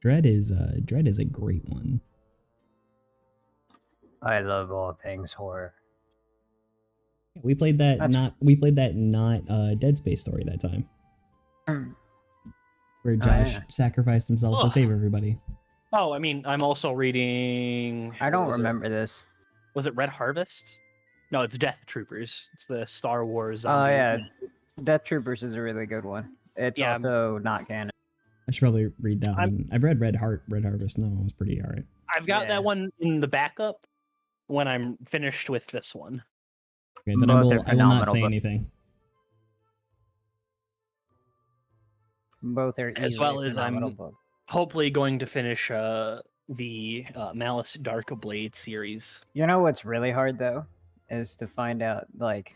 Dread is a great one. I love all things horror. We played that not Dead Space story that time. Where Josh sacrificed himself to save everybody. Oh, I mean, I'm also reading... I don't remember this. Was it Red Harvest? No, it's Death Troopers. It's the Star Wars... Oh, yeah. Death Troopers is a really good one. It's also not canon. I should probably read that one. I've read Red Harvest. No, it was pretty alright. I've got that one in the backup when I'm finished with this one. Okay, then I will not say anything. Both are as well as I'm hopefully going to finish the Malice Dark Blade series. You know what's really hard though is to find out like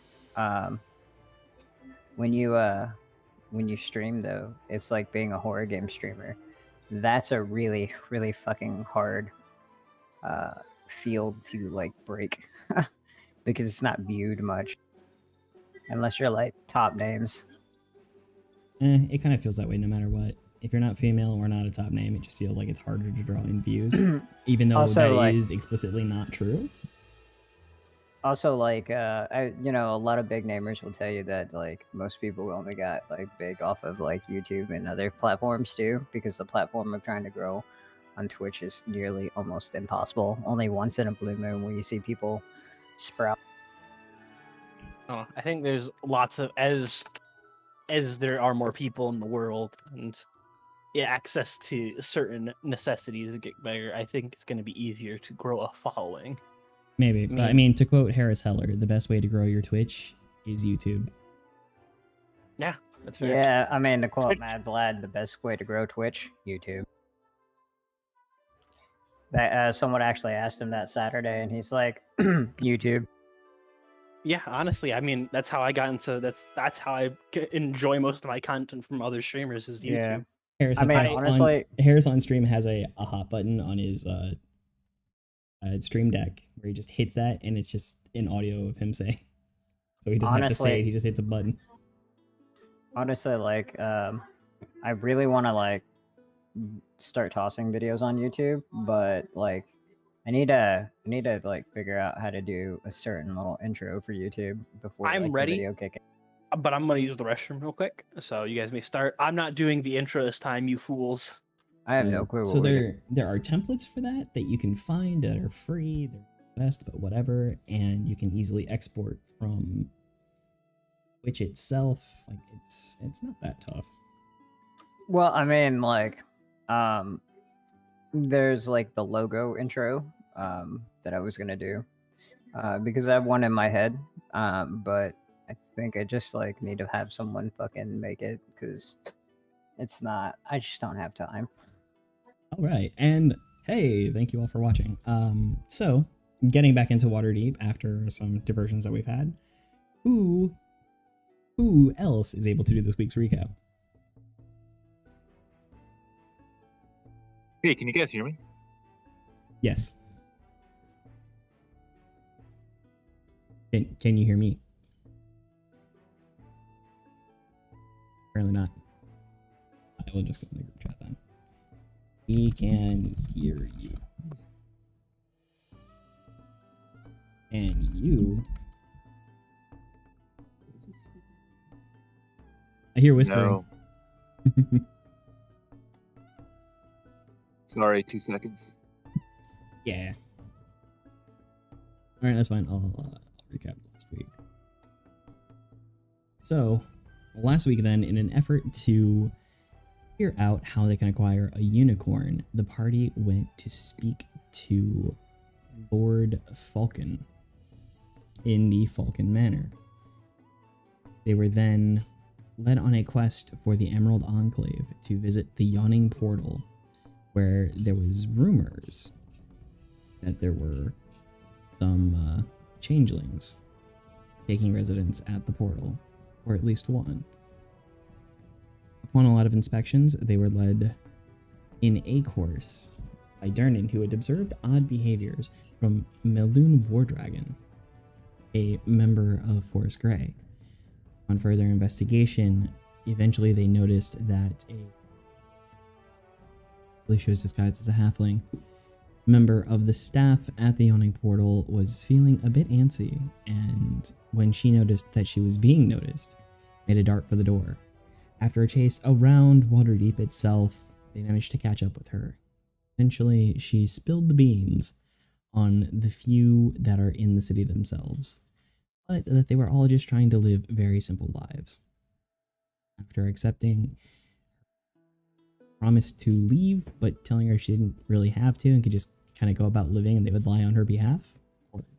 when you stream though, it's like being a horror game streamer. That's a really fucking hard field to like break because it's not viewed much unless you're like top names. It kind of feels that way no matter what. If you're not female or not a top name, it just feels like it's harder to draw in views, even though also, that is explicitly not true. Also, like, you know, a lot of big namers will tell you that, like, most people only got, like, big off of, like, YouTube and other platforms, too, because the platform of trying to grow on Twitch is nearly almost impossible. Only once in a blue moon where you see people sprout. Oh, I think there's lots of... As there are more people in the world and access to certain necessities get better, I think it's going to be easier to grow a following. Maybe, but I mean, to quote Harris Heller, the best way to grow your Twitch is YouTube. Yeah, that's fair. Yeah, I mean, to quote Mad Vlad, the best way to grow Twitch, YouTube. That someone actually asked him that Saturday, and he's like, YouTube. Yeah, honestly, I mean, that's how I got into that's how I enjoy most of my content from other streamers is YouTube. Yeah. Harris, I mean, honestly, Harris on stream has a hot button on his stream deck where he just hits that, and it's just an audio of him saying. So he doesn't have to say it; he just hits a button. Honestly, like, I really want to like start tossing videos on YouTube, but like. I need to like figure out how to do a certain little intro for YouTube before I'm ready. The video kicking. But I'm gonna use the restroom real quick, so you guys may start. I'm not doing the intro this time, you fools. I have no clue. So there are templates for that you can find that are free. They're best, but whatever, and you can easily export from Twitch itself. Like it's not that tough. Well, I mean, like, there's like the logo intro that I was gonna do because I have one in my head, but I think I just like need to have someone fucking make it because it's not. I just don't have time. All right, and hey, thank you all for watching. So getting back into Waterdeep after some diversions that we've had, who else is able to do this week's recap? Hey, can you guys hear me? Yes. Can you hear me? Apparently not. I will just go in the group chat then. We can hear you. And you... I hear whispering. No. Sorry, 2 seconds. Yeah. All right, that's fine. I'll recap last week. So, last week then, in an effort to figure out how they can acquire a unicorn, the party went to speak to Lord Falcon in the Falcon Manor. They were then led on a quest for the Emerald Enclave to visit the Yawning Portal, where there was rumors that there were some changelings taking residence at the portal, or at least one. Upon a lot of inspections, they were led in a course by Dernan, who had observed odd behaviors from Meloon Wardragon, a member of Forest Grey. On further investigation, eventually they noticed that a She was disguised as a halfling. A member of the staff at the yawning portal was feeling a bit antsy, and when she noticed that she was being noticed, made a dart for the door. After a chase around Waterdeep itself, they managed to catch up with her. Eventually, she spilled the beans on the few that are in the city themselves, but that they were all just trying to live very simple lives. After accepting promised to leave, but telling her she didn't really have to and could just kind of go about living and they would lie on her behalf.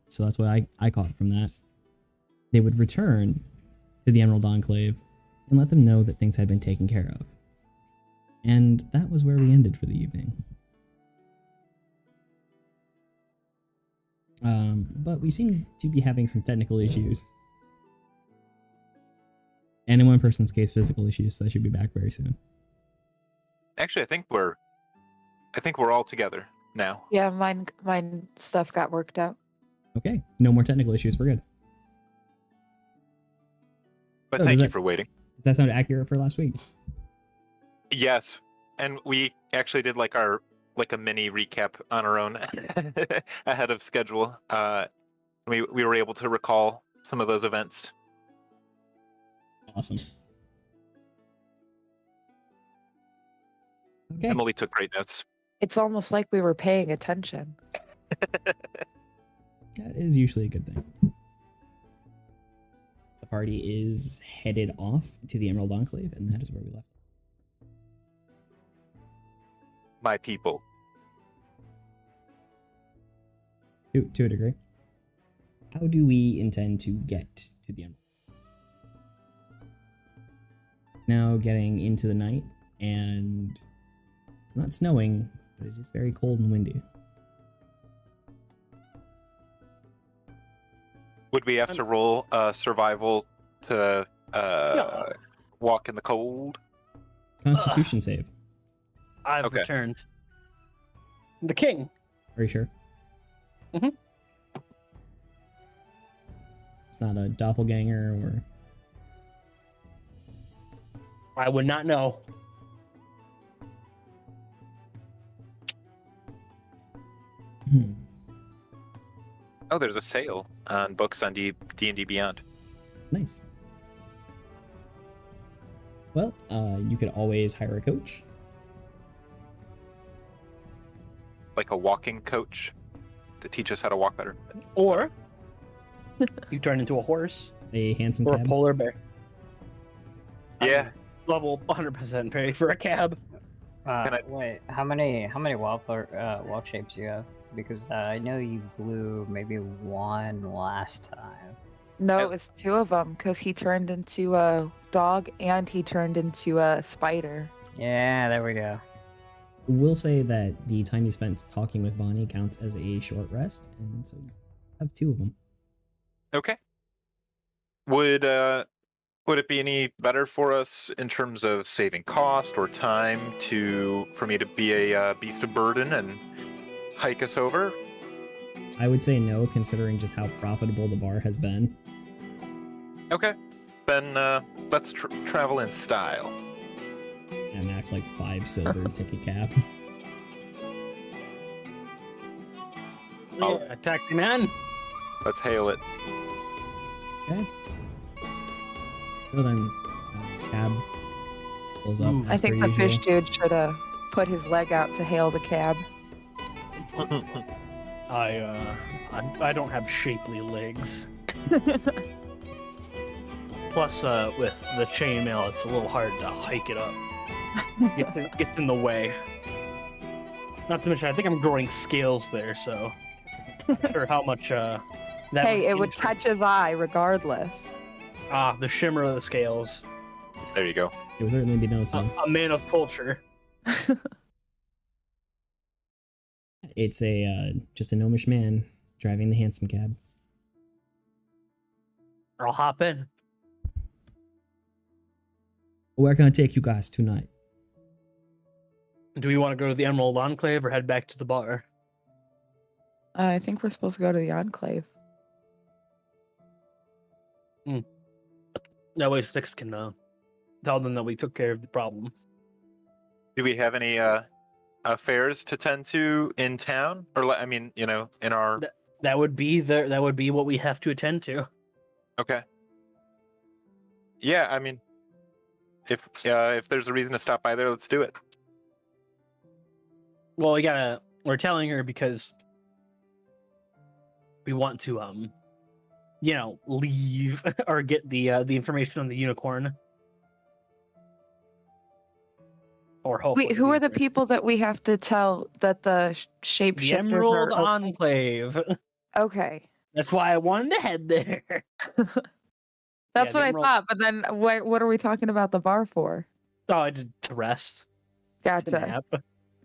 So that's what I caught from that. They would return to the Emerald Enclave and let them know that things had been taken care of. And that was where we ended for the evening. But we seem to be having some technical issues. And in one person's case, physical issues, so I should be back very soon. Actually, I think we're all together now. Yeah, mine stuff got worked out. Okay, no more technical issues, we're good. But Oh, thank you that- for waiting. Does that sound accurate for last week? Yes, and we actually did like a mini recap on our own ahead of schedule. We were able to recall some of those events. Awesome. Okay. Emily took great notes. It's almost like we were paying attention. That is usually a good thing. The party is headed off to the Emerald Enclave, and that is where we left. My people. To a degree. How do we intend to get to the Emerald? Now getting into the night, and it's not snowing, but it is very cold and windy. Would we have to roll survival to walk in the cold? Constitution save. I've Okay. returned. The king. Are you sure? Mhm. It's not a doppelganger or... I would not know. Oh, there's a sale on books on D&D Beyond. Nice. Well, you could always hire a coach. Like a walking coach to teach us how to walk better. Or you turn into a horse A handsome or a cab. polar bear. Yeah. Level 100% pay for a cab. Can I- Wait, how many walk shapes do you have? Because I know you blew maybe one last time. No, Oh. it was two of them because he turned into a dog and he turned into a spider. Yeah, there we go. We'll say that the time you spent talking with Bonnie counts as a short rest, and so you have two of them. Okay. Would it be any better for us in terms of saving cost or time for me to be a beast of burden and hike us over? I would say no, considering just how profitable the bar has been. Okay. Then let's travel in style. And max like 5 silver to take a cab. Oh. Yeah, attack me, man. Let's hail it. Okay. So then, cab pulls up. Ooh. as I think per the fish usual. dude should have put his leg out to hail the cab. I don't have shapely legs. Plus, with the chainmail, it's a little hard to hike it up. Gets in the way. Not to mention, I think I'm growing scales there, so not sure how much that. Hey, it would inter- catch his eye regardless. Ah, the shimmer of the scales. There you go. It would certainly be noticeable. A man of culture. It's just a gnomish man driving the handsome cab. I'll hop in. Where can I take you guys tonight? Do we want to go to the Emerald Enclave or head back to the bar? I think we're supposed to go to the Enclave. That way Styx can tell them that we took care of the problem. Do we have any affairs to tend to in town, or I mean, you know, in our. That would be what we have to attend to. Okay. Yeah, I mean, if there's a reason to stop by there, let's do it. Well, we're telling her because we want to leave or get the information on the unicorn. Or hopefully. Wait, who are the people that we have to tell that the shapeshifters The Emerald are? Enclave. Okay. That's why I wanted to head there. That's the what I Emerald- thought, but then what are we talking about the bar for? Oh, I did to rest. To Gotcha. nap.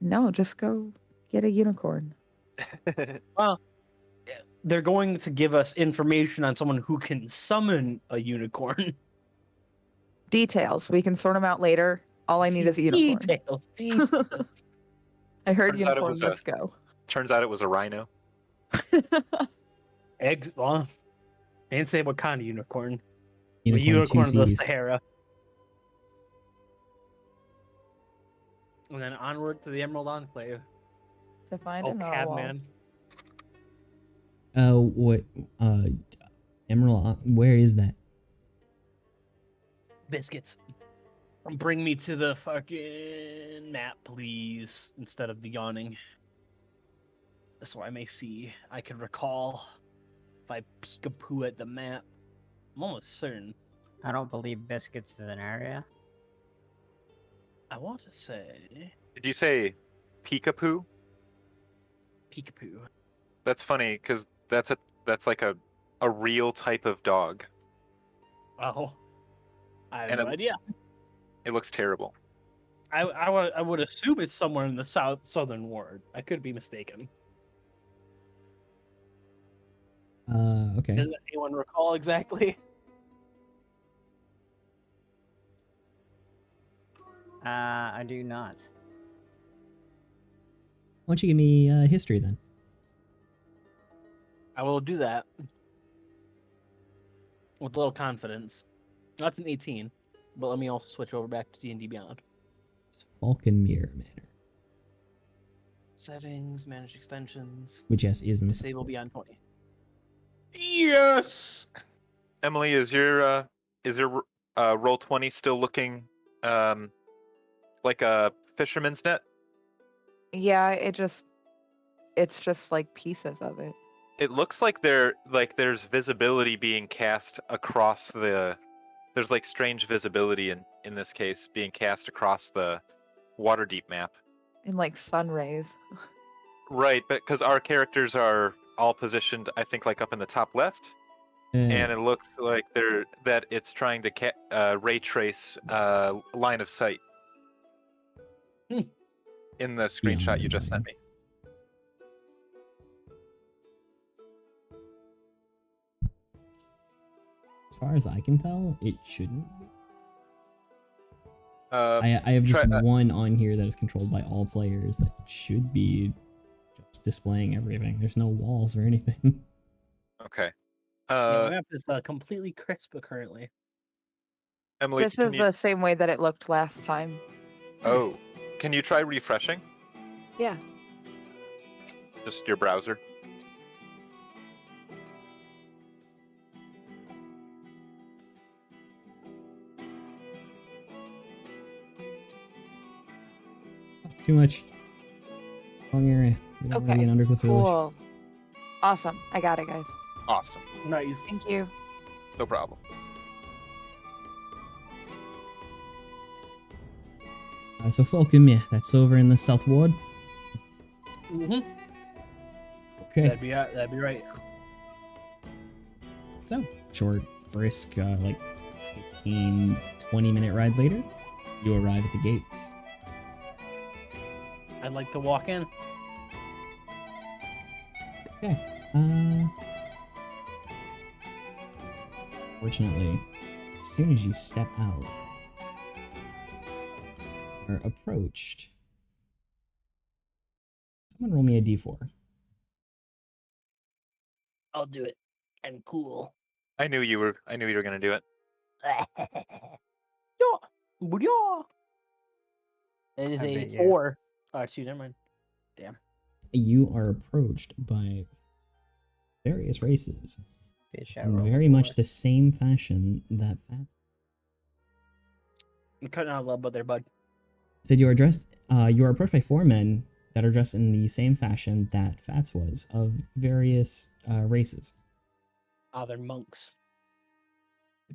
No, just go get a unicorn. Well, they're going to give us information on someone who can summon a unicorn. Details. We can sort them out later. All I need is a unicorn. Details. I heard Turns out it unicorn. was Let's go. Turns out it was a rhino. Eggs. Well, I didn't say what kind of unicorn. Unicorn, The unicorn of two the Cs. Sahara. And then onward to the Emerald Enclave. To find Oh, a narwhal. Cabman. What? Emerald. Where is that? Biscuits. Bring me to the fucking map, please, instead of the yawning. So I may see. I can recall if I peek a poo at the map. I'm almost certain. I don't believe Biscuits is an area. I want to say Did you say peekapoo? peekapoo. That's funny because that's like a real type of dog. Oh, I have And no idea. It looks terrible. I would assume it's somewhere in the southern ward. I could be mistaken. Okay. Does anyone recall exactly? I do not. Why don't you give me history then? I will do that with a little confidence. That's an 18, but let me also switch over back to D&D Beyond. It's Falconmere Manor, Settings, manage extensions, which yes is in the disable beyond 20. Yes. Emily, is your roll 20 still looking like a fisherman's net? Yeah, it's just like pieces of it. It looks like there's visibility being cast across the. There's like strange visibility in this case being cast across the Waterdeep map. In like sun rays. Right, but because our characters are all positioned, I think, like up in the top left, and it looks like it's trying to ray trace line of sight in the screenshot you just sent me. As far as I can tell, it shouldn't be. I I have just one on here that is controlled by all players that should be just displaying everything. There's no walls or anything. Okay. The map is completely crisp currently. Emily, This is the same way that it looked last time. Oh, can you try refreshing? Yeah. Just your browser. Too much. Wrong area. We don't Okay, really in Undercliff Village. Cool. Awesome. I got it, guys. Awesome. Nice. Thank you. No problem. So Falconmere, that's over in the South Ward. Mm-hmm. Okay. That'd be right. So short, brisk, like 15, 20-minute ride later, you arrive at the gates. I'd like to walk in. Okay. Fortunately, as soon as you step out or approached, someone roll me a d4. I'll do it. I'm cool. I knew you were gonna do it. Yeah. Yeah. It is I a bet you. 4. Two, never mind. Damn. You are approached by various races Bitch, I in rolled very much four. the same fashion that Fats I'm cutting out a little bit there, bud. said. You are dressed. You are approached by 4 men that are dressed in the same fashion that Fats was, of various races. They're monks.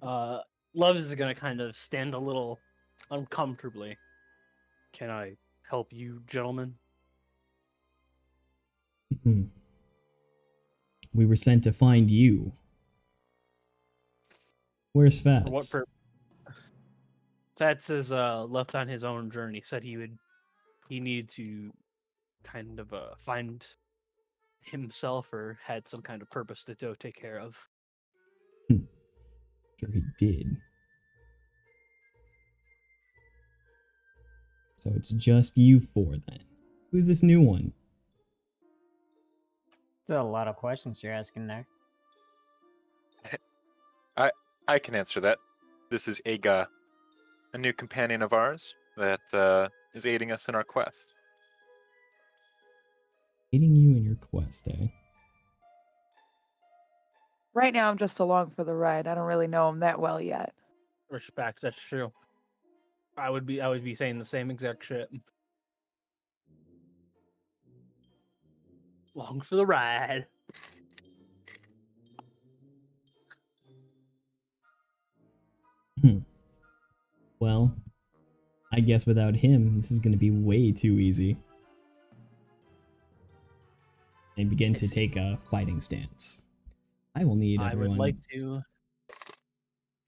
Love is gonna kind of stand a little uncomfortably. Can I help you, gentlemen? Hmm. We were sent to find you. Where's For what Fats? purpose? Fats is left on his own journey. Said he needed to kind of find himself, or had some kind of purpose to go take care of. Sure he did. So it's just you 4 then. Who's this new one? There's a lot of questions you're asking there. I can answer that. This is Aga, a new companion of ours that is aiding us in our quest. Aiding you in your quest, eh? Right now, I'm just along for the ride. I don't really know him that well yet. Respect, that's true. I would be saying the same exact shit. Long for the ride. Well, I guess without him, this is going to be way too easy. And begin to take a fighting stance. I will need I everyone. would like to.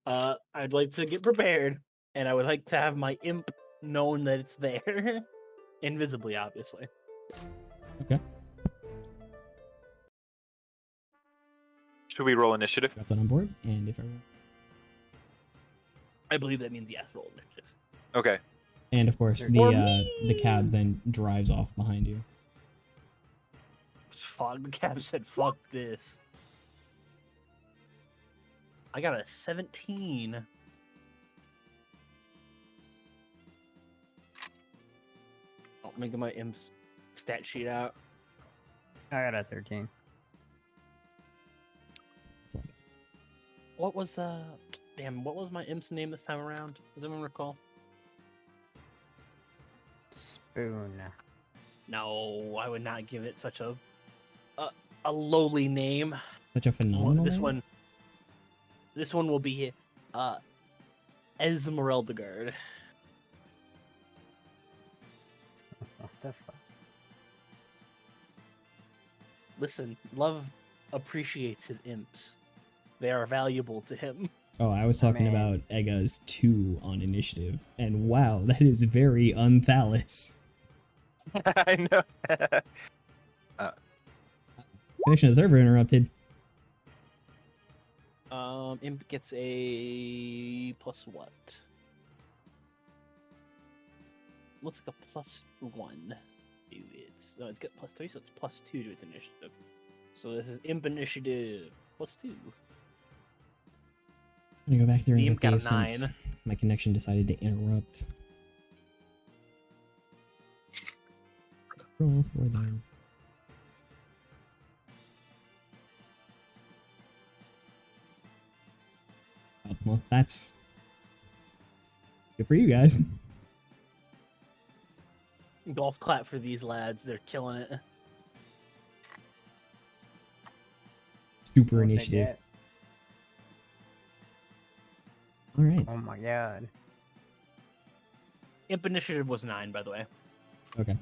I'd like to get prepared, and I would like to have my imp known that it's there, invisibly, obviously. Okay. Should we roll initiative? Drop that on board, and if everyone. I believe that means yes. Roll initiative. Okay. And of course, Or the cab then drives off behind you. Fuck, the cab said, "Fuck this." I got a 17. Oh, let me get my imp's stat sheet out. I got a 13. It's like, What was damn, what was my imp's name this time around? Does anyone recall? Spoon. No, I would not give it such a lowly name. such a phenomenal. name? This one will be Esmeraldegard. What the fuck? Listen, Love appreciates his imps. They are valuable to him. Oh, I was talking mean- about Ega's 2 on initiative, and wow, that is very unthalus. I know. Connection to server interrupted. Imp gets a plus what? Looks like a +1 to its. No, it's got +3, so it's +2 to its initiative. So this is Imp initiative +2. I'm gonna go back there The and imp get got a these since 9. my connection decided to interrupt. Roll for them. Oh, well, that's good for you guys. Golf clap for these lads. They're killing it. Super What'd they initiative. get? All right. Oh my god. Imp initiative was 9, by the way. Okay.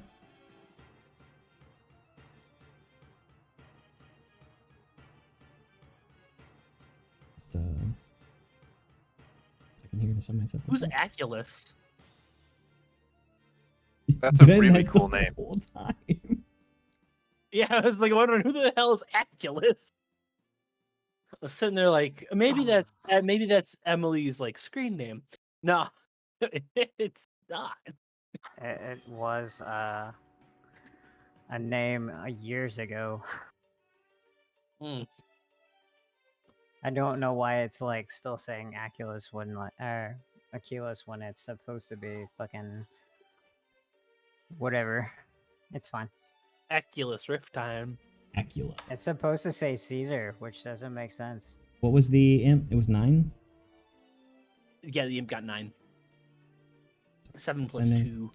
Just, so I can hear to sum myself. Who's Aculus? That's a really cool name. Whole time. Yeah, I was like wondering who the hell is Aculus. I was sitting there like maybe that's Emily's like screen name. No, it's not. It was a name years ago. Hmm. I don't know why it's like still saying Aculus when like Achilles when it's supposed to be fucking whatever. It's fine. Aculus Rift time. Acula. It's supposed to say Caesar, which doesn't make sense. What was the imp? It was 9? Yeah, the imp got 9. 7 plus Sending. 2.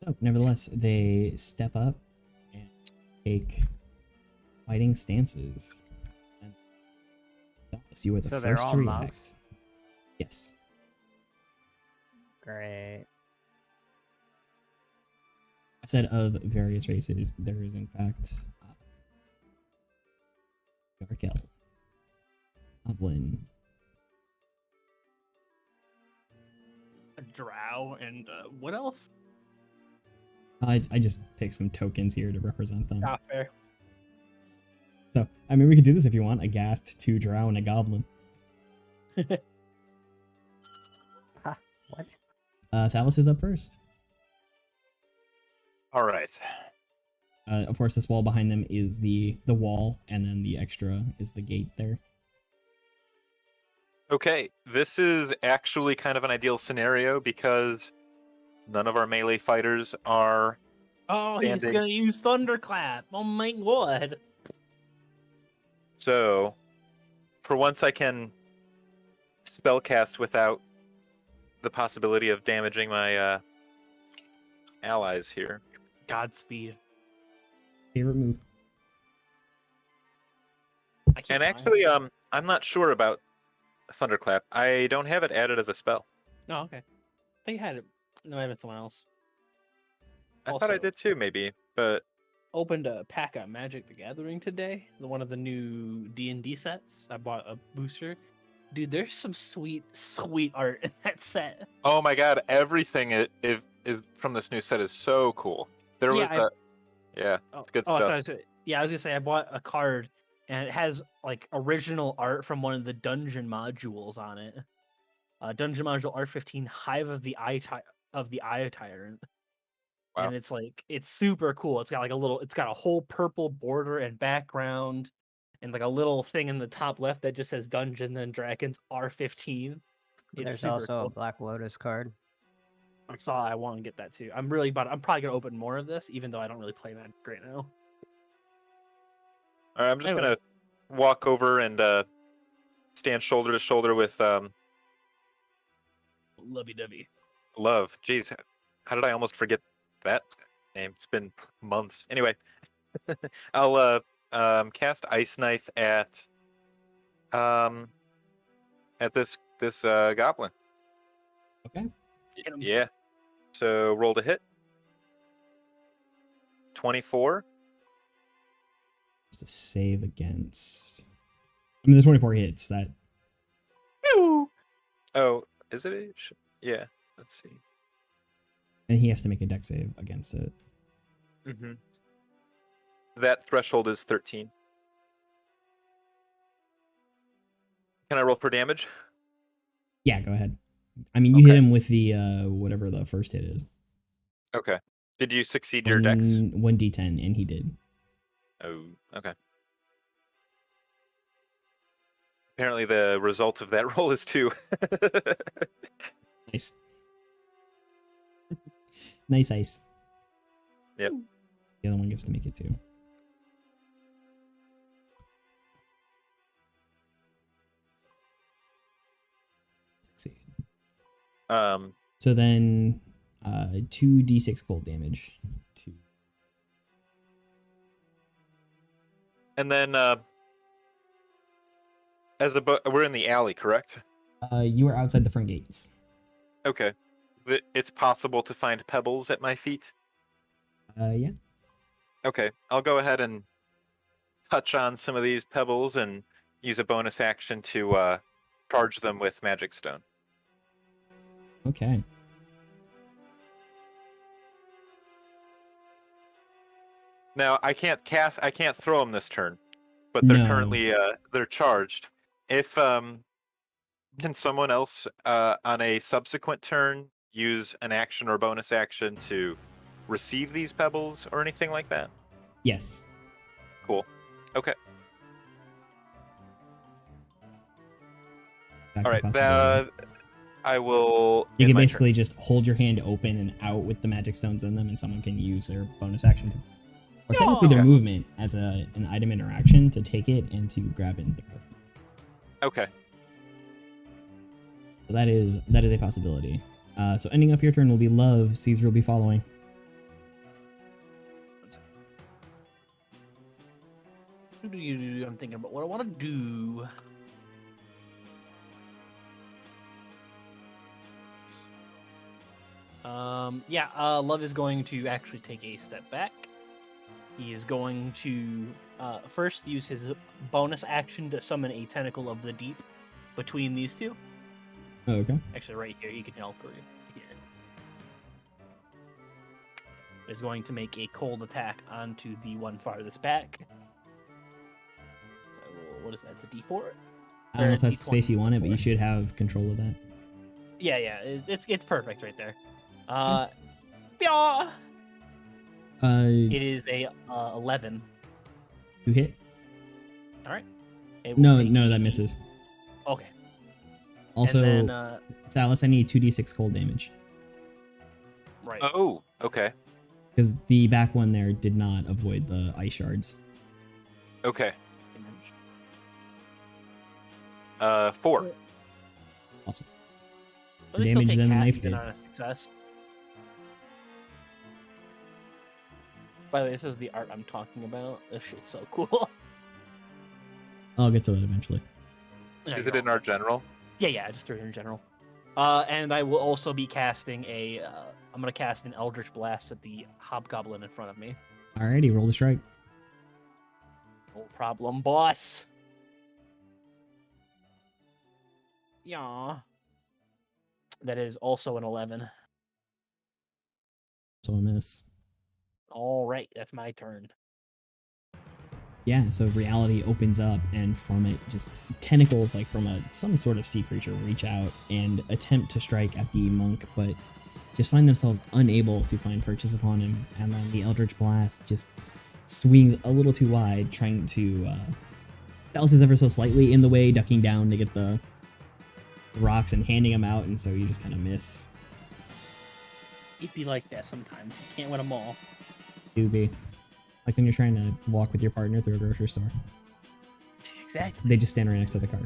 Oh, nevertheless, they step up and take fighting stances. And you were the So they're first all to react. monks? Yes. Great. I said of various races, there is in fact Dark Elf, Goblin, A drow and what else? I just picked some tokens here to represent them. Ah, fair. So, I mean, we could do this if you want. A Ghast, 2 Drow, and a Goblin. Ha, what? Thalos is up first. All right. Of course, this wall behind them is the wall, and then the extra is the gate there. Okay, this is actually kind of an ideal scenario because none of our melee fighters are Oh, he's standing. gonna use Thunderclap. Oh my god. So, for once I can spellcast without the possibility of damaging my allies here. Godspeed. Favorite move. I keep And lying. actually, I'm not sure about Thunderclap. I don't have it added as a spell. Oh, okay. They had it. No, I meant someone else. I thought I Also- did too, maybe, but Opened a pack of Magic the Gathering today. One of the new D&D sets. I bought a booster. Dude, there's some sweet art in that set. oh my god, everything is from this new set is so cool. There Yeah, was the it's good stuff. So I was gonna say I bought a card and it has like original art from one of the dungeon modules on it. Dungeon module R15, Hive of the Eye Tyrant. Wow. And it's super cool. It's got a whole purple border and background, and like a little thing in the top left that just says Dungeons and Dragons R15. It's There's super also cool. a Black Lotus card. I want to get that too. I'm probably gonna open more of this, even though I don't really play Magic right now. All right, I'm just Anyway. gonna walk over and stand shoulder to shoulder with Lovey-dovey. Love. Jeez, how did I almost forget that name? It's been months. Anyway, I'll cast Ice Knife at this goblin. Okay. Hit 'em. Yeah. So roll to hit. 24. Just to save against. I mean, the 24 hits. That. Pew! Oh, is it? Yeah. Let's see. And he has to make a dex save against it. Mm-hmm. That threshold is 13. Can I roll for damage? Yeah, go ahead. I mean, you hit him with the whatever the first hit is. Okay. Did you succeed your dex? 1d10, and he did. Oh, okay. Apparently the result of that roll is 2. Nice. Nice ice. Yep. The other one gets to make it too. Succeed. So then 2d6 cold damage. And then we're in the alley, correct? You are outside the front gates. Okay. It's possible to find pebbles at my feet? Yeah. Okay. I'll go ahead and touch on some of these pebbles and use a bonus action to charge them with Magic Stone. Okay. Now, I can't throw them this turn, but they're No. currently they're charged. If can someone else on a subsequent turn use an action or bonus action to receive these pebbles or anything like that? Yes. Cool. Okay. Back All to right. possibility. I will. You end can my turn. basically just hold your hand open and out with the magic stones in them, and someone can use their bonus action to or technically their Okay. movement as an item interaction to take it and to grab it and throw it. Okay. So that is a possibility. So ending up your turn will be Love. Caesar will be following. I'm thinking about what I want to do. Yeah, Love is going to actually take a step back. He is going to first use his bonus action to summon a tentacle of the deep between these two. Oh, okay. Actually, right here, you can help for here. Is going to make a cold attack onto the one farthest back. So, what is that? It's a D4? I don't know if that's the D20 space you want it, but you D4. should have control of that. Yeah, it's perfect right there. Yeah. It is a 11. You hit? All right. It will No, take no, that a- misses. Okay. Also, and then, Thalos, I need 2d6 cold damage right. Oh, okay. because the back one there did not avoid the ice shards. Okay. 4. Awesome. But they still damage take them, half knife even did. on a success. By the way, this is the art I'm talking about. This shit's so cool. I'll get to that eventually. Yeah, Is it you're in all- our general? Yeah, I just threw it in general. And I will also be casting a. I'm gonna cast an Eldritch Blast at the Hobgoblin in front of me. Alrighty, roll the strike. No problem, boss. Yeah. That is also an 11. So a miss. All right, that's my turn. Yeah, so reality opens up, and from it, just tentacles, like from some sort of sea creature, reach out and attempt to strike at the monk, but just find themselves unable to find purchase upon him. And then the Eldritch Blast just swings a little too wide, trying to. Thalos is ever so slightly in the way, ducking down to get the rocks and handing them out, and so you just kind of miss. It'd be like that sometimes. You can't win them all. Do be like when you're trying to walk with your partner through a grocery store. Exactly. They just stand right next to the cart.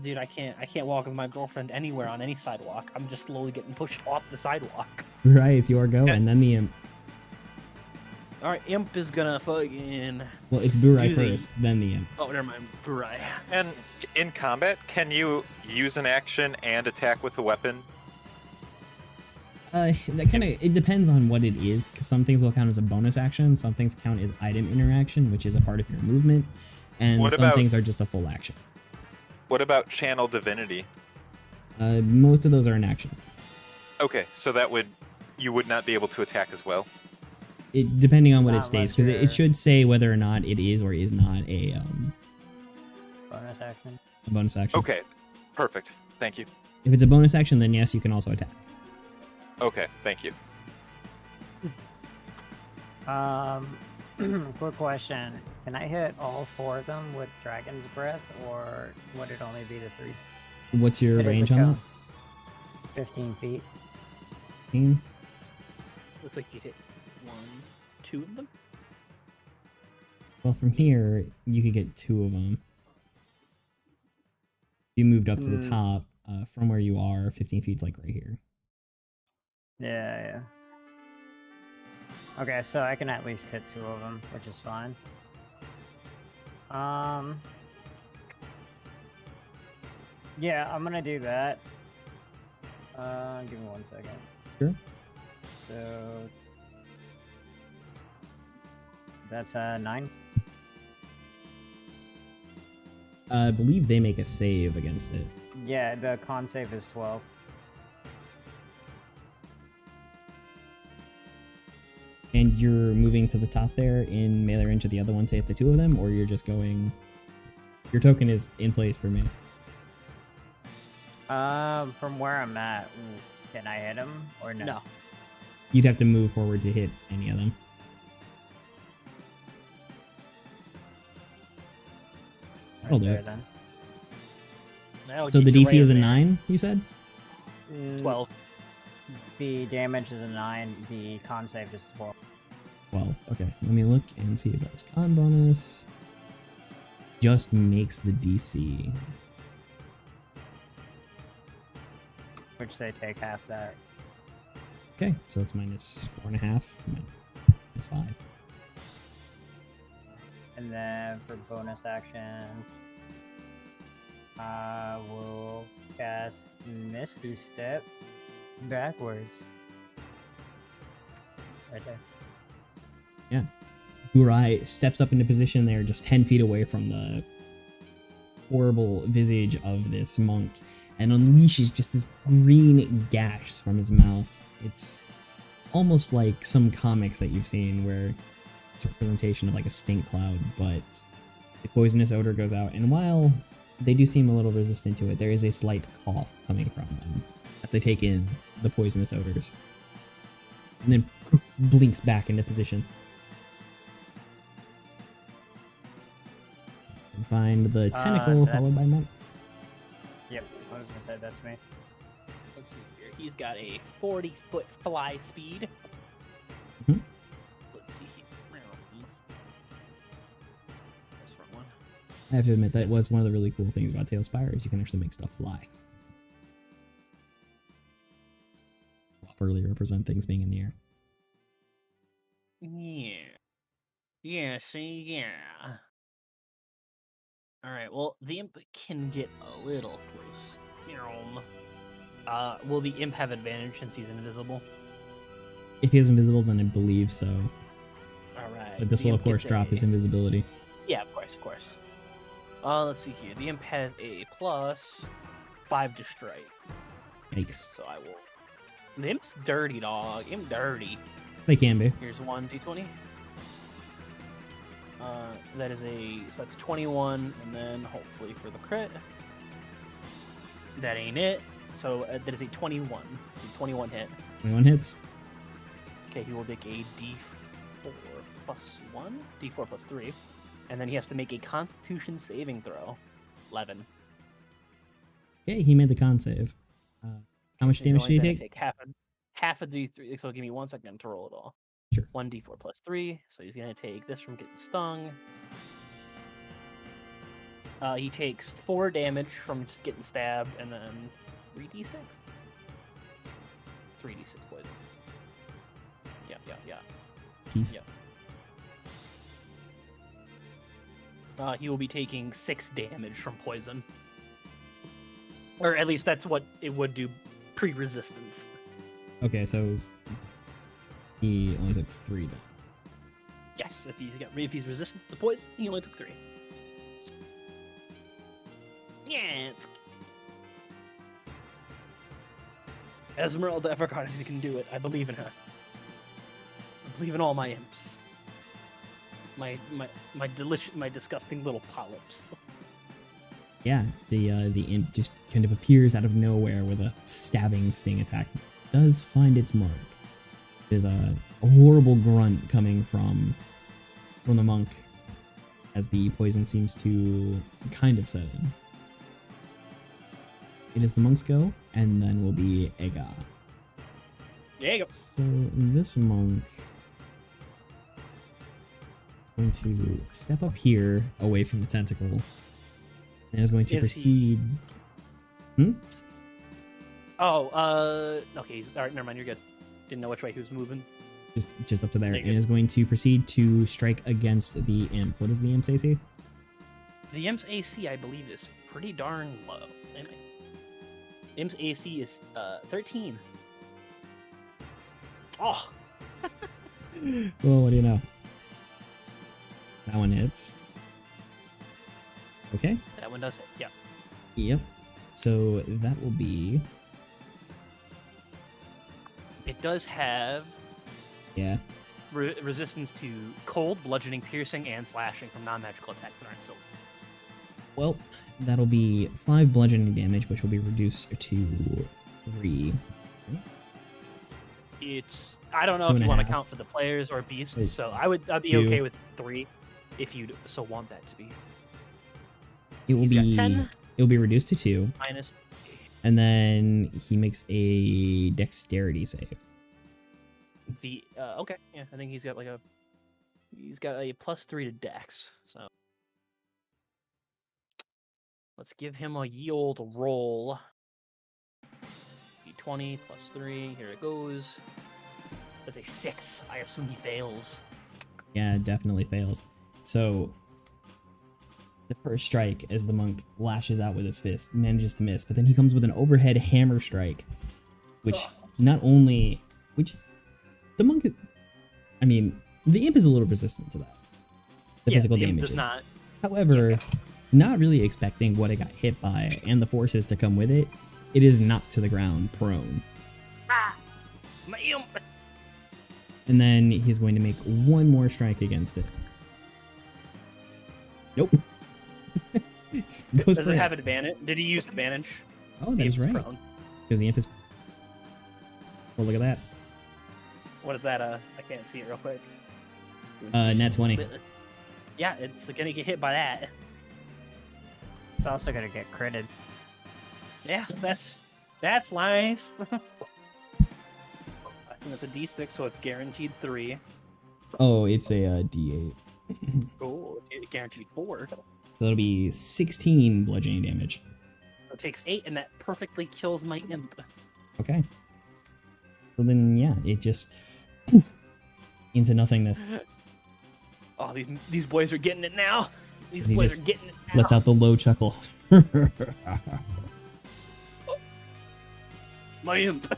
Dude, I can't walk with my girlfriend anywhere on any sidewalk. I'm just slowly getting pushed off the sidewalk. Right, it's your go, and then the imp. All right, Imp is gonna fucking. Well, it's Burai Do the- first, then the imp. Oh, never mind. Burai. And in combat, can you use an action and attack with a weapon? That kind of it depends on what it is, because some things will count as a bonus action, some things count as item interaction, which is a part of your movement, and What some about- things are just a full action. What about channel divinity? Most of those are an action. Okay, so you would not be able to attack as well. It depending on what it Not states, unless because it you're- should say whether or not it is or is not a Bonus action. bonus action. Okay, perfect. Thank you. If it's a bonus action, then yes, you can also attack. Okay, thank you. Quick question. Can I hit all 4 of them with Dragon's Breath, or would it only be the 3? What's your It is a range on cone. 15 feet. that? Looks like you hit 1, 2 of them. Well, from here, you could get 2 of them. You moved up to the Hmm. top from where you are. 15 feet's like right here. Yeah. Okay, so I can at least hit 2 of them, which is fine. Yeah, I'm gonna do that. Give me 1 second. Sure. So that's 9. I believe they make a save against it. Yeah, the con save is 12. And you're moving to the top there in melee range of the other one to hit the 2 of them, or you're just going. Your token is in place for me. From where I'm at, can I hit him or no? No. You'd have to move forward to hit any of them. I'll do there, it. then. That'll So the keep you DC right is a there. 9, you said? 12. The damage is a 9. The con save is 12. 12. Okay, let me look and see about his con bonus. Just makes the DC. Which they take half that. Okay, so it's minus 4.5. Minus 5. And then for bonus action, I will cast Misty Step backwards. Right there. Yeah. Burai steps up into position there, just 10 feet away from the horrible visage of this monk, and unleashes just this green gash from his mouth. It's almost like some comics that you've seen where it's a representation of like a stink cloud, but the poisonous odor goes out, and while they do seem a little resistant to it, there is a slight cough coming from them as they take in the poisonous odors. And then blinks back into position. And find the tentacle followed by monks. Yep, I was gonna say that's me. Let's see here. He's got a 40-foot fly speed. Mhm. Let's see here. That's the wrong one. I have to admit that was one of the really cool things about Tailspire is you can actually make stuff fly. Properly represent things being in the air. Yeah. Yeah, see, yeah. Alright, well, the imp can get a little close. Will the imp have advantage since he's invisible? If he is invisible, then I believe so. Alright. But this will, of course, drop his invisibility. Yeah, of course, of course. Let's see here. The imp has a +5 to strike. Yikes. So I will... The imp's dirty, dog. Imp dirty. They can be. Here's 1d20. That is so that's 21, and then hopefully for the crit. That ain't it. So that is a 21. It's a 21 hit. 21 hits. Okay, he will take a d4 plus 1, d4 plus 3, and then he has to make a Constitution saving throw. 11. Okay, he made the con save. How much He's damage only did he gonna take? half of d3. So give me 1 second to roll it all. Sure. 1d4 plus 3. So he's gonna take this from getting stung. He takes 4 damage from just getting stabbed, and then 3d6. 3d6 poison. Yeah. Jeez. Yeah. He will be taking 6 damage from poison. Or at least that's what it would do pre-resistance. Okay, so he only took 3 then. Yes, if he's resistant to poison, he only took 3. Yeah. Esmeralda Evergarden can do it. I believe in her. I believe in all my imps. My disgusting little polyps. Yeah, the imp just kind of appears out of nowhere with a stabbing sting attack. Does find its mark. There's a horrible grunt coming from the monk as the poison seems to kind of set in. It is the monk's go, and then will be Ega. There you go. So this monk is going to step up here away from the tentacle, and is going to proceed. Okay. Alright, never mind. You're good. Didn't know which way he was moving. Just up to there, There you and go. is going to proceed to strike against the imp. What is the imp's AC? The imp's AC, I believe, is pretty darn low. Imp's AC is 13. Oh, Well, what do you know? That one hits. Okay. that one does hit. Yeah. Yep. So that will be. It does have Yeah. resistance to cold, bludgeoning, piercing, and slashing from non-magical attacks that aren't silver. Well, that'll be 5 bludgeoning damage, which will be reduced to 3. I don't know Two if and you a want to half. count for the players or beasts, Wait, so I'd be 2. okay with 3 if you so want that to be. It will He's got be 10 It will be reduced to 2, minus. and then he makes a dexterity save. Okay, yeah, I think he's got like a He's got a +3 to Dex, so let's give him a ye old roll. D20 +3. Here it goes. That's a 6. I assume he fails. Yeah, it definitely fails. So the first strike, as the monk lashes out with his fist, manages to miss, but then he comes with an overhead hammer strike, which not only, which the monk, I mean, the imp is a little resistant to that. The physical the imp damages. does not. However, not really expecting what it got hit by and the forces to come with it, it is knocked to the ground prone. My imp! And then he's going to make one more strike against it. Nope. Goes Does for it it. have advantage? Did he use advantage? Oh, that is right. Prone. Because the imp is... Oh, look at that. What is that? I can't see it real quick. Nat 20. Yeah, it's gonna get hit by that. It's also gonna get critted. Yeah, that's life. I think it's a D6, so it's guaranteed 3. Oh, it's a D8. Oh, guaranteed 4. So that'll be 16 bludgeoning damage. So it takes 8, and that perfectly kills my imp. Okay. So then, yeah, it just into nothingness. Oh, these boys are getting it now. These He boys just are getting it now. lets out the low chuckle. My imp.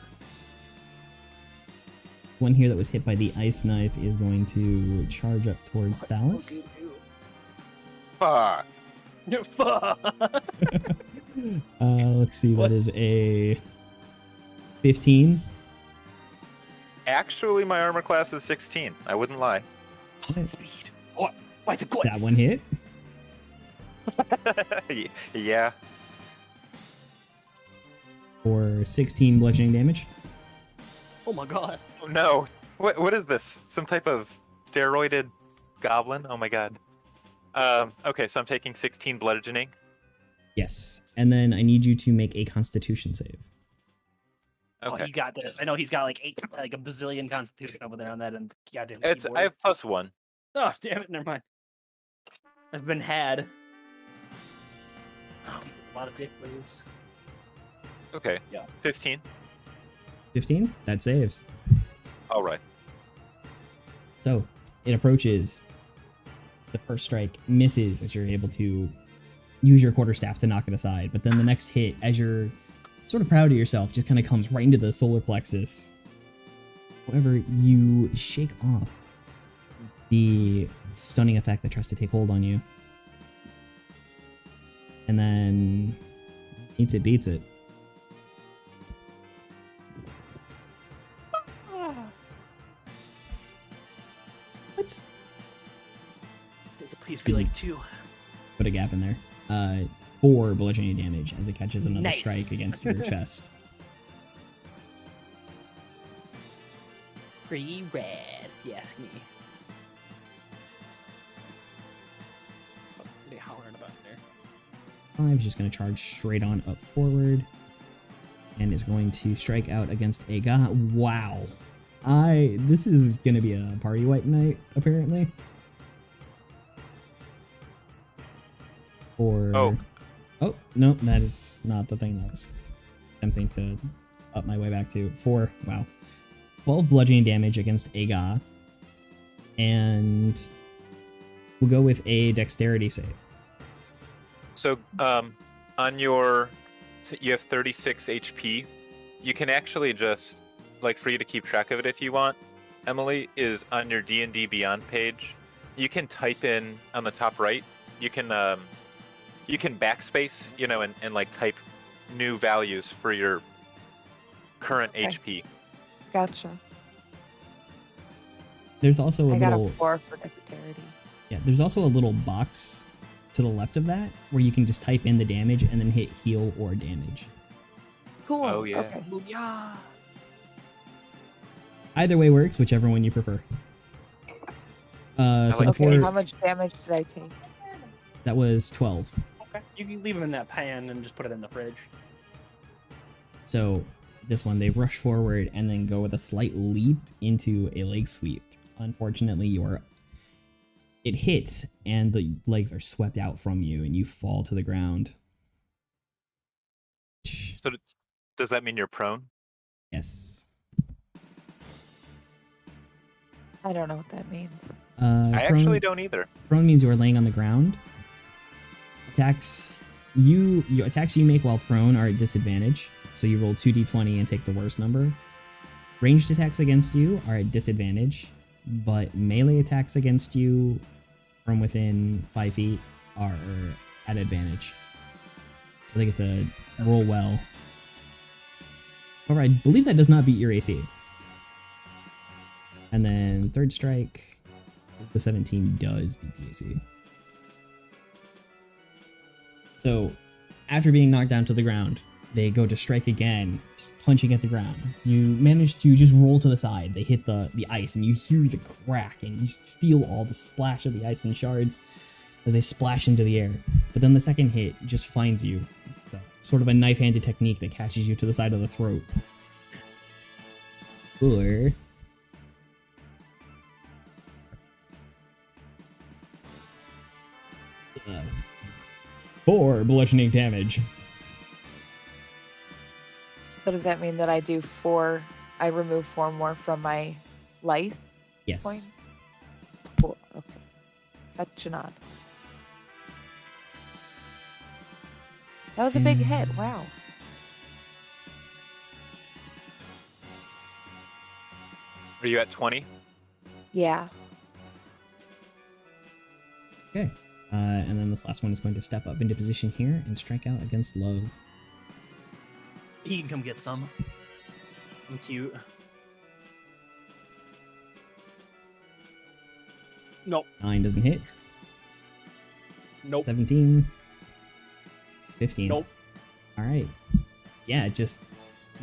One here that was hit by the ice knife is going to charge up towards Thalos. Fuck. Fuck. Let's see, What? that is a 15. Actually, my armor class is 16. I wouldn't lie. Speed. What? Why the glitz? That one hit. Yeah. For 16 bludgeoning damage. Oh my god. Oh, no. What is this? Some type of steroided goblin? Oh my god. Okay, so I'm taking 16 bludgeoning. Yes. And then I need you to make a constitution save. Oh, Okay. he got this. I know he's got like a bazillion constitution over there on that, and goddamn. I keyboard. have +1. Oh damn it! Never mind. I've been had. Oh, a lot of dick plays. Okay. Yeah. 15. 15? That saves. All right. So it approaches. The first strike misses as you're able to use your quarterstaff to knock it aside. But then the next hit, as you're sort of proud of yourself, just kind of comes right into the solar plexus. However, you shake off the stunning effect that tries to take hold on you. And then eats it, beats it. What? Please be like 2. Put a gap in there. 4 bludgeoning damage as it catches another Nice. strike against your chest. Pretty rad, if you ask me. What are they hollering about there? 5 is just going to charge straight on up forward. And is going to strike out against a guy. Wow. This is going to be a party wipe night, apparently. Or... Oh, no, that is not the thing that I was attempting to up my way back to. 4, wow. 12 bludgeoning damage against Aga. And we'll go with a dexterity save. So, on your... So you have 36 HP. You can actually just, like, for you to keep track of it if you want, Emily, is on your D&D Beyond page. You can type in on the top right. You can backspace, and like type new values for your current Okay. HP. Gotcha. There's also a I got little... a 4 for dexterity. Yeah, there's also a little box to the left of that where you can just type in the damage and then hit heal or damage. Cool. Oh, yeah. Okay. Booyah! Either way works, whichever one you prefer. So like before Okay, how much damage did I take? that was 12. Okay, you can leave them in that pan and just put it in the fridge. So this one, they rush forward and then go with a slight leap into a leg sweep. Unfortunately, It hits, and the legs are swept out from you, and you fall to the ground. So does that mean you're prone? Yes. I don't know what that means. I actually don't either. Prone means you are laying on the ground. Attacks you make while prone are at disadvantage, so you roll 2d20 and take the worst number. Ranged attacks against you are at disadvantage, but melee attacks against you from within 5 feet are at advantage. So they get to roll well. However, I believe that does not beat your AC. And then third strike, the 17 does beat the AC. So after being knocked down to the ground, they go to strike again, just punching at the ground. You manage to just roll to the side. They hit the ice, and you hear the crack, and you just feel all the splash of the ice and shards as they splash into the air. But then the second hit just finds you. It's sort of a knife-handed technique that catches you to the side of the throat. Or... four bludgeoning damage. So does that mean that I remove 4 more from my life Yes. points? Cool. Okay. Fetch nod. That was a big hit. Wow. Are you at 20? Yeah. Okay. And then this last one is going to step up into position here and strike out against Love. He can come get some. I'm cute. Nope. 9 doesn't hit. Nope. 17. 15. Nope. Alright. Yeah, just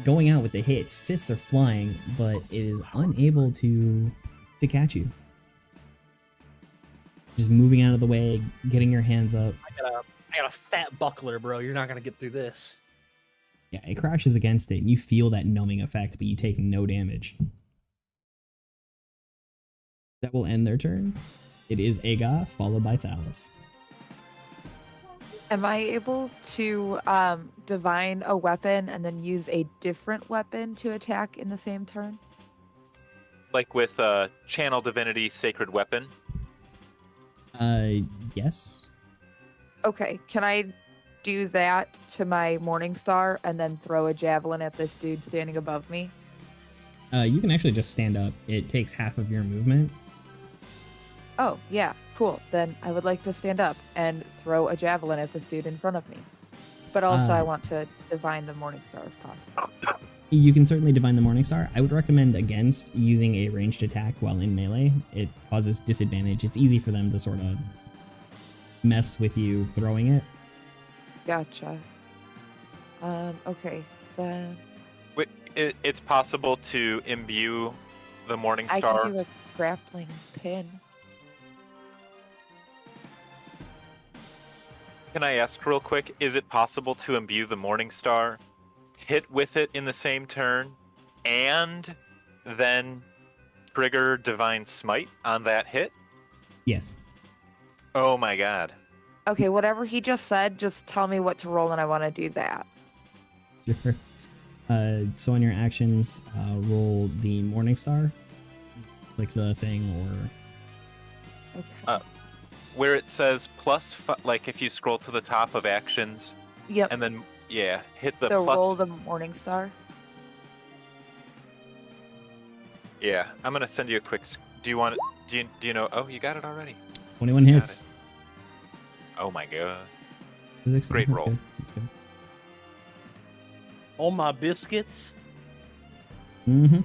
going out with the hits. Fists are flying, but it is unable to catch you. Just moving out of the way, getting your hands up. I got a fat buckler, bro. You're not gonna get through this. Yeah, it crashes against it, and you feel that numbing effect, but you take no damage. That will end their turn. It is Aga, followed by Thalos. Am I able to divine a weapon and then use a different weapon to attack in the same turn? Like with Channel Divinity Sacred Weapon? Yes. Okay, can I do that to my Morning Star and then throw a javelin at this dude standing above me? You can actually just stand up. It takes half of your movement. Oh, yeah, cool. Then I would like to stand up and throw a javelin at this dude in front of me. But also I want to divine the Morning Star if possible. You can certainly divine the Morningstar. I would recommend against using a ranged attack while in melee. It causes disadvantage. It's easy for them to sort of mess with you throwing it. Gotcha. Okay, then Wait, it's possible to imbue the Morning I Star. can do a grappling pin. Can I ask real quick, is it possible to imbue the Morning Star, hit with it in the same turn, and then trigger Divine Smite on that hit? Yes. Oh my god. Okay, whatever he just said, just tell me what to roll and I want to do that. Sure. So on your actions, roll the Morningstar. Click the thing, or... Okay. Where it says like if you scroll to the top of actions, Yep. and then, yeah, hit the So plus. roll the Morning Star. Yeah, I'm gonna send you a quick. Do you want it? Do you know? Oh, you got it already. 21 Got hits. it. Oh my god. Physics, Great that's roll. Good. That's good. All my biscuits. Mm-hmm.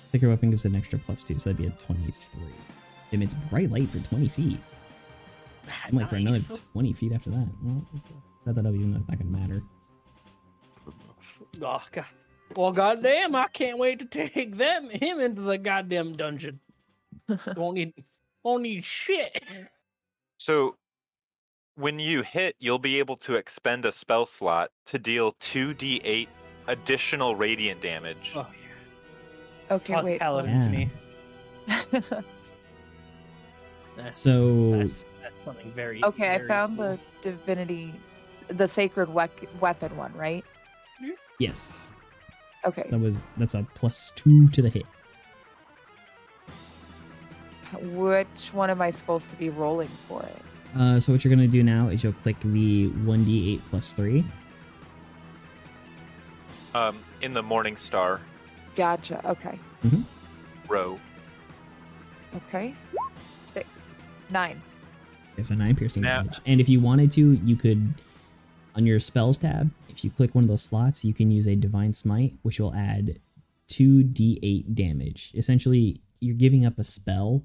Sacred Weapon gives an extra +2, so that'd be a 23. And it's bright light for 20 feet. I'm like for another Nice. 20 feet after that. Well, set that up even though it's not going to matter. Oh, God. Well, goddamn, I can't wait to take him into the goddamn dungeon. won't need shit. So, when you hit, you'll be able to expend a spell slot to deal 2d8 additional radiant damage. Oh, Okay, Fuck wait. paladins Yeah. me. So That's something very. Okay, I very found cool. the divinity, the sacred weapon one, right? yes, Okay. that's a +2 to the hit. Which one am I supposed to be rolling for it? So what you're gonna do now is you'll click the 1d8 +3. In the Morning Star Gotcha. Okay. row. Okay. 6. 9. There's a 9 piercing Now- damage. And if you wanted to, you could, on your spells tab, if you click one of those slots, you can use a Divine Smite, which will add 2d8 damage. Essentially, you're giving up a spell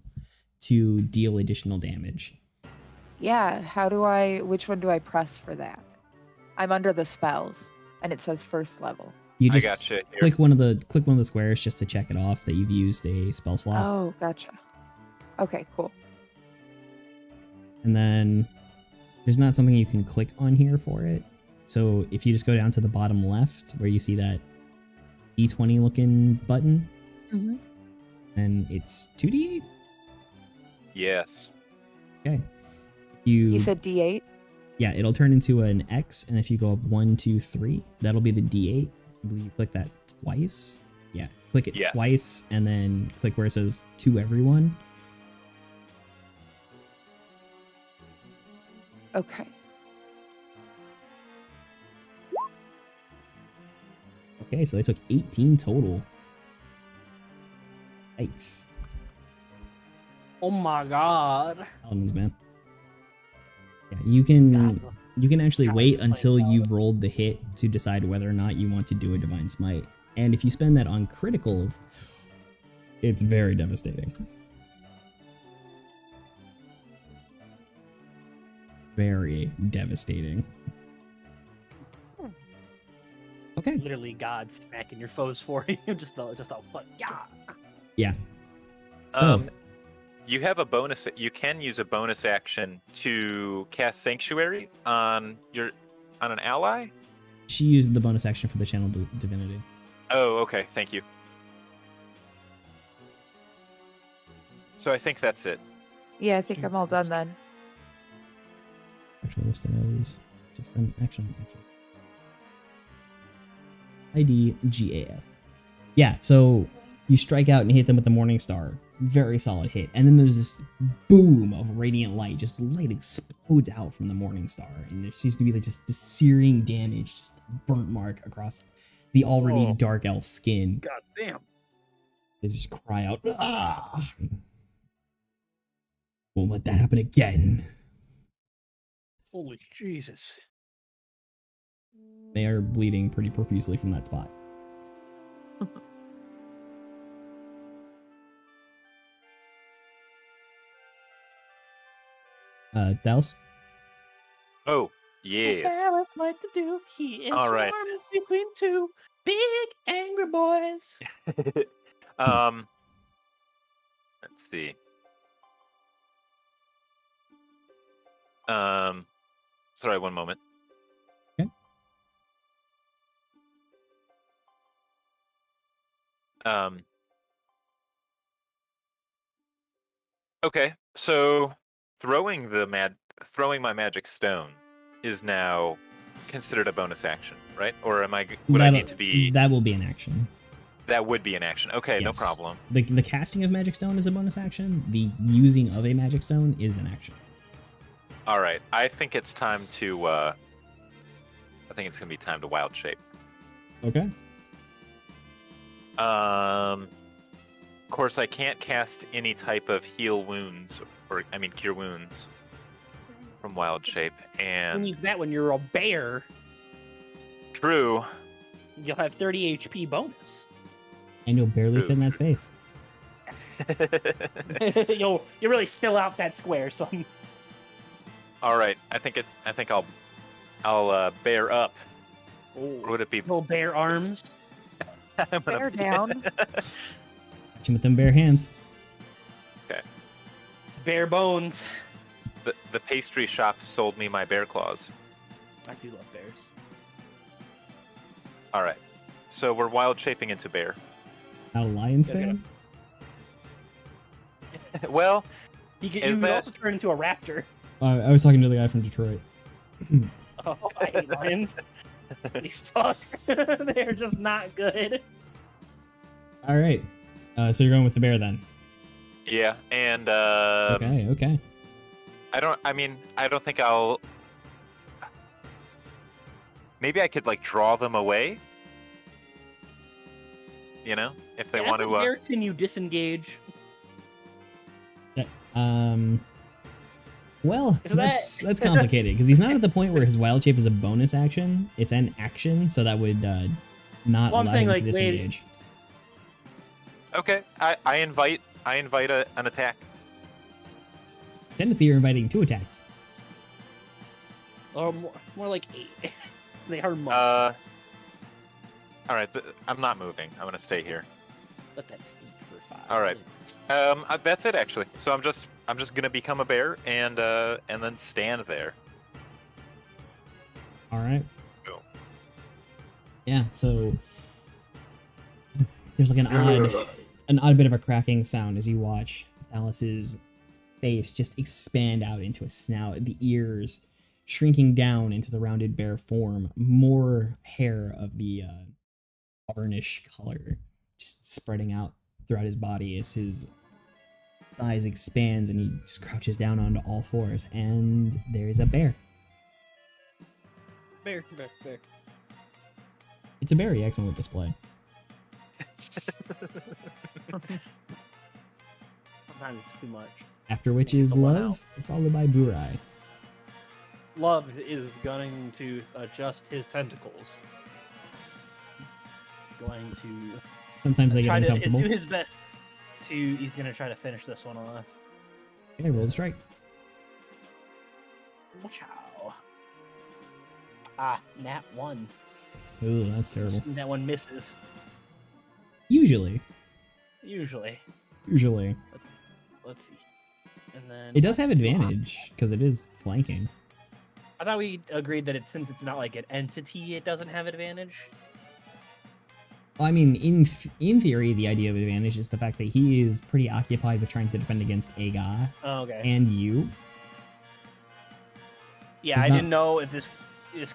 to deal additional damage. Yeah. Which one do I press for that? I'm under the spells, and it says first level. You I just gotcha. Here. click one of the squares just to check it off that you've used a spell slot. Oh, gotcha. Okay, cool. And then there's not something you can click on here for it. So if you just go down to the bottom left where you see that D20 looking button, Mm-hmm. and it's 2d8. Yes. Okay. You said D8? Yeah, it'll turn into an X, and if you go up 1, 2, 3, that'll be the D8. I believe you click that twice. Yeah, click it Yes. twice, and then click where it says to everyone. Okay. Okay, so they took 18 total. Yikes. Oh my god. Paladins, man. Yeah, you can actually God, wait just playing until Paladin. you've rolled the hit to decide whether or not you want to do a Divine Smite. And if you spend that on criticals, it's very devastating. Very devastating. Okay. Literally God smacking your foes for you. just a what? Yeah. Yeah. So, You have a bonus. You can use a bonus action to cast Sanctuary on an ally. she used the bonus action for the Channel Divinity. Oh, okay. Thank you. So I think that's it. Yeah, I think I'm all done then. Actually listed as just an action. ID GAF. Yeah, so you strike out and hit them with the Morning Star. Very solid hit. And then there's this boom of radiant light. Just light explodes out from the Morning Star. And there seems to be like just this searing damage, just burnt mark across the already Oh. dark elf skin. God damn. They just cry out, "Ah! Won't let that happen again." Holy Jesus. They are bleeding pretty profusely from that spot. Dallas? Oh, yes. Dallas like to do. He is All right. torn between two big angry boys. Let's see. Sorry, one moment. Okay. Okay, so throwing my magic stone is now considered a bonus action, right? Or would I need to be? That will be an action. That would be an action. Okay, no Yes. problem. The casting of Magic Stone is a bonus action. The using of a Magic Stone is an action. All right, I think it's time to. I think it's gonna be time to wild shape. Okay. Of course, I can't cast any type of heal wounds, cure wounds from wild shape, When and you use that when you're a bear, true. you'll have 30 HP bonus. And you'll barely True, fit in that space. You'll really fill out that square, son. All right, I think I'll bear up. Or Oh, would it be? little bear arms. I'm gonna- Bear down. Catch him with them bare hands. Bare bones. the pastry shop sold me my bear claws. I do love bears. All right, so we're wild shaping into bear. Not a Lions Guys fan? Well, You could, Is you could that- also turn into a raptor. I was talking to the guy from Detroit. Oh, I hate lions. They suck. They're just not good. All right. So you're going with the bear then? Yeah, and Okay. I don't think I'll. Maybe I could like draw them away. You know, if they As want a to. bear, can you disengage? Well, So that's complicated because he's not at the point where his wild shape is a bonus action. It's an action, so that would not Well, I'm allow saying, him like, to wait- disengage. Okay, I invite an attack. Technically, you're inviting 2 attacks. Or more like 8. They are monks, All right, I'm not moving. I'm gonna stay here. but that's deep for 5. All right. That's it actually. So I'm just gonna become a bear and then stand there. All right. Cool. Yeah. So there's like an odd bit of a cracking sound as you watch Alice's face just expand out into a snout, the ears shrinking down into the rounded bear form, more hair of the auburnish color just spreading out throughout his body as his size expands and he just crouches down onto all fours, and there's a bear. Bear. It's a very excellent display. Sometimes it's too much. After which is Come on Love, followed by Burai. Love is going to adjust his tentacles. He's going to Sometimes they get try to uncomfortable. do his best to. He's going to try to finish this one off. Okay, roll the strike. Ciao. Ah, nat 1. Ooh, that's terrible. That one misses. Usually. Usually. Let's see. And then It does have advantage, because it is flanking. I thought we agreed that since it's not like an entity, it doesn't have advantage. Well, I mean, in theory, the idea of advantage is the fact that he is pretty occupied with trying to defend against Aga Oh, okay. and you. Yeah, There's I not- didn't know if this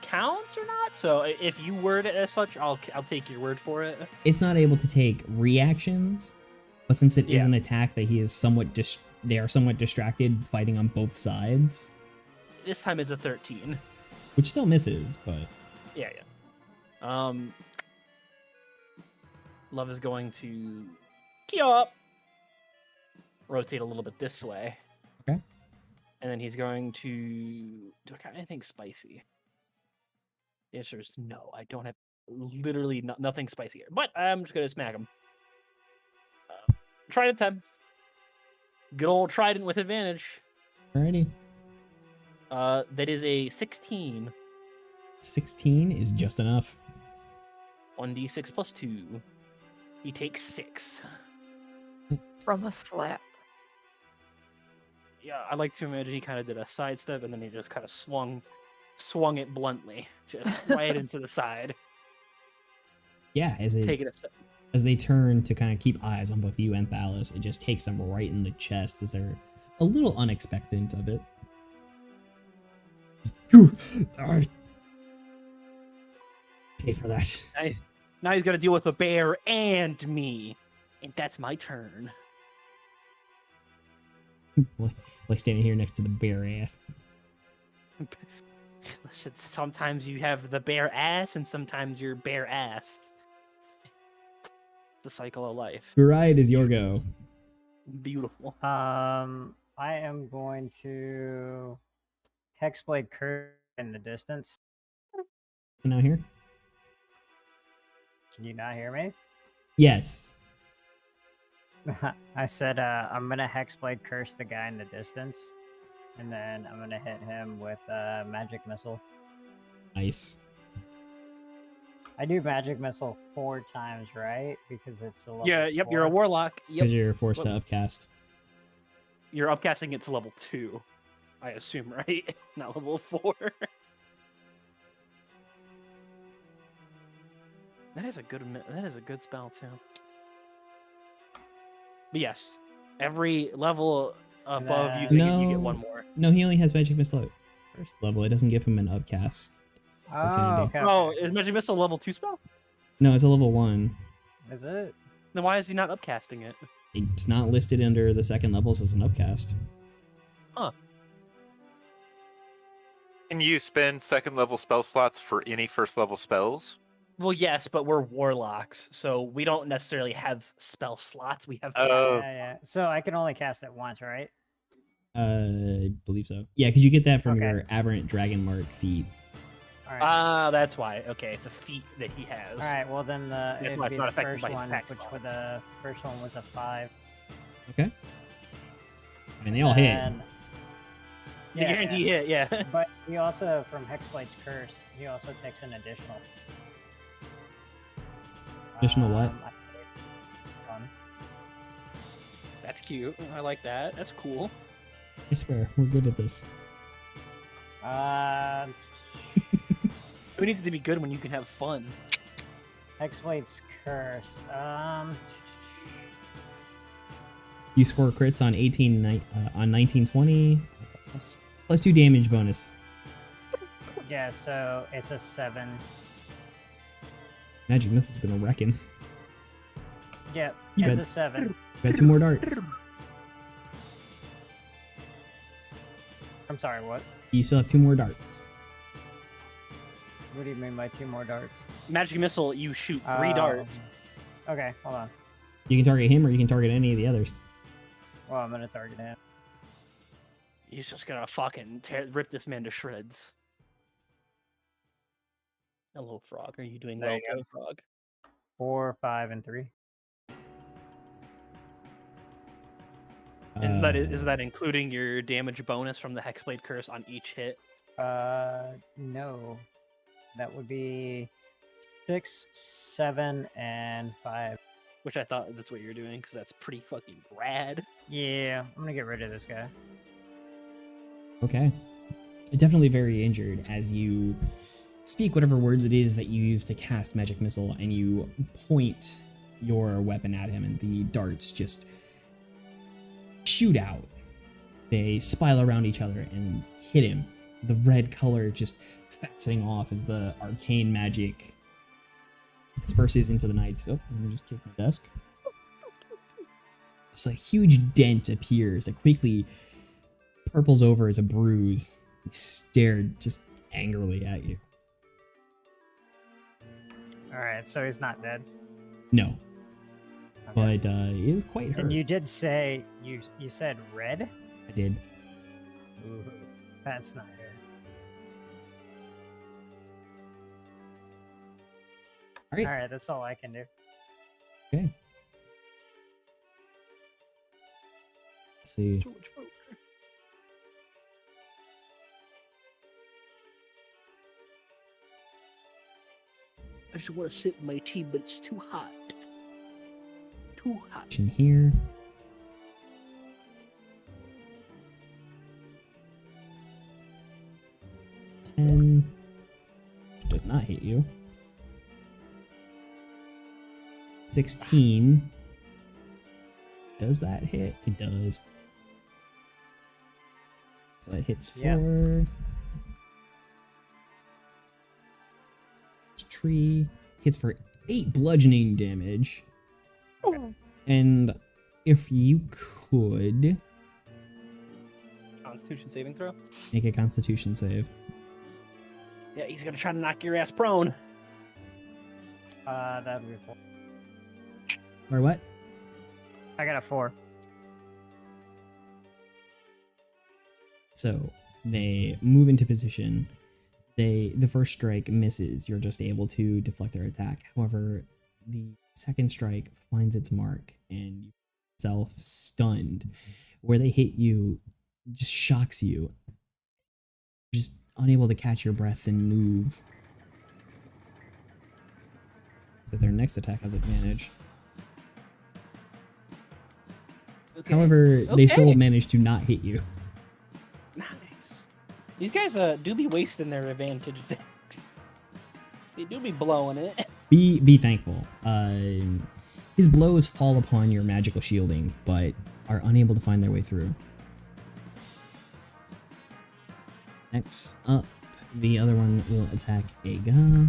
counts or not. So if you word it as such, I'll take your word for it. It's not able to take reactions, but since it is Yeah. an attack that he is they are somewhat distracted fighting on both sides, This time is a 13. which still misses, but Yeah. Love is going to key up, rotate a little bit this way. Okay. And then he's going to do I got anything spicy? The answer is no. I don't have literally nothing spicy here, but I'm just gonna smack him. Trident time. Good old trident with advantage. alrighty. That is a 16. 16 is just enough. 1d6 plus 2. He takes 6. From a slap. Yeah, I like to imagine he kind of did a sidestep and then he just kind of swung it bluntly, just right into the side. Yeah, Take it a step. as they turn to kind of keep eyes on both you and Thalos, it just takes them right in the chest as they're a little unexpectant of it. Pay for that. Now he's gonna deal with a bear and me, and that's my turn. Like standing here next to the bear ass. Listen, sometimes you have the bare ass, and sometimes you're bare assed. The cycle of life. Burai, it is your go. Beautiful. I am going to Hexblade Curse in the distance. So now here? Can you not hear me? Yes. I said I'm gonna Hexblade Curse the guy in the distance, and then I'm gonna hit him with Magic Missile. Nice. I do Magic Missile 4 times, right? Because it's a level Yeah, yep, you're a 4. warlock. Yep. Because you're forced to Well- upcast. You're upcasting it to level 2, I assume, right? Not level 4. That is a good spell too. But yes, every level above then- using it, you No. get one more. No, he only has magic missile at first level. It doesn't give him an upcast. Oh, Opportunity. okay. Oh, okay. is Magic Missile a level 2 spell? No, it's a level 1. Is it? Then why is he not upcasting it? It's not listed under the second levels as an upcast. Can you spend second level spell slots for any first level spells? Well, yes, but we're warlocks, so we don't necessarily have spell slots. We have. Oh. Yeah. So I can only cast it once, right? I believe so. Yeah, because you get that from Okay. your aberrant dragon mark feat. All right. Ah, that's why. Okay, it's a feat that he has. All right. Well, then it'd why be it's not the affected first by one, attack which slots. the first one was a 5. Okay. I mean, they all hit. And- The Yeah, guarantee hit, yeah. But he also, from Hexblade's Curse, he also takes an additional. Additional what? Fun. That's cute. I like that. That's cool. I swear, we're good at this. Who needs to be good when you can have fun? Hexblade's Curse. You score crits on 1920, plus 2 damage bonus. Yeah, so it's a 7. Magic Missile's gonna wreck him. Yeah, You it's bet. a 7. Got 2 more darts. I'm sorry, what? You still have 2 more darts. What do you mean by 2 more darts? Magic Missile, you shoot 3 darts. Okay, hold on. You can target him or you can target any of the others. Well, I'm gonna target him. He's just gonna fucking rip this man to shreds. Hello, Frog. Are you doing There well, you go. today, Frog? 4, 5, and 3. And that is that including your damage bonus from the Hexblade Curse on each hit? No. That would be 6, 7, and 5. Which I thought that's what you're doing, because that's pretty fucking rad. Yeah, I'm gonna get rid of this guy. Okay. Definitely very injured as you speak whatever words it is that you use to cast Magic Missile and you point your weapon at him and the darts just shoot out. They spiral around each other and hit him. The red color just faceting off as the arcane magic disperses into the night. So, let me just kick my desk. Just a huge dent appears that quickly purples over as a bruise. He stared just angrily at you. Alright, so he's not dead. No, Okay. but he is quite hurt. And you did say you said red? I did. Ooh, that's not good. All right. Alright, that's all I can do. Okay. Let's see. I just want to sip my tea, but it's too hot. Too hot. In here. Ten. Does not hit you. 16. Does that hit? It does. So it hits 4. Yeah. Tree hits for 8 bludgeoning damage. Okay. And if you could Constitution saving throw? make a Constitution save. Yeah, he's gonna try to knock your ass prone. That would be 4. Or what? I got a 4. So they move into position. The first strike misses. You're just able to deflect their attack. However, the second strike finds its mark and you yourself stunned. Where they hit you just shocks you. You're just unable to catch your breath and move. So their next attack has advantage. Okay. However, they still Okay. manage to not hit you. Nice. These guys do be wasting their advantage attacks. They do be blowing it. Be thankful. His blows fall upon your magical shielding, but are unable to find their way through. Next up, the other one will attack Aga.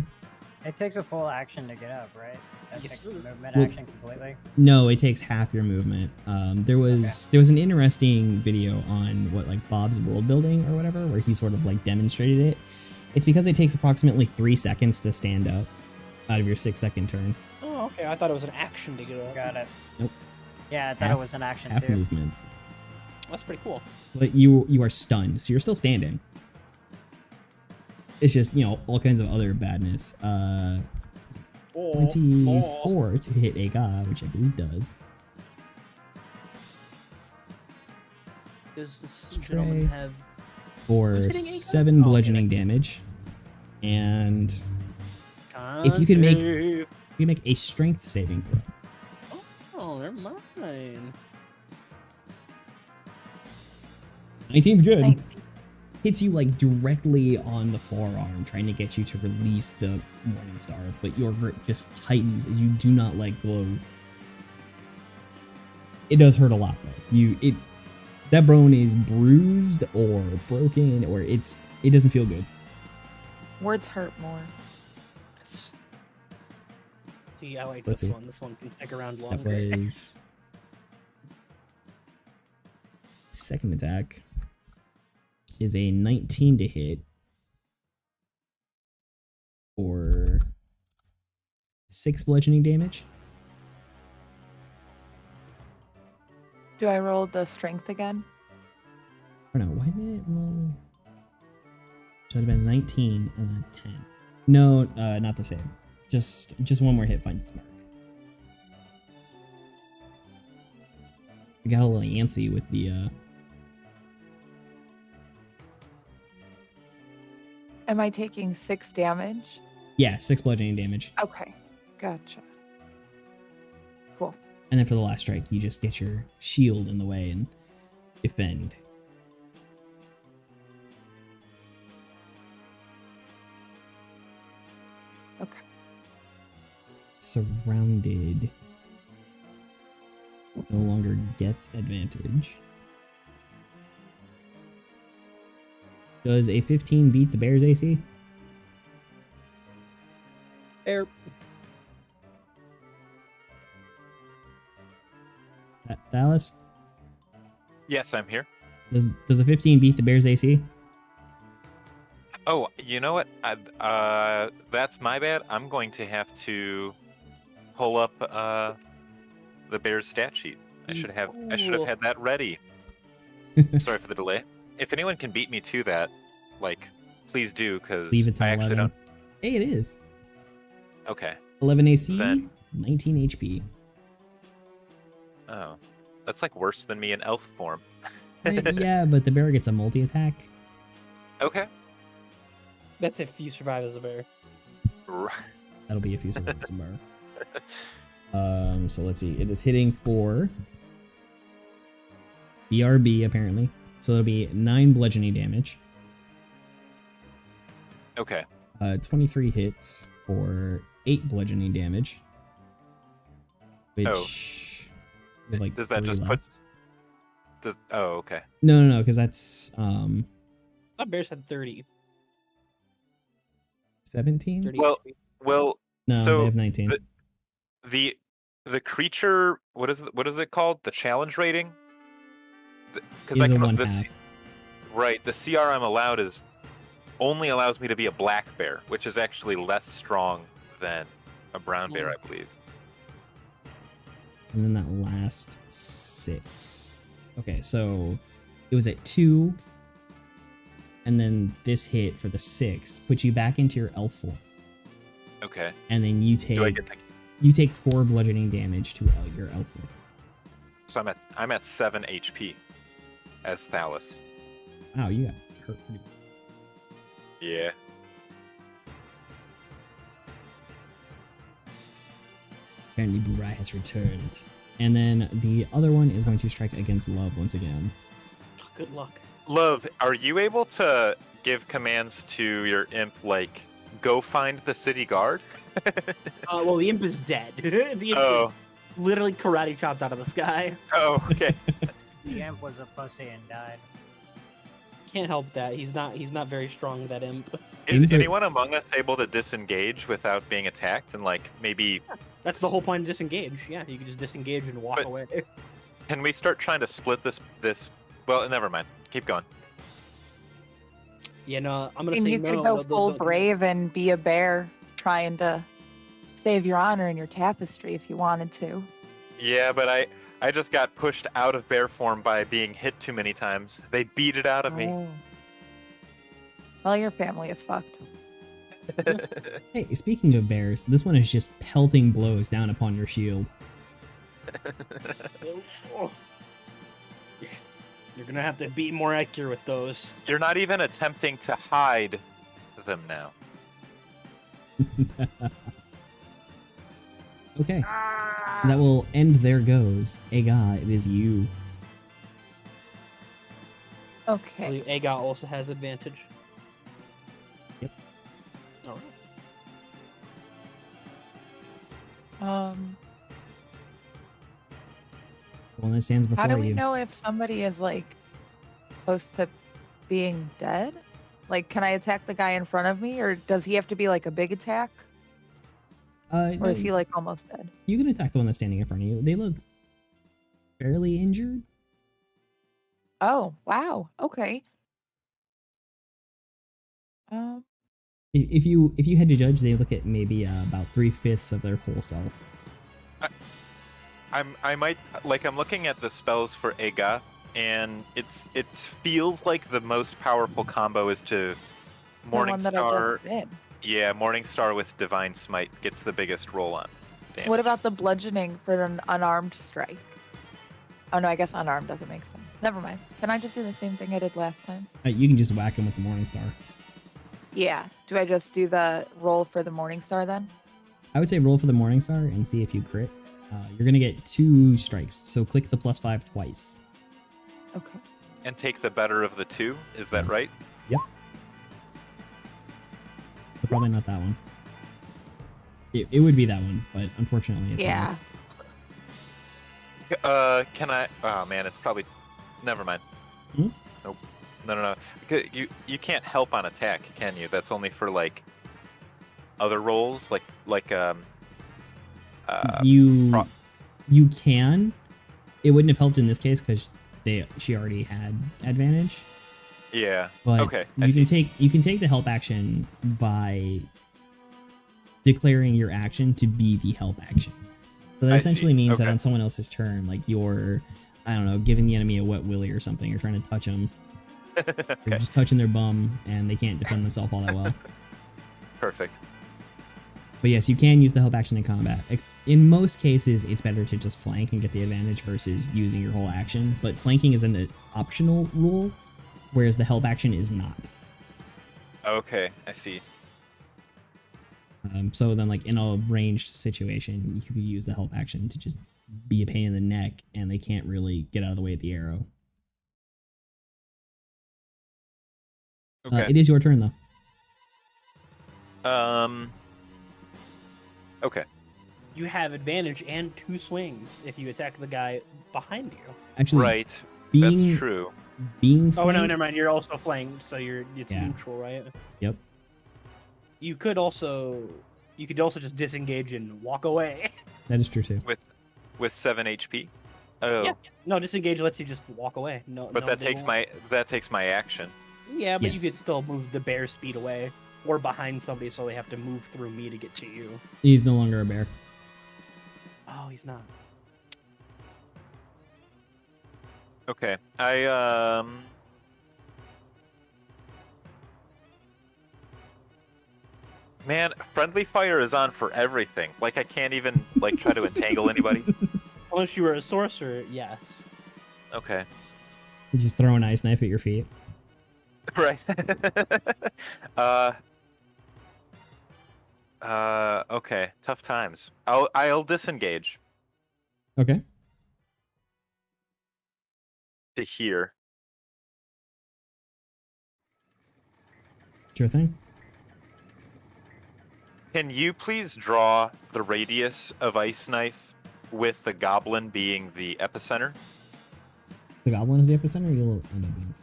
It takes a full action to get up, right? That Yes, takes sir. the movement Well- action completely. No, it takes half your movement. There was an interesting video on Bob's world building or whatever, where he sort of demonstrated it. It's because it takes approximately 3 seconds to stand up out of your 6-second turn. Oh, okay. I thought it was an action to get up. Got it. Nope. Yeah, I thought Half- it was an action Half too. movement. That's pretty cool. But you are stunned, so you're still standing. It's just, all kinds of other badness. 24 to hit Aga, which I believe does. Does this Stray. gentleman have... For Who's hitting Aga? 7 Oh, bludgeoning okay. damage. And if you can make- Concave? you make a strength saving throw. Oh, never mind. 19's good. 19. Hits you directly on the forearm, trying to get you to release the Morning Star, but your grip just tightens as you do not let go. It does hurt a lot though. That bone is bruised or broken, or it doesn't feel good. Words hurt more. See, I like Let's this see. one. This one can stick around That longer. was second attack is a 19 to hit for 6 bludgeoning damage. Do I roll the strength again? Or no, why did it roll? Should have been a 19 and then a 10. No, not the same. Just one more hit finds its mark. I got a little antsy with the Am I taking 6 damage? yeah, 6 bludgeoning damage. Okay, gotcha. Cool. And then for the last strike, you just get your shield in the way and defend. Okay. Surrounded. No longer gets advantage. Does a 15 beat the Bears AC? Air. Dallas? Yes, I'm here. Does a 15 beat the Bears AC? Oh, you know what? That's my bad. I'm going to have to pull up the Bears stat sheet. I should have Ooh. had that ready. Sorry for the delay. If anyone can beat me to that, please do, because Leave it's I an actually 11. don't. Hey, it is. Okay. 11 AC, Then- 19 HP. Oh, that's worse than me in elf form. Yeah, but the bear gets a multi-attack. Okay. That's if you survive as a bear. That'll be if you survive some bar. So let's see. It is hitting for BRB apparently. So it'll be 9 bludgeoning damage. Okay. 23 hits for 8 bludgeoning damage. Which we have, Does that 3 just put- left. Okay. No, because that's I thought bears had 30. 17. 30 Well, HP. Well, No, so they have 19. the creature, what is it called? The challenge rating? Because Is I a can 1/2. right. The CR I'm allowed only allows me to be a black bear, which is actually less strong than a brown bear, I believe. And then that last 6. Okay, so it was at 2. And then this hit for the 6 puts you back into your elf form. Okay. And then you take Do I get? you take 4 bludgeoning damage to your elf form. So I'm at 7 HP as Thalys. Wow, you got hurt pretty bad. Yeah. Apparently Burai has returned. And then the other one is going to strike against Love once again. Good luck. Love, are you able to give commands to your imp go find the city guard? Well, the imp is dead. The imp Oh. is literally karate chopped out of the sky. Oh, okay. The imp was a pussy and died. Can't help that. He's not very strong, that imp. Is Seems like- anyone among us able to disengage without being attacked and like maybe That's the whole point of disengage. Yeah, you can just disengage and walk But- away. can we start trying to split this? Well, never mind. Keep going. Yeah, no, I'm gonna And say you no. could go no, those full don't do brave and be a bear trying to save your honor and your tapestry if you wanted to. Yeah, but I just got pushed out of bear form by being hit too many times. They beat it out of me. Oh. Well, your family is fucked. Hey, speaking of bears, this one is just pelting blows down upon your shield. Oh. You're gonna have to be more accurate with those. You're not even attempting to hide them now. Okay, that will end their goes. Ega, it is you. I Okay. believe Aegot also has advantage. Yep. Alright. The one that stands before How do we you. know if somebody is like close to being dead? Like, can I attack the guy in front of me, or does he have to be like a big attack, or No, is he like almost dead? you can attack the one that's standing in front of you. They look fairly injured. Oh, wow. Okay. Um, If you had to judge, they look at maybe about 3/5 of their whole self. I might like I'm looking at the spells for Ega, and it feels like the most powerful combo is to the one that I Morningstar. just did. Yeah, Morningstar with Divine Smite gets the biggest roll on damage. What about the bludgeoning for an unarmed strike? Oh no, I guess unarmed doesn't make sense. Never mind. Can I just do the same thing I did last time? You can just whack him with the Morningstar. Yeah. Do I just do the roll for the Morningstar then? I would say roll for the Morningstar and see if you crit. You're gonna get 2 strikes, so click the +5 twice. Okay. and take the better of the two? Is that right? Yep. So probably not that one. It would be that one, but unfortunately it's Yeah. not. Can I? Oh man, it's probably. Never mind. Hmm? Nope. No. You can't help on attack, can you? That's only for like other rolls, you pro- you can. It wouldn't have helped in this case because she already had advantage. yeah. But Okay, I you see. can take the help action by declaring your action to be the help action. So that I essentially see. means that Okay. on someone else's turn, like you're, I don't know, giving the enemy a wet willy or something, or trying to touch them, you're Okay. just touching their bum, and they can't defend themselves all that well. Perfect. But yes, you can use the help action in combat. In most cases, it's better to just flank and get the advantage versus using your whole action. But flanking is an optional rule, whereas the help action is not. Okay, I see. So then, like in a ranged situation, you could use the help action to just be a pain in the neck, and they can't really get out of the way of the arrow. Okay. It is your turn, though. Okay. You have advantage and 2 swings if you attack the guy behind you. Actually, Right. being That's true. being Oh no, flanked- never mind. You're also flanked, so it's Yeah. neutral, right? Yep. You could also just disengage and walk away. That is true too. With 7 HP. Oh. Yeah. No, disengage lets you just walk away. No, But no, that they takes won't. my action. Yeah, but Yes. you could still move the bear speed away or behind somebody, so they have to move through me to get to you. He's no longer a bear. Oh, he's not. Okay. Man, friendly fire is on for everything. Like I can't even like try to entangle anybody. Unless you were a sorcerer, yes. Okay. You just throw an ice knife at your feet. Right. Okay. Tough times. I'll disengage Okay. to here. Sure thing. Can you please draw the radius of ice knife with the goblin being the epicenter? The goblin is the epicenter. You'll end up being.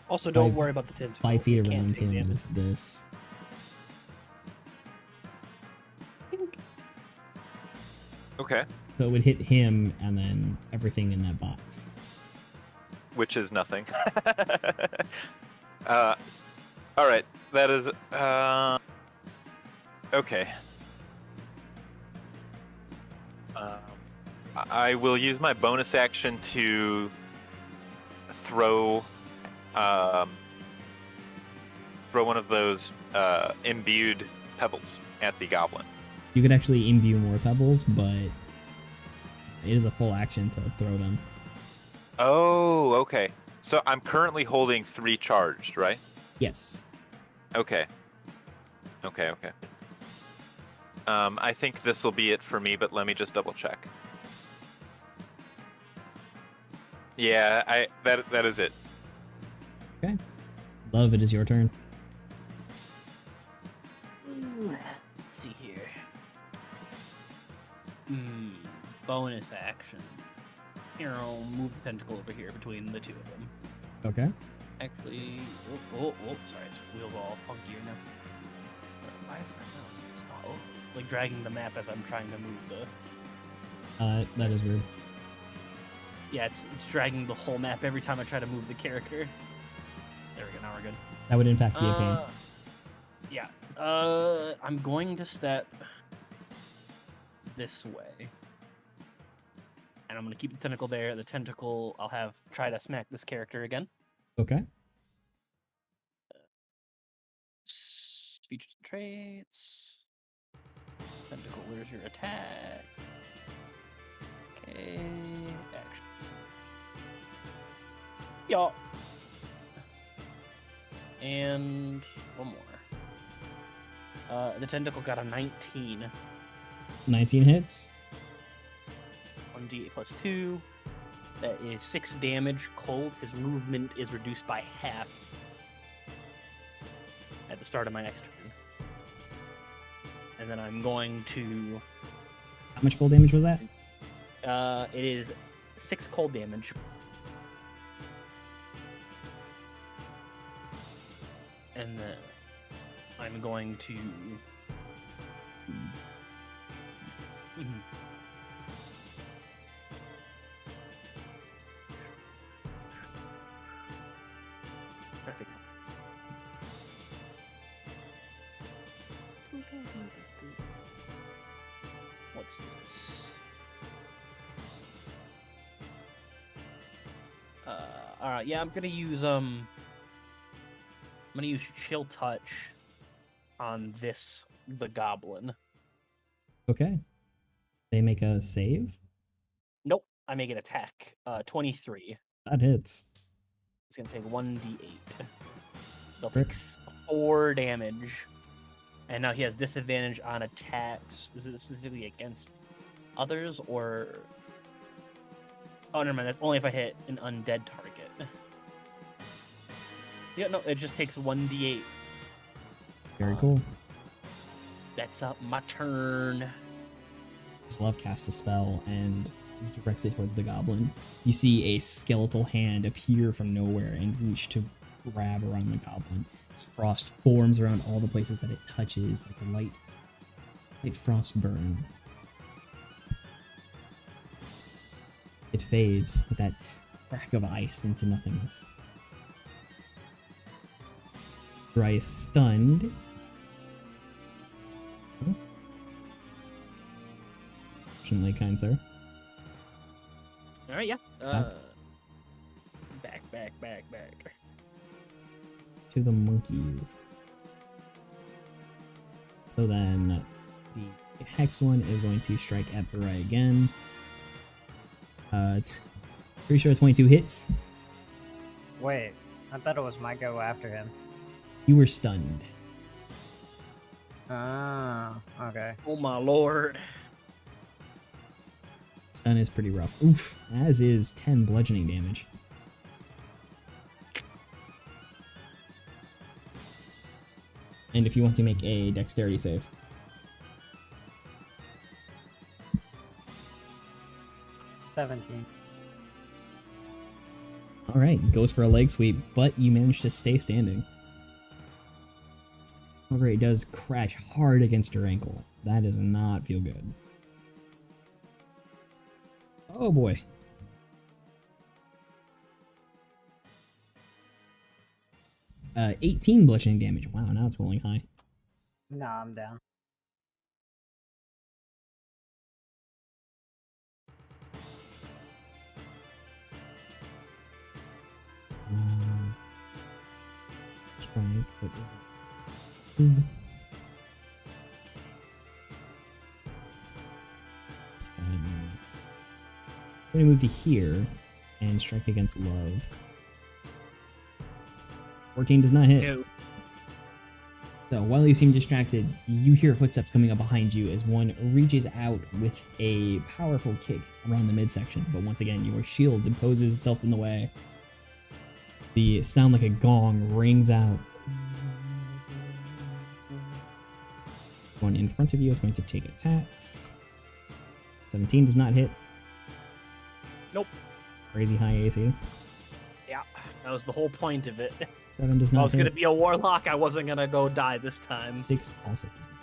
Also, don't 5 worry about the tentacle. 5 feet It can't around take him damage. is this. Okay. So it would hit him and then everything in that box. Which is nothing. All right. That is okay. I will use my bonus action to throw one of those imbued pebbles at the goblin. You could actually imbue more pebbles, but it is a full action to throw them. Oh, okay. So I'm currently holding 3 charged, right? Yes. Okay. Okay. I think this will be it for me, but let me just double check. Yeah, that is it. Okay. Love, it is your turn. Let's see here. Bonus action. Here, I'll move the tentacle over here between the two of them. Okay. Actually, sorry, its wheels all funkier now. Why is my mouse stop? Oh, it's like dragging the map as I'm trying to move the. That is weird. Yeah, it's dragging the whole map every time I try to move the character. There we go. Now we're good. That would impact the pain. Yeah. I'm going to step this way. And I'm going to keep the tentacle there. The tentacle, I'll try to smack this character again. Okay. Features and traits. Tentacle, where's your attack? Okay. Actions. Yup. And one more. The tentacle got a 19. 19 hits. 1d8 plus 2. That is 6 damage. Cold. His movement is reduced by half at the start of my next turn. And then I'm going to... How much cold damage was that? It is 6 cold damage. And then I'm going to... Perfect. What's this? Alright, yeah, I'm gonna use Chill Touch on the goblin. Okay. They make a save. Nope, I make an attack. 23. That hits. It's gonna take 1d8. They'll take 4 damage. And now he has disadvantage on attacks. Is it specifically against others or... Oh, never mind. That's only if I hit an undead target. Yeah, no, it just takes 1d8. Very cool. That's up my turn. Slav casts a spell and directs it towards the goblin. You see a skeletal hand appear from nowhere and reach to grab around the goblin. As frost forms around all the places that it touches, like a light frost burn. It fades with that crack of ice into nothingness. Dry is stunned. Fortunately, kind sir. Alright, yeah. Back. To the monkeys. So then the hex one is going to strike at Barai again. Pretty sure 22 hits. Wait, I thought it was my go after him. You were stunned. Ah, okay. Oh my lord. Stun is pretty rough. Oof. As is 10 bludgeoning damage. And if you want to make a dexterity save. All right, goes for a leg sweep, but you manage to stay standing. However, it does crash hard against your ankle. That does not feel good. Oh boy. Uh, 18 bludgeoning damage. Wow, now it's rolling high. No, I'm down. Strike, but is I'm gonna move to here and strike against love. 14 does not hit. Ew. So while you seem distracted, you hear footsteps coming up behind you as one reaches out with a powerful kick around the midsection. But once again, your shield imposes itself in the way. The sound like a gong rings out. One in front of you is going to take attacks. 17 does not hit. Nope. Crazy high AC. Yeah, that was the whole point of it. 7 does If I not was hit. gonna be a warlock, I wasn't gonna go die this time. 6 also does not.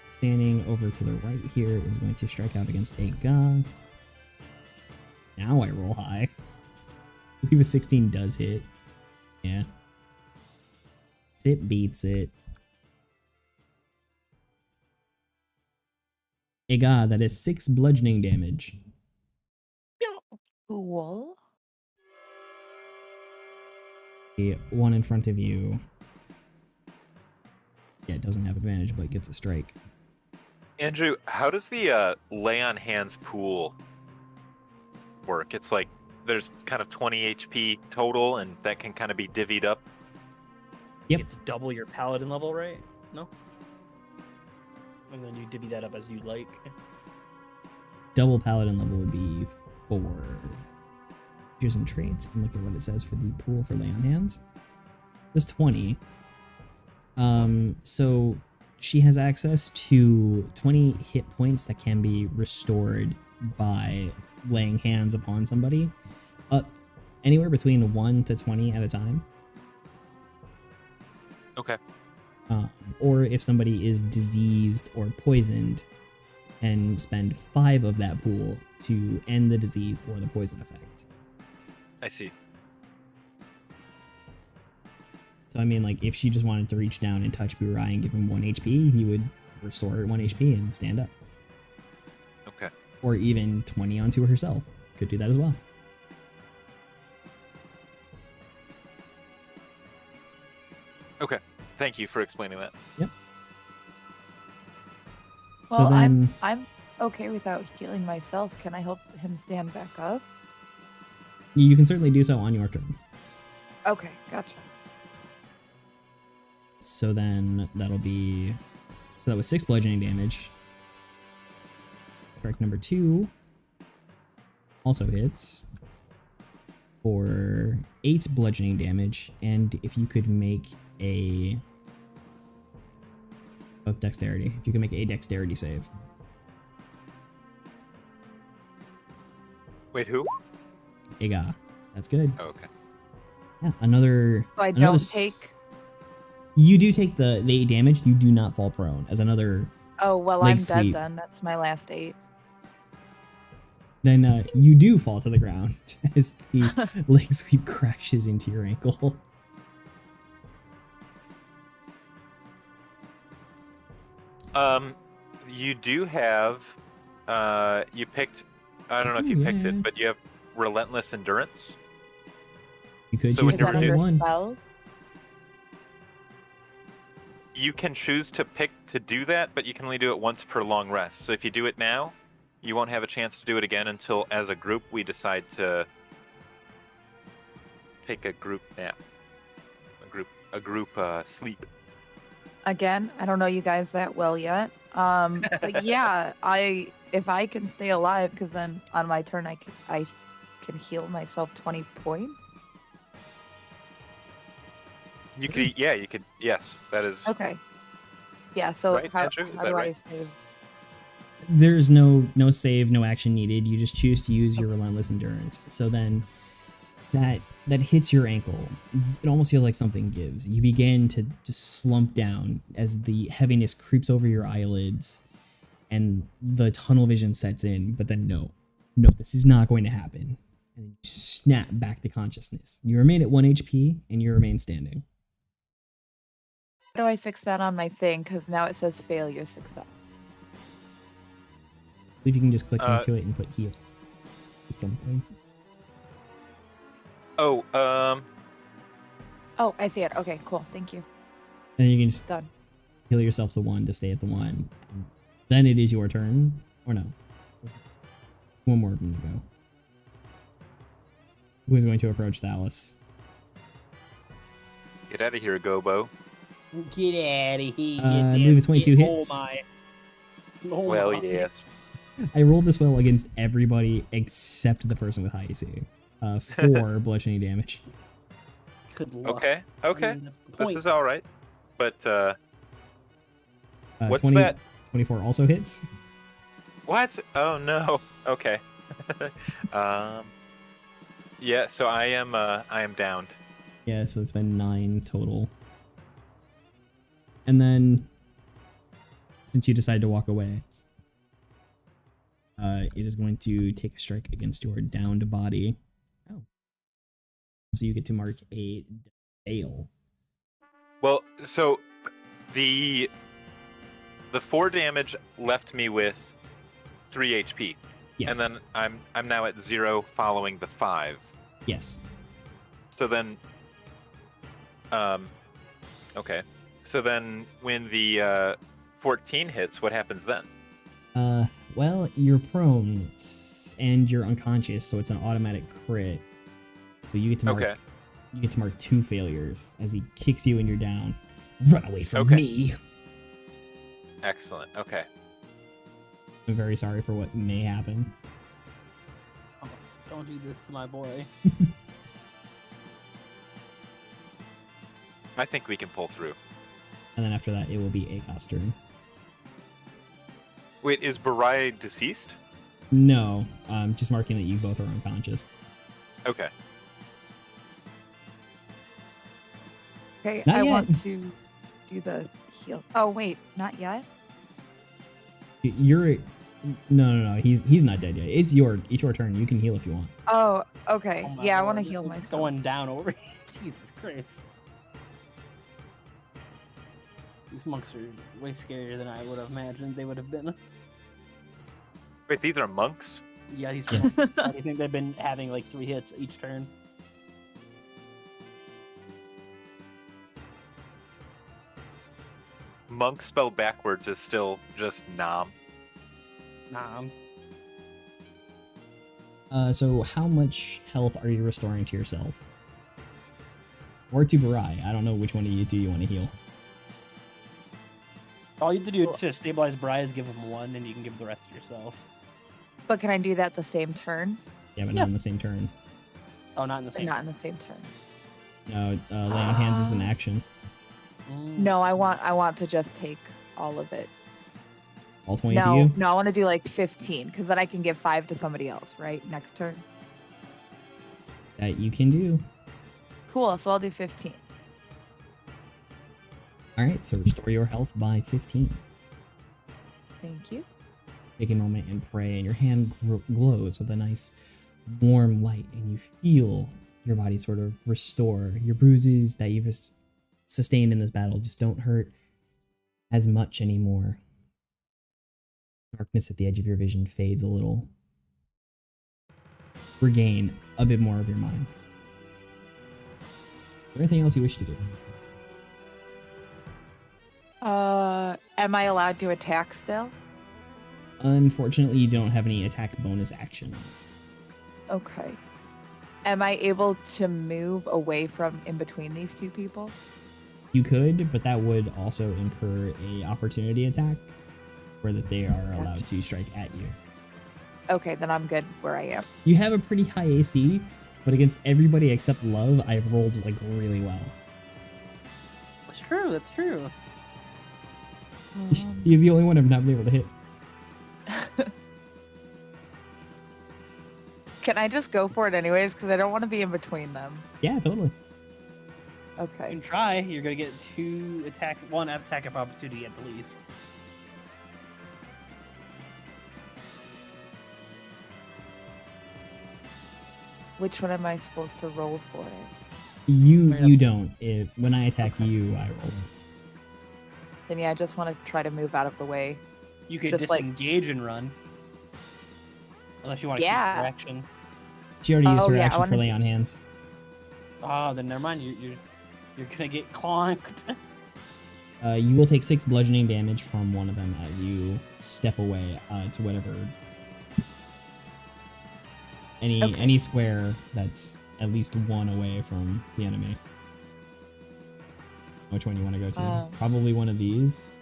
Standing over to the right here is going to strike out against a gun. Now I roll high. I believe a 16 does hit. Yeah. It beats it. A god, that is 6 bludgeoning damage. Cool. The one in front of you. Yeah, it doesn't have advantage, but gets a strike. Andrew, how does the lay on hands pool work? It's like there's kind of 20 HP total, and that can kind of be divvied up. Yep. It's double your paladin level, right? No? And then you divvy that up as you like. Double paladin level would be 4. Features and traits, and look at what it says for the pool for lay on hands. It's 20. So she has access to 20 hit points that can be restored by laying hands upon somebody, up anywhere between 1 to 20 at a time. Okay. Or if somebody is diseased or poisoned, and spend 5 of that pool to end the disease or the poison effect. I see. So I mean, like, if she just wanted to reach down and touch Burai and give him 1 HP, he would restore 1 HP and stand up. Okay. Or even 20 onto herself. Could do that as well. Okay. Thank you for explaining that. Yep. Well, so then, I'm okay without healing myself. Can I help him stand back up? you can certainly do so on your turn. Okay, gotcha. So then that'll be... So that was 6 bludgeoning damage. Strike number 2 also hits for 8 bludgeoning damage. And if you could make a... Both dexterity. If you can make a dexterity save. Wait, who? Iga. That's good. Oh, okay. Yeah, another... So I another don't take... You do take the 8 damage. You do not fall prone. As another... Oh, well, leg I'm sweep. dead then. That's my last 8. Then you do fall to the ground as the leg sweep crashes into your ankle. You do have, you picked, I don't know if you picked yeah. it, but you have Relentless Endurance. You could So choose when to you're stay reduced- 1. Spelled? You can choose to pick to do that, but you can only do it once per long rest. So if you do it now, you won't have a chance to do it again until, as a group, we decide to take a group nap, a group sleep. Again, I don't know you guys that well yet. But yeah, if I can stay alive, because then on my turn I can heal myself 20 points. You could, yeah, you could, yes, that is. Okay. Yeah. So Right, how Andrew? Is how that do I right? save? there's no save, no action needed. You just choose to use your Relentless Endurance. So then that hits your ankle. It almost feels like something gives. You begin to slump down as the heaviness creeps over your eyelids and the tunnel vision sets in. But then no, this is not going to happen. And you snap back to consciousness. You remain at 1 HP and you remain standing. How do I fix that on my thing? Because now it says failure success. If you can just click into it and put heal. It's something. Oh, Oh, I see it. Okay, cool. Thank you. And you can just Done. heal yourself to 1 to stay at the 1. And then it is your turn. Or no. One more of them to go. Who is going to approach Thalos? get out of here, Gobo. Get out of here. I believe it's 22 hits. Oh my. Well, yes. I rolled this well against everybody except the person with high AC. 4 bludgeoning damage. Good luck. Okay, okay. I mean, that's the This point. is all right. But what's 20 that? 24 also hits. What? Oh no. Okay. Yeah. So I am downed. Yeah, so it's been 9 total. And then, since you decided to walk away, it is going to take a strike against your downed body. Oh. So you get to mark a fail. Well, so the 4 damage left me with 3 HP, Yes. and then I'm now at 0 following the 5. Yes. So then, okay. So then, when the 14 hits, what happens then? Well, you're prone and you're unconscious, so it's an automatic crit. So you get to mark Okay. you get to mark 2 failures as he kicks you and you're down. Run away from Okay. me. Excellent. Okay. I'm very sorry for what may happen. Oh, don't do this to my boy. I think we can pull through. And then after that, it will be Agos' turn. Wait, is Barai deceased? No, just marking that you both are unconscious. Okay. Okay, Not I yet. want to do the heal. Oh wait, not yet. You're no. He's not dead yet. It's your turn. You can heal if you want. Oh, okay. Oh my Yeah, I want to lord, heal it's myself. Going down over here. Jesus Christ. These monks are way scarier than I would have imagined they would have been. Wait, these are monks? Yeah, these Yes. I think they've been having like 3 hits each turn. Monk spelled backwards is still just Nam. Nah, So how much health are you restoring to yourself? Or to Barai? I don't know which one of you two you want to heal. all you have to do to stabilize Bri is give him 1, and you can give the rest to yourself. But can I do that the same turn? Yeah, but Yeah. not in the same turn. Oh, not in the But same. not in the same turn. No, lay on hands is an action. Mm. No, I want to just take all of it. All 20 to No, you? no, I want to do like 15 because then I can give 5 to somebody else, right? Next turn. That you can do. Cool. So I'll do 15. Alright, so restore your health by 15. Thank you. Take a moment and pray, and your hand glows with a nice warm light, and you feel your body sort of restore. Your bruises that you've sustained in this battle just don't hurt as much anymore. Darkness at the edge of your vision fades a little. Regain a bit more of your mind. Is there anything else you wish to do? Am I allowed to attack still? Unfortunately, you don't have any attack bonus actions. Okay. Am I able to move away from in between these two people? You could, but that would also incur a opportunity attack, where that they are allowed to strike at you. Okay, then I'm good where I am. You have a pretty high AC, but against everybody except Love, I've rolled like really well. That's true. That's true. He's the only one I've not been able to hit. Can I just go for it anyways? Because I don't want to be in between them. Yeah, totally. You Okay. can try. You're gonna get 2 attacks, 1 attack of opportunity at the least. Which one am I supposed to roll for it? You don't. When I attack you, I roll. Then yeah, I just want to try to move out of the way. You could Just like- disengage and run. Unless you want to Yeah. keep your action. She already used Oh, her yeah, I action for wanna- lay on hands. Oh, then never mind. You're gonna get clonked. You will take 6 bludgeoning damage from one of them as you step away to whatever any square that's at least 1 away from the enemy. Which one you want to go to? Probably one of these.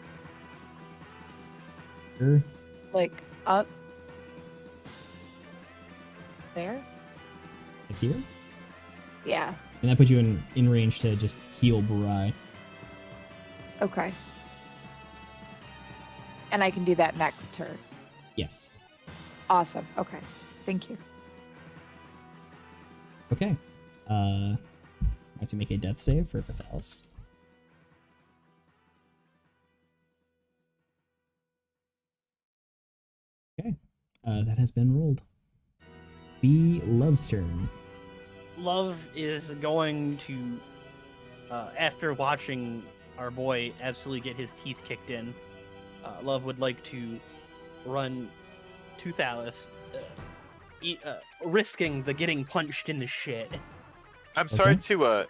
Sure. Like up there? Like here? Yeah. And that puts you in range to just heal Burai. Okay. And I can do that next turn. Yes. Awesome. Okay. Thank you. Okay. I have to make a death save for Pathalis. Okay. That has been rolled. Be Love's turn. Love is going to, after watching our boy absolutely get his teeth kicked in, Love would like to run to Thalos, risking the getting punched in the shit. I'm sorry to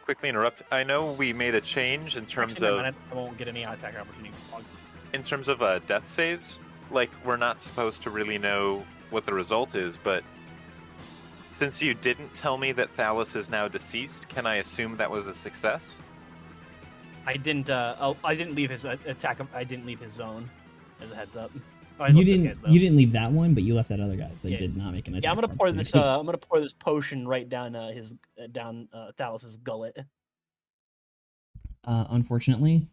quickly interrupt. I know we made a change in terms Actually, never of mind, I won't get any attack opportunity. death saves. Like, we're not supposed to really know what the result is, but since you didn't tell me that Thalos is now deceased, can I assume that was a success? I didn't leave his attack. I didn't leave his zone. As a heads up. Oh, I You left those didn't. guys, though. You didn't leave that one, but you left that other guy's that Yeah. did not make an attack. Yeah, I'm gonna pour this. opportunity. I'm gonna pour this potion right down his down Thalos's gullet. Unfortunately,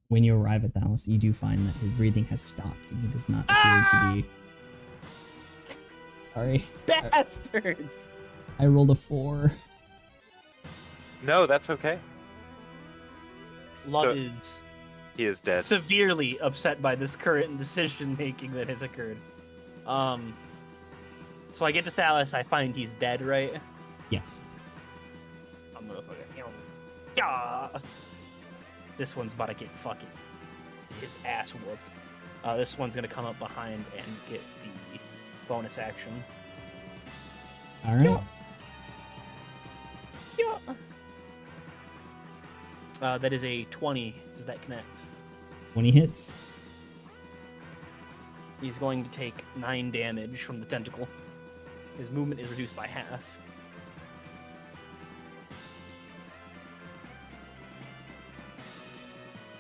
when you arrive at Thalos, you do find that his breathing has stopped, and he does not appear to be. Sorry, Bastards! I rolled a 4. No, that's okay. Love So- is He is dead. severely upset by this current decision making that has occurred. So I get to Thalos, I find he's dead, right? Yes. I'm gonna fucking yeah. This one's about to get fucking his ass whooped. This one's gonna come up behind and get the bonus action. All right. Yeah. That is a 20. Does that connect? 20 hits. He's going to take 9 damage from the tentacle. His movement is reduced by half.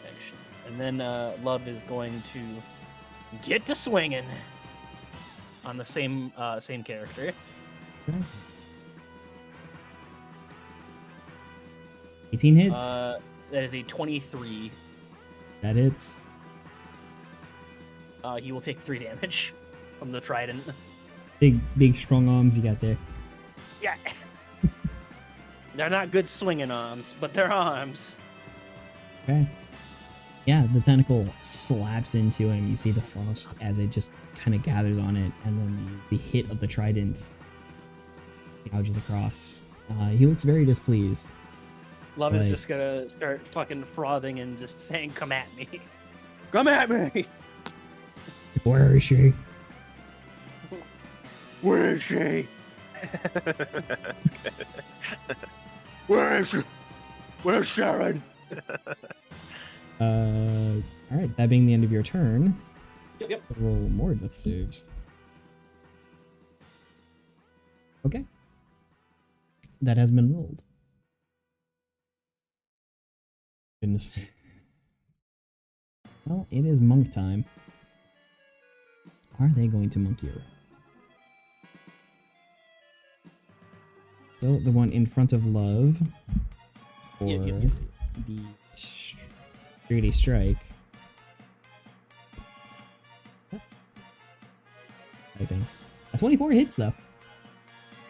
Actions. And then Love is going to get to swinging on the same character. Okay. 18 hits. That is a 23. That hits. He will take 3 damage from the trident. Big strong arms you got there. Yeah. They're not good swinging arms, but they're arms. Okay. Yeah, the tentacle slaps into him. You see the frost as it just kind of gathers on it, and then the hit of the trident gouges across. He looks very displeased. Love is Right. just gonna start fucking frothing and just saying, "Come at me, come at me." Where is she? Where is she? That's good. Where is she? Where's Sharon? All right. That being the end of your turn, Yep. roll more death saves. Okay. That has been rolled. Goodness. Well, it is monk time. Are they going to monk you? So the one in front of Love for Yep. the straight strike. I think. That's 24 hits though.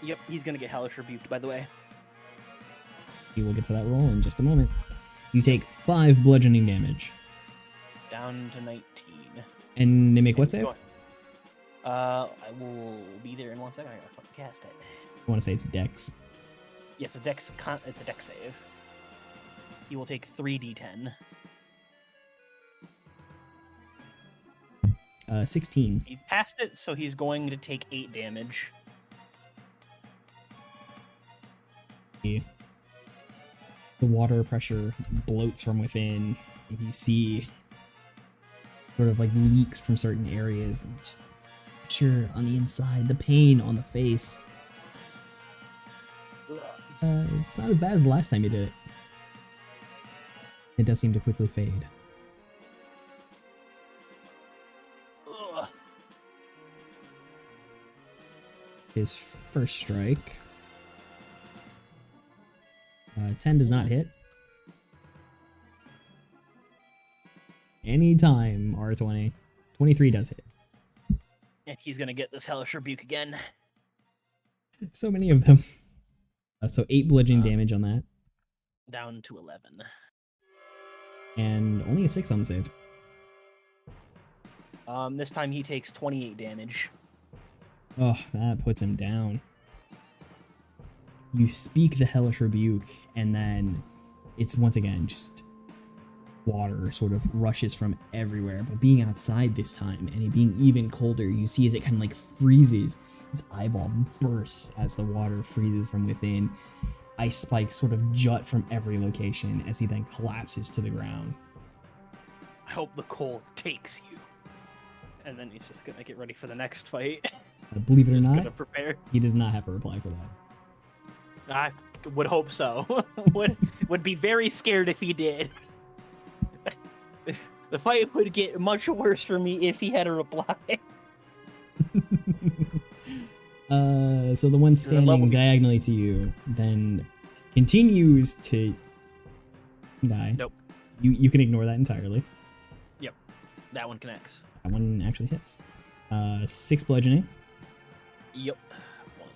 Yep, he's gonna get hellish rebuked, by the way. We will get to that roll in just a moment. You take 5 bludgeoning damage. Down to 19. And they make what And save? go on. I will be there in 1 second. I gotta fucking cast it. I want to say it's Dex. Yes, it's a dex save. He will take 3d10. 16. He passed it, so he's going to take 8 damage. The water pressure bloats from within. And you see sort of like leaks from certain areas. And just pressure on the inside, the pain on the face. It's not as bad as the last time you did it. It does seem to quickly fade. Ugh. It's his first strike. 10 does not hit. Anytime, R20. 23 does hit. And he's gonna get this hellish rebuke again. So many of them. So 8 bludgeoning damage on that. Down to 11. And only a 6 on the save. This time he takes 28 damage. Oh, that puts him down. You speak the hellish rebuke, and then it's once again just water sort of rushes from everywhere. But being outside this time, and it being even colder, you see as it kind of like freezes. His eyeball bursts as the water freezes from within. Ice spikes sort of jut from every location as he then collapses to the ground. I hope the cold takes you. And then he's just gonna get ready for the next fight. Believe it or Just not, gonna prepare. he does not have a reply for that. I would hope so. would be very scared if he did. The fight would get much worse for me if he had a reply. So the one standing diagonally to you then continues to die. Nope. You can ignore that entirely. Yep. That one connects. That one actually hits. 6 bludgeoning. Yep. One.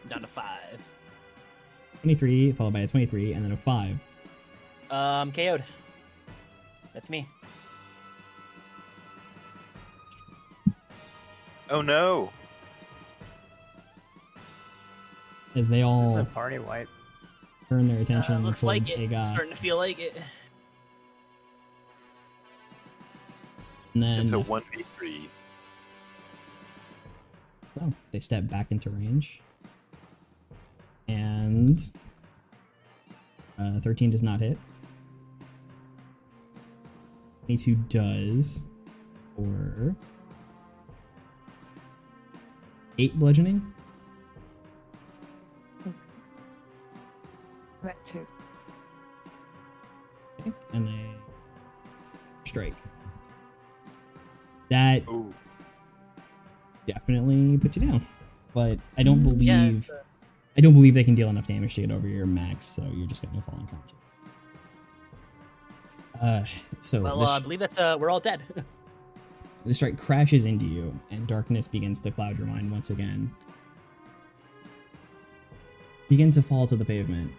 Down to 5. 23, followed by a 23, and then a 5. KO'd. That's me. Oh no! As they This is all a party wipe. turn their attention Looks towards like it. Aga. Starting to feel like it. And then It's a 1v3. so they step back into range. And 13 does not hit. 22 does. Or 8 bludgeoning. I'm at 2. Okay. And they strike. That Ooh. definitely puts you down. But I don't believe Yeah, I don't believe they can deal enough damage to get over your max, so you're just gonna fall unconscious. So well, this, I believe that's we're all dead. the strike crashes into you, and darkness begins to cloud your mind once again. Begin to fall to the pavement,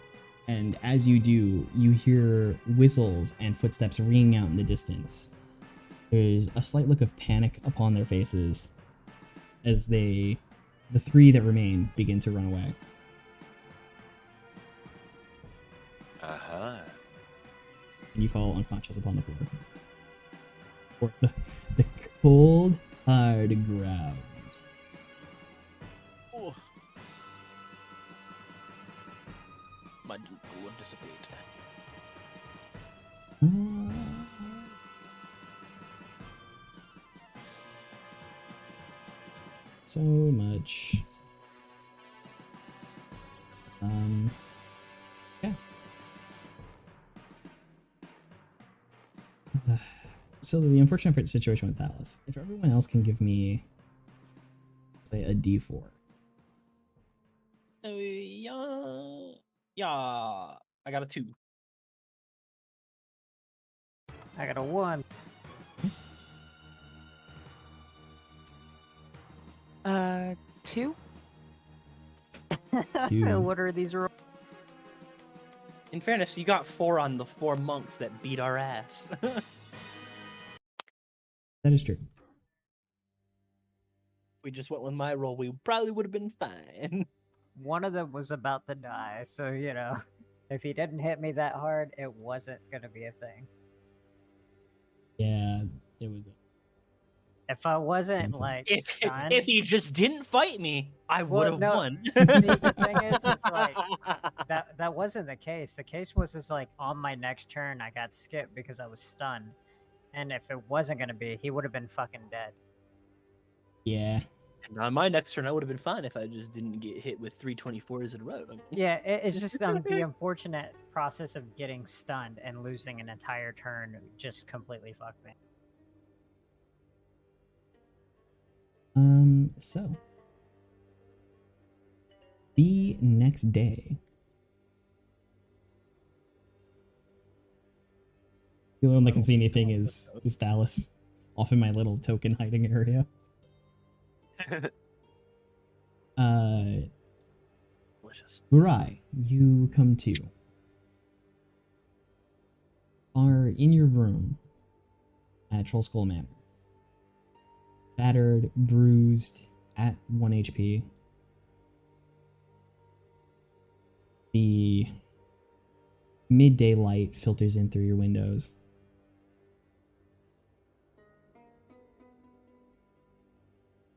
and as you do, you hear whistles and footsteps ringing out in the distance. There's a slight look of panic upon their faces as the 3 that remain begin to run away. Uh-huh. And you fall unconscious upon the floor. Or the cold, hard ground. Oh. My Duke will dissipate. So much. Yeah. So the unfortunate situation with Alice, if everyone else can give me, say, a D4. Yeah. I got a 2. I got a 1. 2. Two. What are these rules? In fairness, you got 4 on the 4 monks that beat our ass. That is true. If we just went with my roll, we probably would have been fine. One of them was about to die, so you know, if he didn't hit me that hard, it wasn't gonna be a thing. Yeah, it was. If I wasn't Tenses. like If stunned, he just didn't fight me, I would have no, won. see, the thing is like that wasn't the case. The case was just like on my next turn, I got skipped because I was stunned, and if it wasn't gonna be, he would have been fucking dead. Yeah. And on my next turn, I would have been fine if I just didn't get hit with 324s in a row. Yeah, it's just the unfortunate process of getting stunned and losing an entire turn just completely fucked me. So the next day, the only one that can see anything is Dallas off in my little token hiding area. Delicious. Burai, you come to. Are in your room at Troll Skull Manor. Battered, bruised, at 1 HP. The midday light filters in through your windows.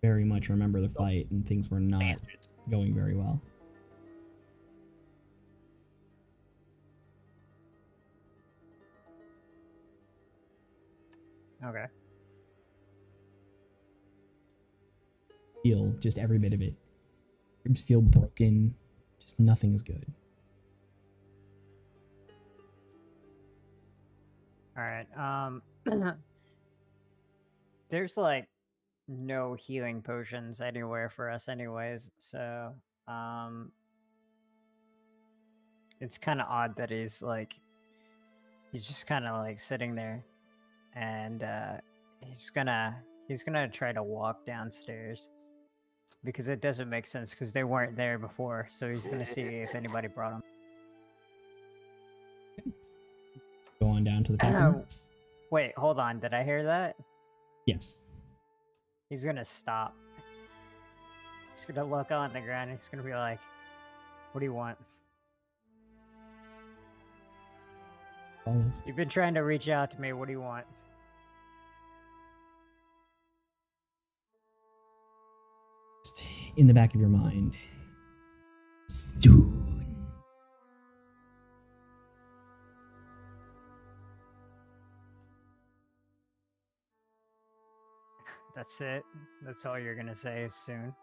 Very much remember the fight, and things were not Bastards. going very well. Okay. Feel just every bit of it. Ribs feel broken. Just nothing is good. All right. There's like no healing potions anywhere for us anyways, so it's kind of odd that he's just kind of like sitting there, and he's gonna try to walk downstairs because it doesn't make sense because they weren't there before, so he's gonna see if anybody brought them. Go on down to the top room. Wait, hold on, did I hear that? Yes. He's gonna stop. He's gonna look on the ground and he's gonna be like, what do you want? Follows. You've been trying to reach out to me, what do you want? Just in the back of your mind. Stoon. That's it? That's all you're gonna say is soon?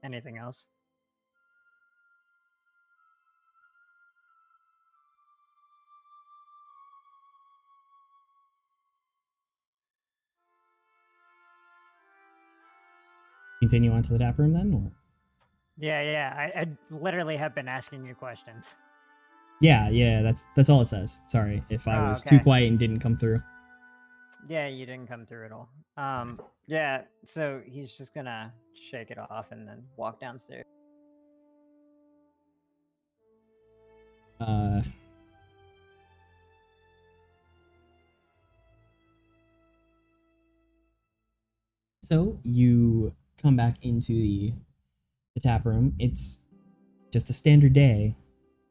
Anything else? Continue on to the tap room then, or? Yeah, I literally have been asking you questions. Yeah, that's all it says. Sorry if I Oh, was okay. too quiet and didn't come through. Yeah, you didn't come through at all. Yeah, so he's just gonna shake it off and then walk downstairs. So you come back into the tap room. It's just a standard day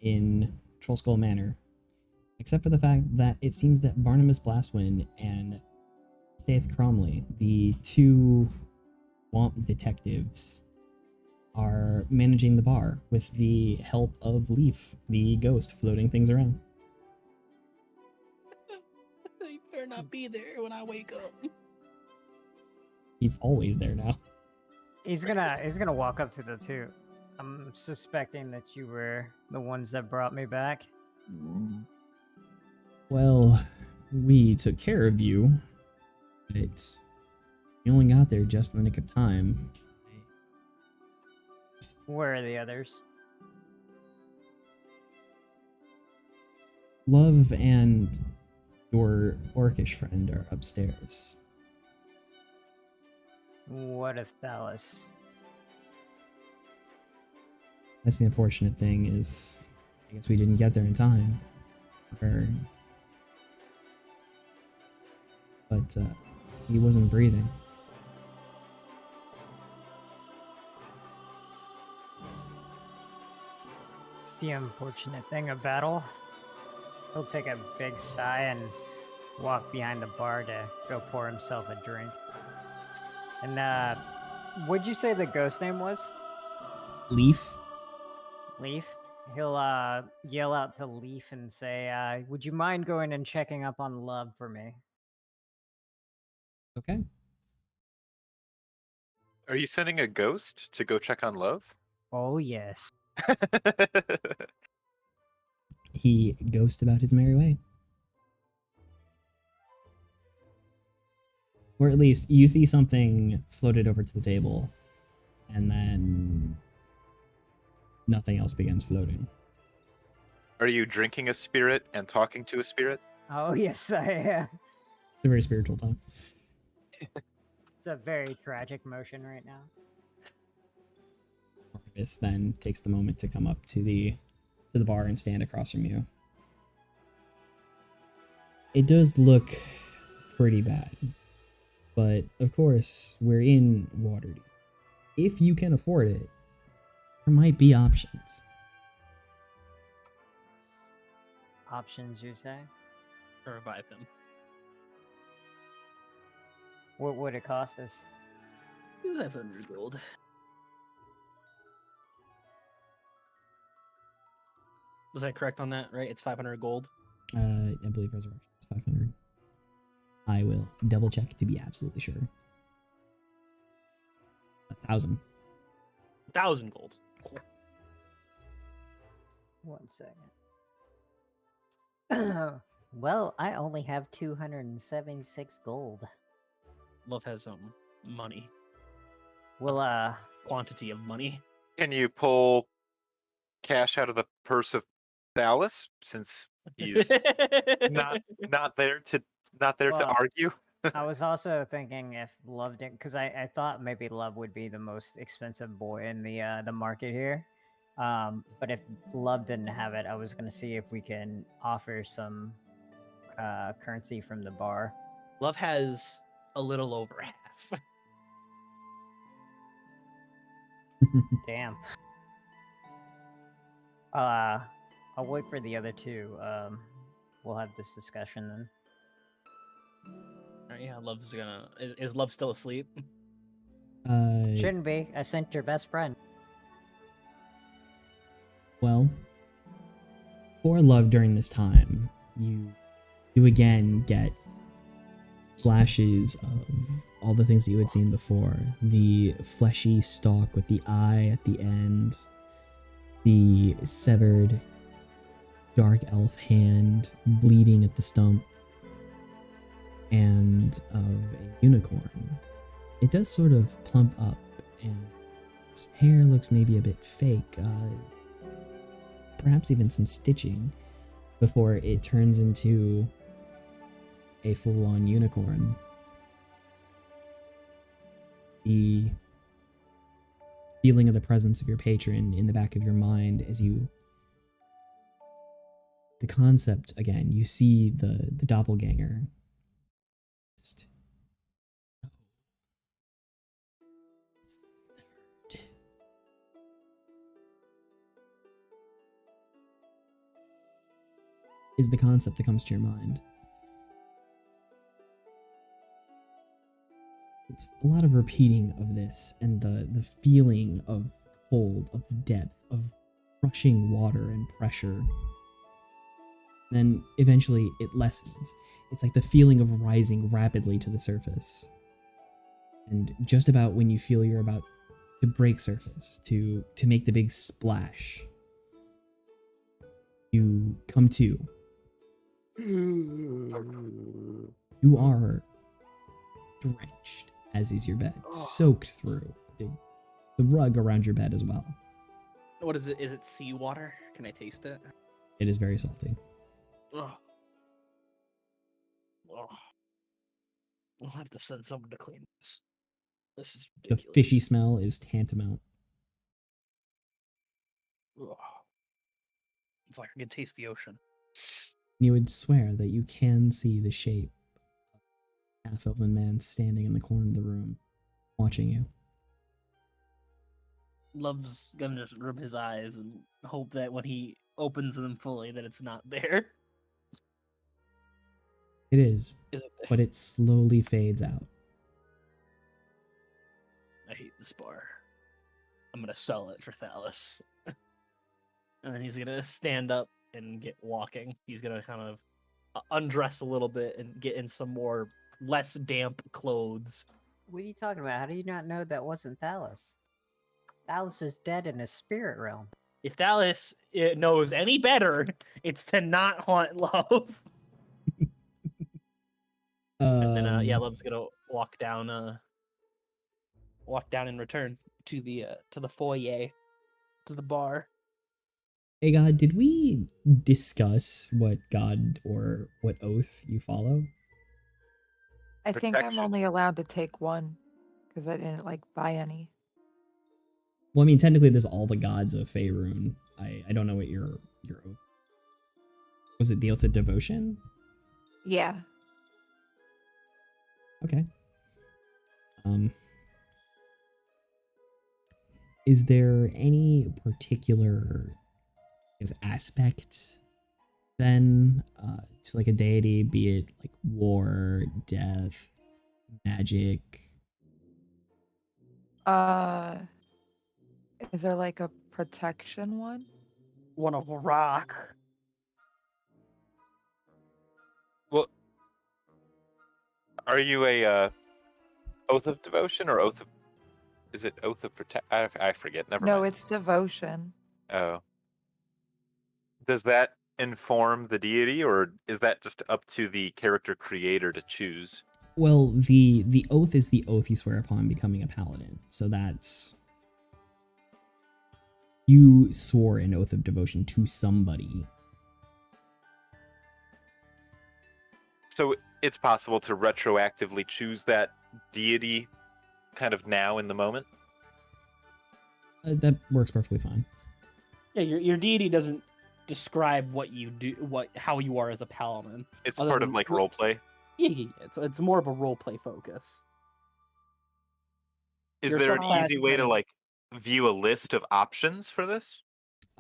in Troll Skull Manor, except for the fact that it seems that Barnabas Blastwind and Saith Cromley, the two Womp detectives, are managing the bar with the help of Leaf, the ghost, floating things around. You better not be there when I wake up. He's always there now. He's gonna walk up to the two. I'm suspecting that you were the ones that brought me back. Well, we took care of you, but you only got there just in the nick of time. Where are the others? Love and your orcish friend are upstairs. What if Thalys? That's the unfortunate thing is, I guess we didn't get there in time. But he wasn't breathing. It's the unfortunate thing of battle. He'll take a big sigh and walk behind the bar to go pour himself a drink. And what'd you say the ghost name was? Leaf? Leaf. He'll yell out to Leaf and say, would you mind going and checking up on Love for me? Okay. Are you sending a ghost to go check on Love? Oh yes. He goes about his merry way. Or at least you see something floated over to the table, and then nothing else begins floating. Are you drinking a spirit and talking to a spirit? Oh yes, I am. It's a very spiritual time. It's a very tragic motion right now. Marcus then takes the moment to come up to the bar and stand across from you. It does look pretty bad, but of course we're in Waterdeep. If you can afford it, there might be options. Options, you say? To revive him. What would it cost us? 500 gold. Was I correct on that, right? It's 500 gold. I believe resurrection is 500. I will double check to be absolutely sure. 1,000. 1,000 gold. Cool. 1 second. Well, I only have 276 gold. Love has money. Well, Quantity of money. Can you pull cash out of the purse of Thalys since he's not there to Well, argue? I was also thinking if Love didn't, because I thought maybe Love would be the most expensive boy in the market here. But if Love didn't have it, I was gonna see if we can offer some currency from the bar. Love has a little over half. Damn. I'll wait for the other two. We'll have this discussion then. Alright, yeah, Love's gonna. Is Love still asleep? Shouldn't be. I sent your best friend. Well, for Love during this time, you again get flashes of all the things that you had seen before. The fleshy stalk with the eye at the end, the severed dark elf hand bleeding at the stump, and of a unicorn. It does sort of plump up, and its hair looks maybe a bit fake, perhaps even some stitching, before it turns into a full-on unicorn. The feeling of the presence of your patron in the back of your mind as you... The concept, again, you see the doppelganger. Is the concept that comes to your mind. It's a lot of repeating of this, and the feeling of cold, of depth, of rushing water and pressure. Then eventually it lessens. It's like the feeling of rising rapidly to the surface. And just about when you feel you're about to break surface, to make the big splash, you come to. You are drenched, as is your bed, soaked through. The rug around your bed as well. What is it? Is it seawater? Can I taste it? It is very salty. Ugh. Ugh. We'll have to send someone to clean this. This is The ridiculous. fishy smell is tantamount. Ugh. It's like I can taste the ocean. You would swear that you can see the shape of a half-elven man standing in the corner of the room, watching you. Love's gonna just rub his eyes and hope that when he opens them fully that it's not there. It is, Is it there? but it slowly fades out. I hate this bar. I'm gonna sell it for Thalys. And then he's gonna stand up and get walking. He's gonna kind of undress a little bit and get in some more less damp clothes. What are you talking about? How do you not know that wasn't Thalys? Thalys is dead in his spirit realm. If Thalys knows any better, it's to not haunt Love. And then yeah, Love's gonna walk down and return to the foyer, to the bar. Hey God, did we discuss what God or what oath you follow? I think I'm Protection. only allowed to take one because I didn't like buy any. Well, I mean, technically, there's all the gods of Faerun. I don't know what your oath was. It the oath of devotion? Yeah. Okay. Is there any particular aspect then to like a deity, be it like war, death, magic? Is there like a protection one? One of rock. Well, are you a oath of devotion or oath of? Is it oath of protect? I forget. Never No, mind. it's devotion. Oh. Does that inform the deity, or is that just up to the character creator to choose? Well, the oath is the oath you swear upon becoming a paladin. So that's, you swore an oath of devotion to somebody. So it's possible to retroactively choose that deity kind of now in the moment? That works perfectly fine. Yeah, your deity doesn't describe what you do, how you are as a paladin. It's Other part of than like what- role play. Yeah. It's more of a role play focus. Is You're there so an clad easy way to in- like view a list of options for this?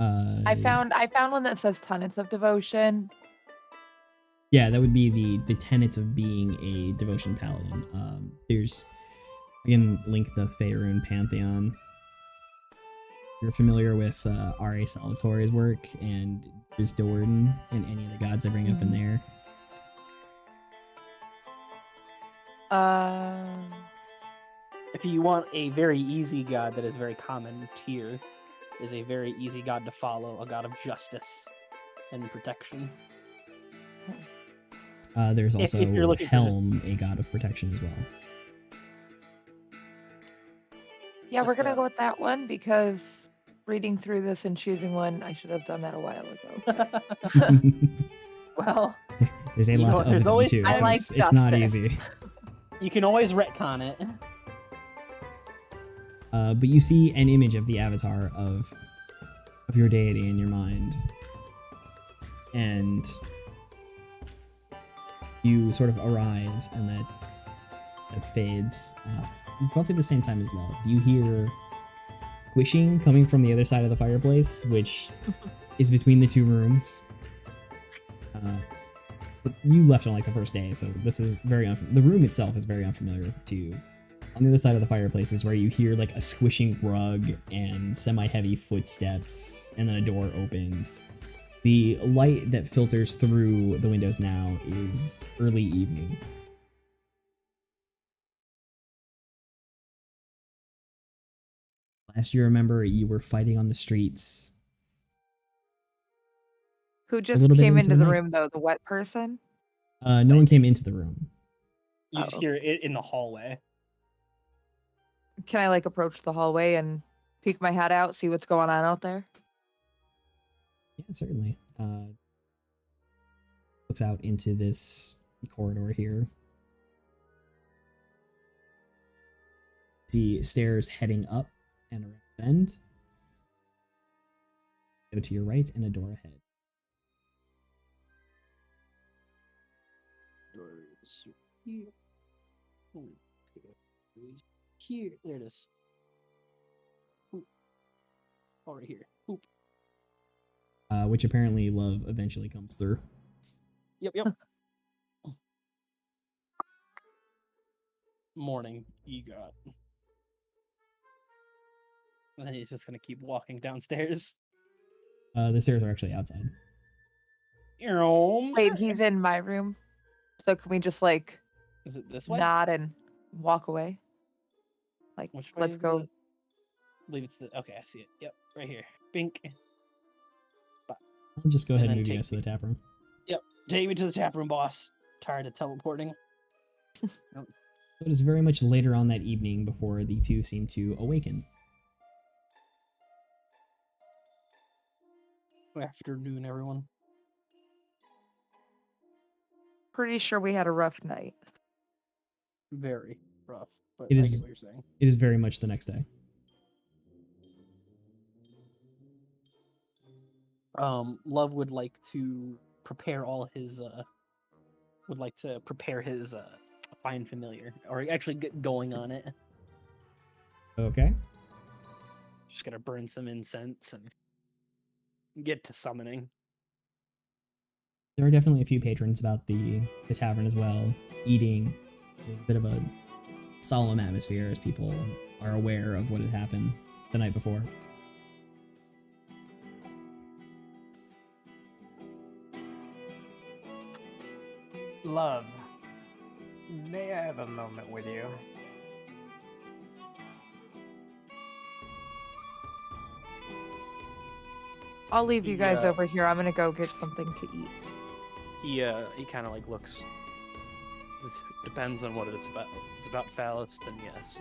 I found one that says tenets of devotion. Yeah, that would be the tenets of being a devotion paladin. There's, we can link the Faerun Pantheon. You're familiar with R.A. Salvatore's work and Drisdorn and any of the gods they bring up in there. If you want a very easy god that is very common tier, is a very easy god to follow, a god of justice and protection. There's If also you're looking for Helm, a god of protection as well. Yeah, we're What's gonna that? go with that one because reading through this and choosing one, I should have done that a while ago. Well, There's a You lot know, of there's them always- too, I so like it's not justice. easy. you can always retcon it. But you see an image of the avatar of your deity in your mind, and you sort of arise, and that fades. Roughly the same time as Love. You hear squishing coming from the other side of the fireplace, which is between the two rooms. But you left on like the first day, so this is very the room itself is very unfamiliar to you. On the other side of the fireplace is where you hear like a squishing rug and semi-heavy footsteps, and then a door opens. The light that filters through the windows now is early evening. Last you remember, you were fighting on the streets. Who just little bit came into into the the night. room though? The wet person? No one came into the room. You just Oh. hear it in the hallway. Can I like approach the hallway and peek my head out, see what's going on out there? Yeah, certainly. looks out into this corridor here. See stairs heading up and around the bend. Go to your right and a door ahead. Doors here. Here. There it is. Oop. Oh, right here. Oop. Which apparently love eventually comes through. Yep. Morning, EGOT. And then he's just gonna keep walking downstairs. The stairs are actually outside. Wait, he's in my room. So can we just like Is it this way? nod and walk away? Like, Which way let's is go. I believe it's the. Okay, I see it. Yep, right here. Bink. I'll just go And ahead and then move you take guys to the tap room. Take me to the tap room, boss. Tired of teleporting. So it is very much later on that evening before the two seem to awaken. Afternoon, everyone. Pretty sure we had a rough night. Very rough, but It I is- get what you're saying. It is very much the next day. Love would like to prepare all his find familiar, or actually get going on it. Okay. Just gotta burn some incense and get to summoning. There are definitely a few patrons about the tavern as well, eating. There's a bit of a solemn atmosphere as people are aware of what had happened the night before. Love, may I have a moment with you? I'll leave you guys Yeah. over here. I'm gonna go get something to eat. He kind of like looks. Depends on what it's about. If it's about Phallus, then yes.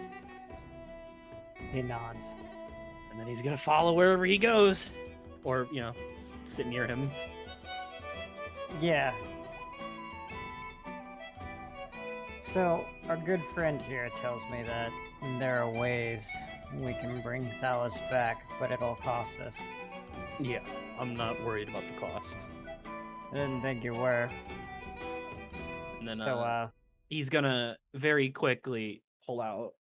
He nods. And then he's gonna follow wherever he goes, or sit near him. Yeah. So, our good friend here tells me that there are ways we can bring Phallus back, but it'll cost us. Yeah, I'm not worried about the cost. I didn't think you were. And then So, he's gonna very quickly pull out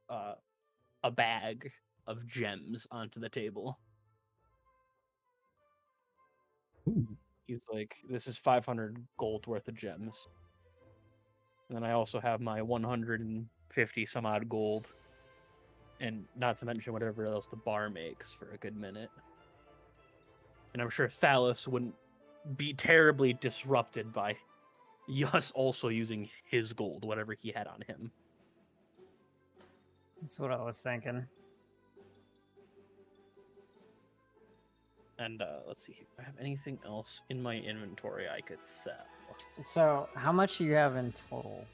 a bag of gems onto the table. Ooh. He's like, "This is 500 gold worth of gems." And then I also have my 150 some odd gold, and not to mention whatever else the bar makes for a good minute. And I'm sure Phallus wouldn't be terribly disrupted by us also using his gold, whatever he had on him. that's what I was thinking. And let's see, if I have anything else in my inventory I could sell. So, how much do you have in total?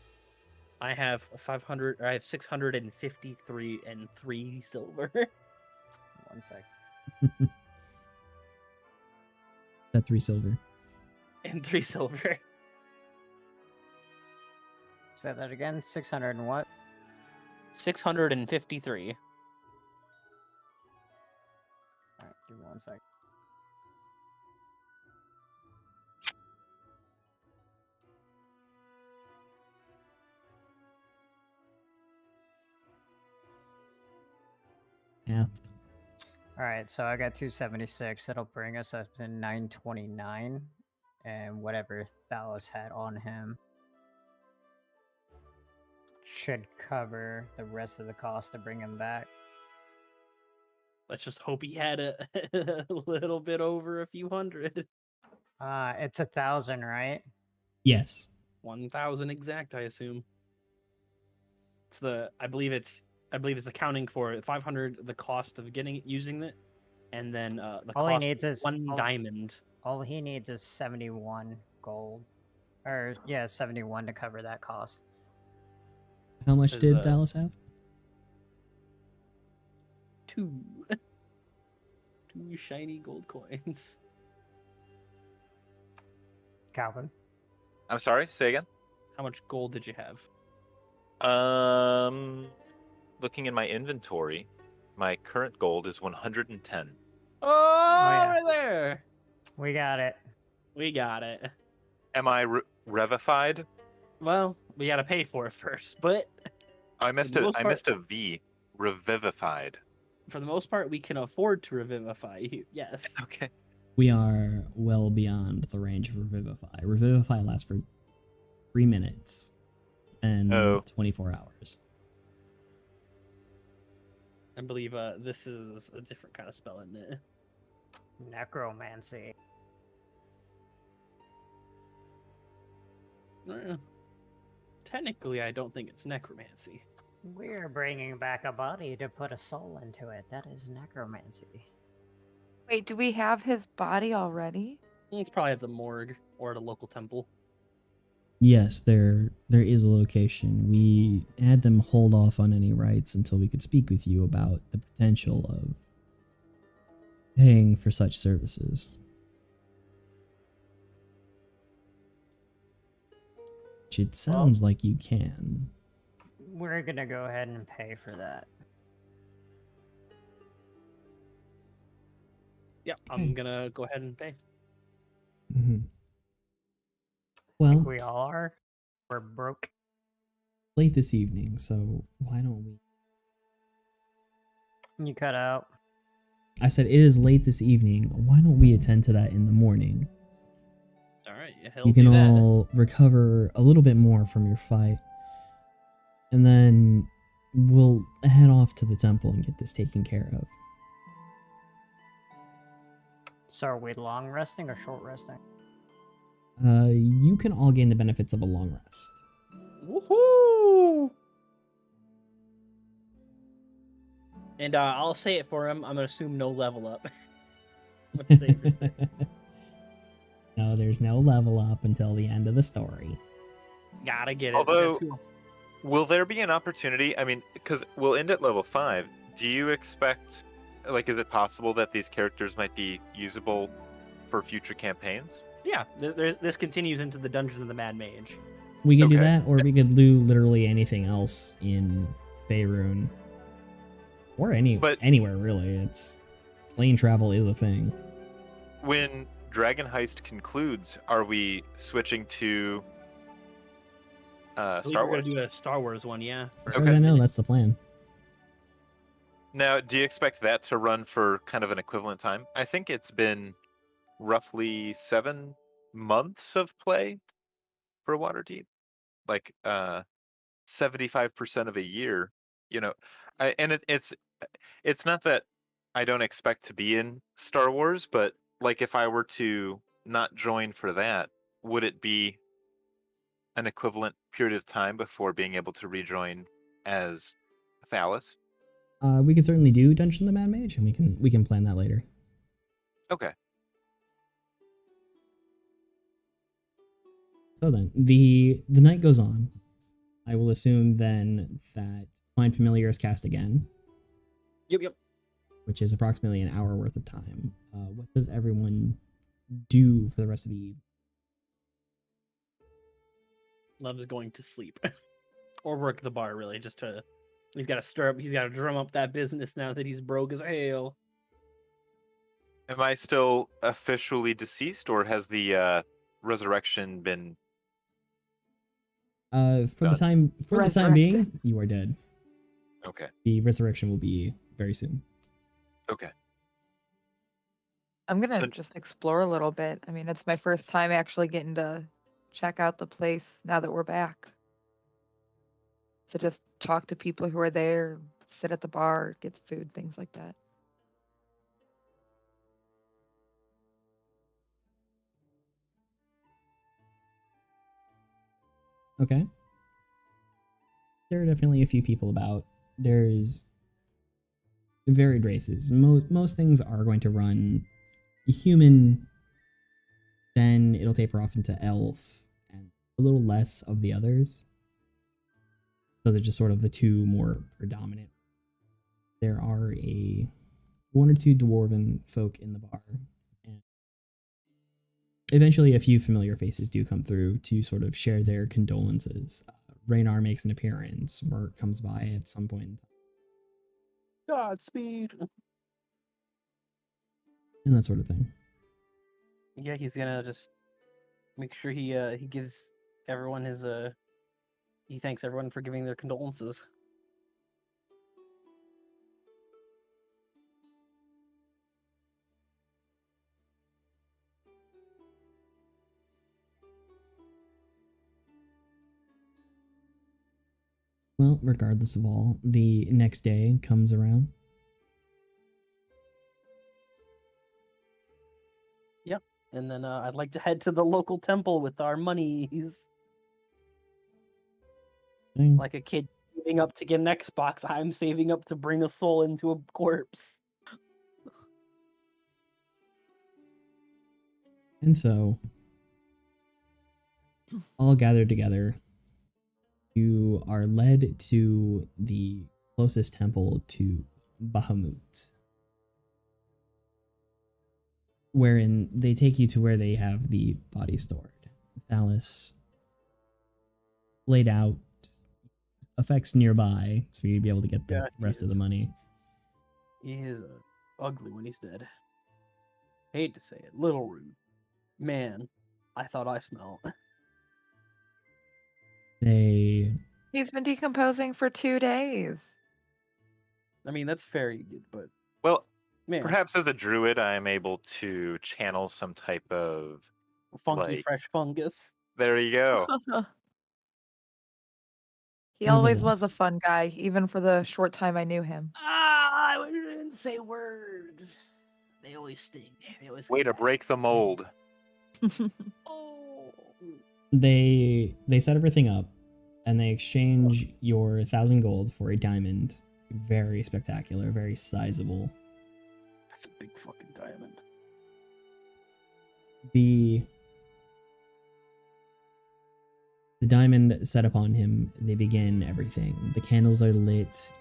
I have 500. I have 653 and 3 silver. 1 sec. That 3 silver. And 3 silver. Say that again. 600 and what? 653. Alright, give me 1 sec. Math. Alright, so I got 276. That'll bring us up to 929. And whatever Phallus had on him should cover the rest of the cost to bring him back. Let's just hope he had a little bit over a few hundred. It's 1,000, right? Yes. 1,000 exact, I assume. It's I believe it's accounting for 500 the cost of using it, and then the All he cost needs of is 1 diamond. All he needs is 71 gold. Or, yeah, 71 to cover that cost. How much Is, did uh, Phallus have? 2 shiny gold coins. Calvin. I'm sorry. Say again. How much gold did you have? Looking in my inventory, my current gold is 110. Oh, yeah. right there. We got it. We got it. Am I revivified? Well, we gotta pay for it first, but I missed the most I part- missed a V. Revivified. for the most part, we can afford to revivify you. Yes. Okay. We are well beyond the range of Revivify. Revivify lasts for 3 minutes and Oh. 24 hours. I believe this is a different kind of spell, isn't it? Necromancy. Technically, I don't think it's necromancy. We're bringing back a body to put a soul into it. That is necromancy. Wait, do we have his body already? It's probably at the morgue or at a local temple. Yes, there is a location. We had them hold off on any rights until we could speak with you about the potential of paying for such services. Which it sounds like you can. We're gonna go ahead and pay for that. Yeah, I'm gonna go ahead and pay. Mhm. I think Well, we all are. We're broke. late this evening, so why don't we... You cut out. I said it is late this evening. Why don't we attend to that in the morning? All right, he'll You can do that. all recover a little bit more from your fight. And then we'll head off to the temple and get this taken care of. So are we long resting or short resting? You can all gain the benefits of a long rest. Woohoo! And I'll say it for him. I'm gonna assume no level up. I'm gonna say it for No, there's no level up until the end of the story. Gotta get it. Although- That's cool. Will there be an opportunity? I mean, because we'll end at level 5. Do you expect, like, is it possible that these characters might be usable for future campaigns? Yeah, this continues into the Dungeon of the Mad Mage. We could do Okay. that, or we could do literally anything else in Faerun. Or anywhere, really. It's plane travel is a thing. When Dragonheist concludes, are we switching to I believe Star we're Wars? gonna do a Star Wars one, yeah. As far as I know, that's the plan. Now, do you expect that to run for kind of an equivalent time? I think it's been roughly 7 months of play for Waterdeep. Like 75% of a year, you know. It's not that I don't expect to be in Star Wars, but like if I were to not join for that, would it be an equivalent period of time before being able to rejoin as Thalas? We can certainly do Dungeon of the Mad Mage, and we can plan that later. Okay. So then, the night goes on. I will assume then that Find Familiar is cast again, Yep. which is approximately an hour worth of time. What does everyone do for the rest of the evening? Love is going to sleep. Or work the bar, really, just to... He's gotta drum up that business now that he's broke as hell. Am I still officially deceased, or has the resurrection been? For the Done. time being, you are dead. Okay. The resurrection will be very soon. Okay. I'm gonna So- just explore a little bit. I mean, it's my first time actually getting to check out the place now that we're back. So just talk to people who are there, sit at the bar, get food, things like that. Okay. There are definitely a few people about. There's varied races. Most things are going to run human, then it'll taper off into elf, and a little less of the others. Those are just sort of the two more predominant. There are one or two dwarven folk in the bar, and Eventually, a few familiar faces do come through to sort of share their condolences. Raynar makes an appearance. Mert comes by at some point, Godspeed. and that sort of thing. Yeah, he's gonna just make sure he gives everyone his he thanks everyone for giving their condolences. Well, regardless of all, the next day comes around. Yep. And then I'd like to head to the local temple with our monies. Like a kid saving up to get an Xbox, I'm saving up to bring a soul into a corpse. And so, all gathered together, you are led to the closest temple to Bahamut, wherein they take you to where they have the body stored. Thallus laid out, effects nearby, so you'd be able to get the Yeah, he rest of the is. money. He is ugly when he's dead. Hate to say it, little rude. Man, I thought I smelled. They He's been decomposing for 2 days. I mean, that's very good, but Well, man, perhaps as a druid, I am able to channel some type of. funky like- fresh fungus. There you go. He always was a Nevertheless. fun guy, even for the short time I knew him. Ah, I didn't say words. They always sting. They always Way to break the mold. Oh. they set everything up, and they exchange your 1,000 gold for a diamond. Very spectacular, very sizable. That's a big fucking diamond. The diamond set upon him, they begin everything. The candles are lit,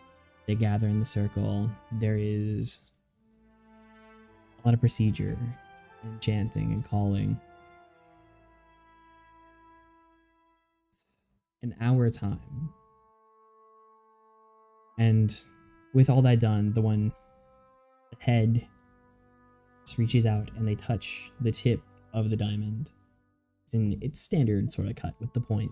they gather in the circle. There is a lot of procedure and chanting and calling. An hour time. And with all that done, the head just reaches out and they touch the tip of the diamond. It's in its standard sort of cut with the point.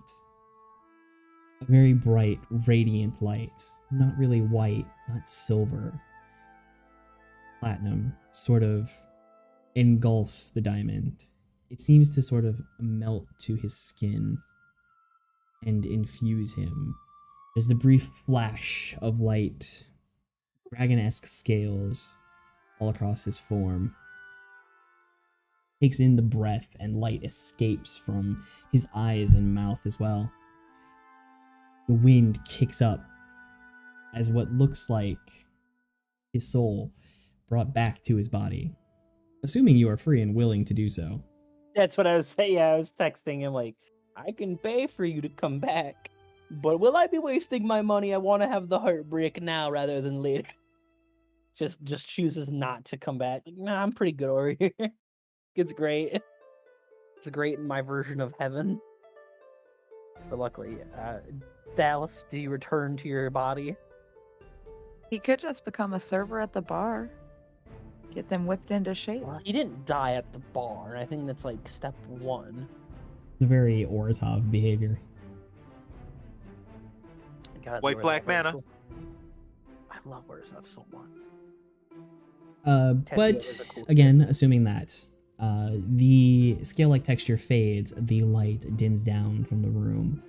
A very bright, radiant light. Not really white, not silver. Platinum sort of engulfs the diamond. It seems to sort of melt to his skin and infuse him. There's the brief flash of light, dragon-esque scales all across his form. Takes in the breath, and light escapes from his eyes and mouth as well. The wind kicks up as what looks like his soul brought back to his body. Assuming you are free and willing to do so. That's what I was saying. Yeah, I was texting him like, I can pay for you to come back, but will I be wasting my money? I want to have the heartbreak now rather than later. Just chooses not to come back. Like, nah, I'm pretty good over here. It's great. It's great in my version of heaven. But luckily, Dallas, do you return to your body? He could just become a server at the bar. Get them whipped into shape. Well, he didn't die at the bar. I think that's like step one. It's a very Orzhov behavior. God, White Lord, black that was mana. cool. I love Orzhov so much. But is a cool again, assuming that the scale-like texture fades, the light dims down from the room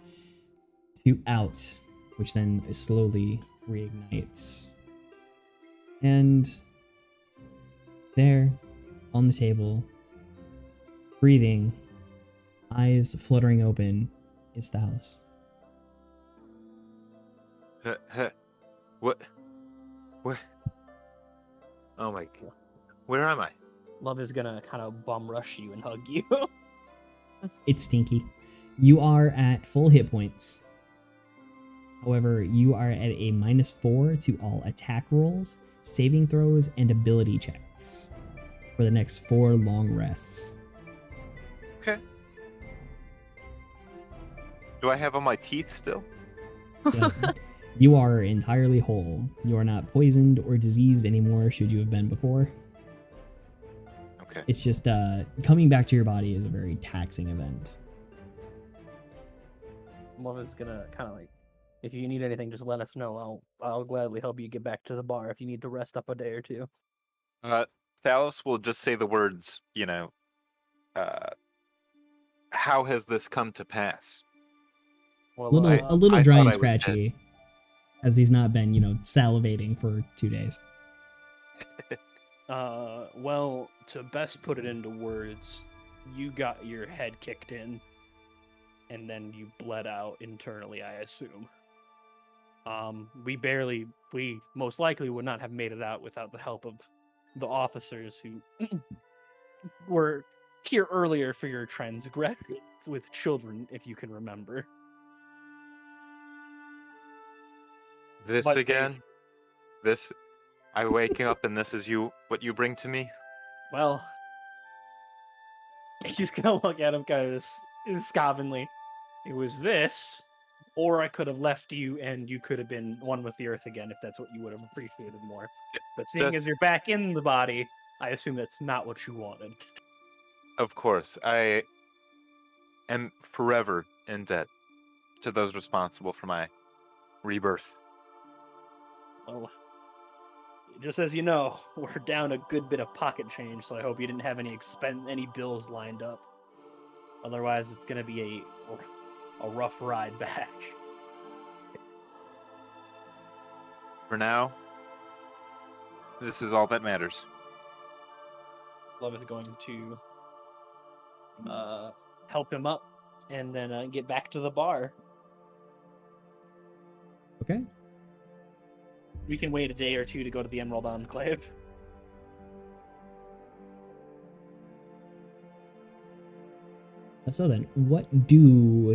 to out, which then slowly reignites. And there, on the table, breathing, eyes fluttering open, is Thallus. What? Where? Oh my god. Where am I? Love is gonna kind of bum rush you and hug you. It's stinky. You are at full hit points. However, you are at a -4 to all attack rolls, saving throws, and ability checks for the next 4 long rests. Okay. Do I have all my teeth still? Yeah. You are entirely whole. You are not poisoned or diseased anymore, should you have been before. Okay. It's just coming back to your body is a very taxing event. Love is gonna kind of like, if you need anything, just let us know. I'll gladly help you get back to the bar if you need to rest up a day or two. Thalos will just say the words, how has this come to pass? Well, A little I dry thought and I was dead. scratchy, as he's not been, salivating for 2 days. Well, to best put it into words, you got your head kicked in, and then you bled out internally, I assume. We most likely would not have made it out without the help of the officers who were here earlier for your transgressions with children, if you can remember. This But they- again? This? I waking up and this is what you bring to me? Well, he's gonna look at him kind of scoffingly. It was this, or I could have left you and you could have been one with the earth again if that's what you would have appreciated more. But seeing That's- as you're back in the body, I assume that's not what you wanted. Of course, I am forever in debt to those responsible for my rebirth. Well, just as you know, we're down a good bit of pocket change, so I hope you didn't have any bills lined up. Otherwise, it's gonna be a rough ride back. For now, this is all that matters. Love is going to help him up and then get back to the bar. Okay. We can wait a day or two to go to the Emerald Enclave. So then, what do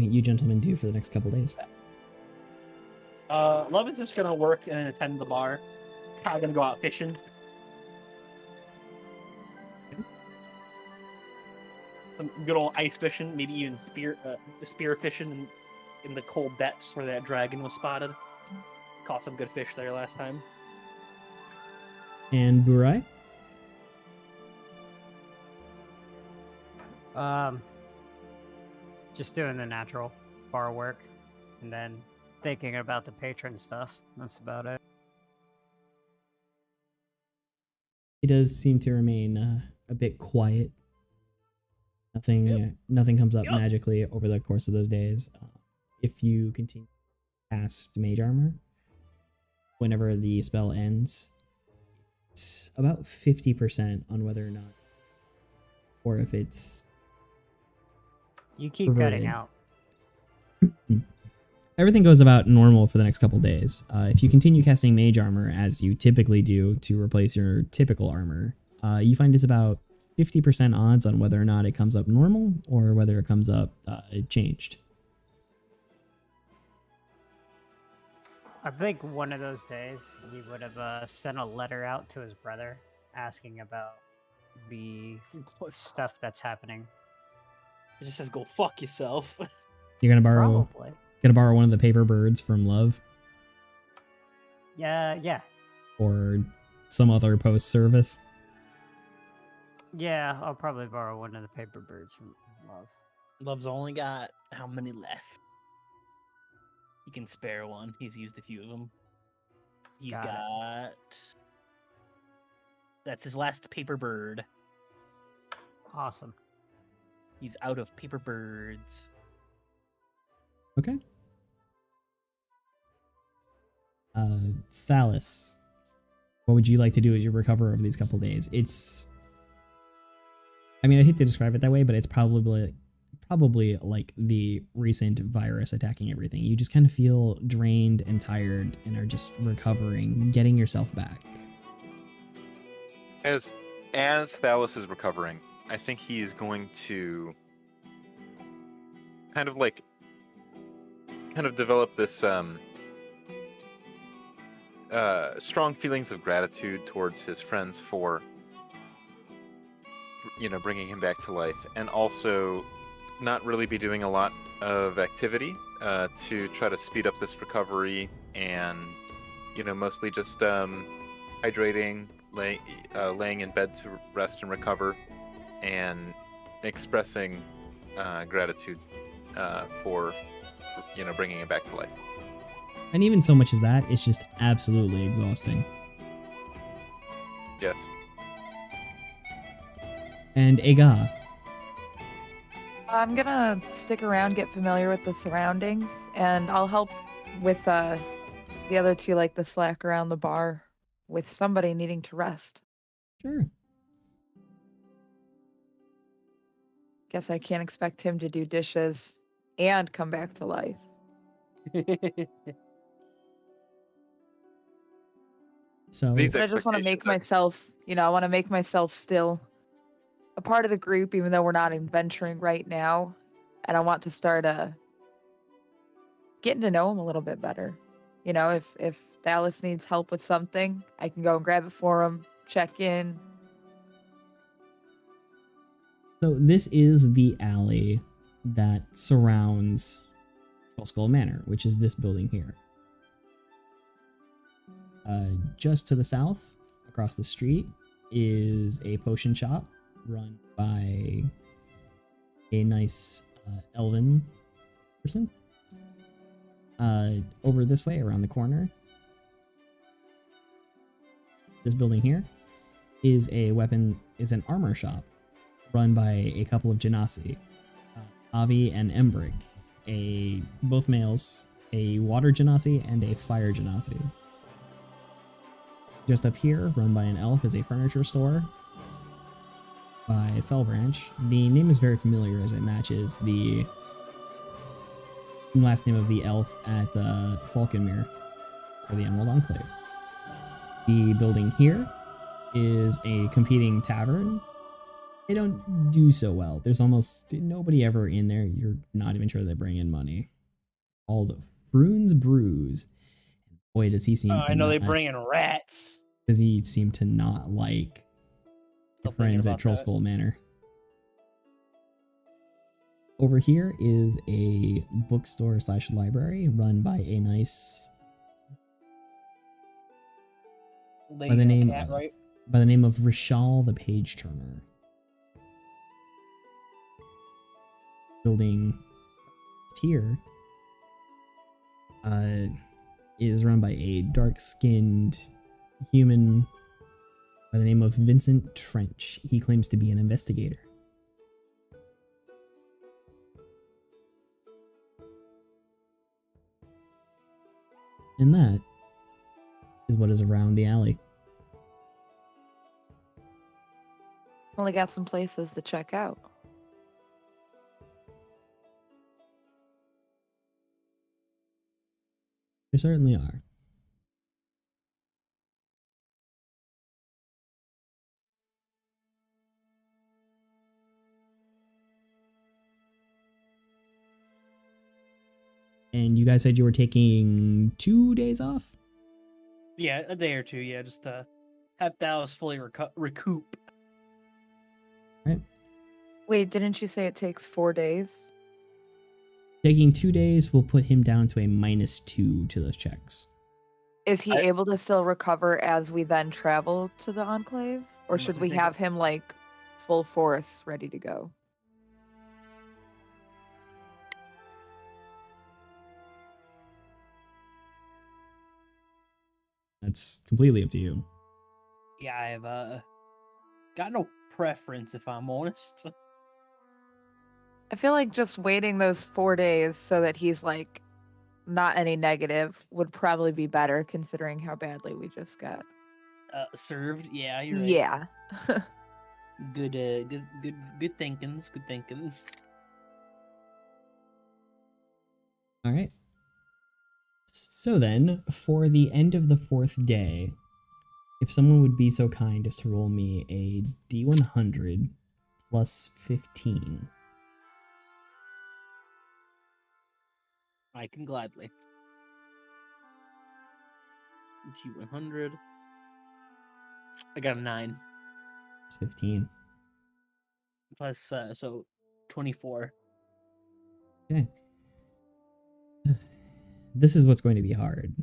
you gentlemen do for the next couple days? Love is just gonna work and attend the bar. Probably gonna go out fishing. Some good old ice fishing, maybe even spear fishing in the cold depths where that dragon was spotted. Caught some good fish there last time. And Burai? Just doing the natural bar work, and then thinking about the patron stuff. That's about it. It does seem to remain a bit quiet. Nothing comes up magically over the course of those days. If you continue past Mage Armor, whenever the spell ends, it's about 50% on whether or not, or if it's You keep cutting perverted. out. Everything goes about normal for the next couple days. If you continue casting Mage Armor as you typically do to replace your typical armor, you find it's about 50% odds on whether or not it comes up normal or whether it comes up changed. I think one of those days he would have sent a letter out to his brother asking about the stuff that's happening. It just says go fuck yourself. You're gonna borrow one of the paper birds from Love Yeah. or some other post service. Yeah, I'll probably borrow one of the paper birds from Love. Love's only got how many left? He can spare one. He's used a few of them. He's Got it. got. That's his last paper bird. Awesome. He's out of paper birds. Okay. Thallus, what would you like to do as you recover over these couple days? I hate to describe it that way, but it's probably like the recent virus attacking everything. You just kind of feel drained and tired and are just recovering, getting yourself back. As Thalos is recovering, I think he is going to kind of develop this strong feelings of gratitude towards his friends for bringing him back to life, and also not really be doing a lot of activity to try to speed up this recovery, and mostly just hydrating, laying in bed to rest and recover, and expressing gratitude for bringing it back to life. And even so much as that, it's just absolutely exhausting. Yes. And Ega, I'm gonna stick around, get familiar with the surroundings, and I'll help with the other two, like the slack around the bar, with somebody needing to rest. sure. Guess I can't expect him to do dishes and come back to life. So These But I just want to make expectations are- myself, I want to make myself still a part of the group, even though we're not adventuring right now. And I want to start getting to know him a little bit better. If Dallas needs help with something, I can go and grab it for him, check in. So this is the alley that surrounds Troll Skull Manor, which is this building here. Just to the south, across the street, is a potion shop run by a nice elven person. Over this way, around the corner, this building here is an armor shop run by a couple of genasi, Avi and Embrick, both males, a water genasi and a fire genasi. Just up here, run by an elf, is a furniture store by Fellbranch. The name is very familiar as it matches the last name of the elf at Falconmere, or the Emerald Enclave. The building here is a competing tavern. They don't do so well. There's almost nobody ever in there. You're not even sure they bring in money. Called Frune's Brews. Boy, does he seem to I know they not- bring in rats. Does he seem to not like Still your friends thinking at about Troll that. Skull Manor. Over here is a bookstore / library run by a nice Lady the and a name cat, of- right? by the name of Rishal the Page Turner. Building here is run by a dark-skinned human by the name of Vincent Trench. He claims to be an investigator. And that is what is around the alley. Only got some places to check out. There certainly are. And you guys said you were taking 2 days off? Yeah, a day or two. Yeah, just to have Dallas fully recoup. Right. Wait, didn't you say it takes 4 days? Taking 2 days will put him down to a -2 to those checks. Is he able to still recover as we then travel to the Enclave? Or Unless should we we take have a- him like full force ready to go? That's completely up to you. Yeah, I've got no preference if I'm honest. I feel like just waiting those 4 days so that he's like not any negative would probably be better considering how badly we just got. Served. Yeah, you're right. Yeah. Good thinkings. Good thinkings. All right. So then, for the end of the 4th day, if someone would be so kind as to roll me a D100 plus 15. I can gladly. T100. I got a 9 It's 15. plus so 24. Okay. This is what's going to be hard.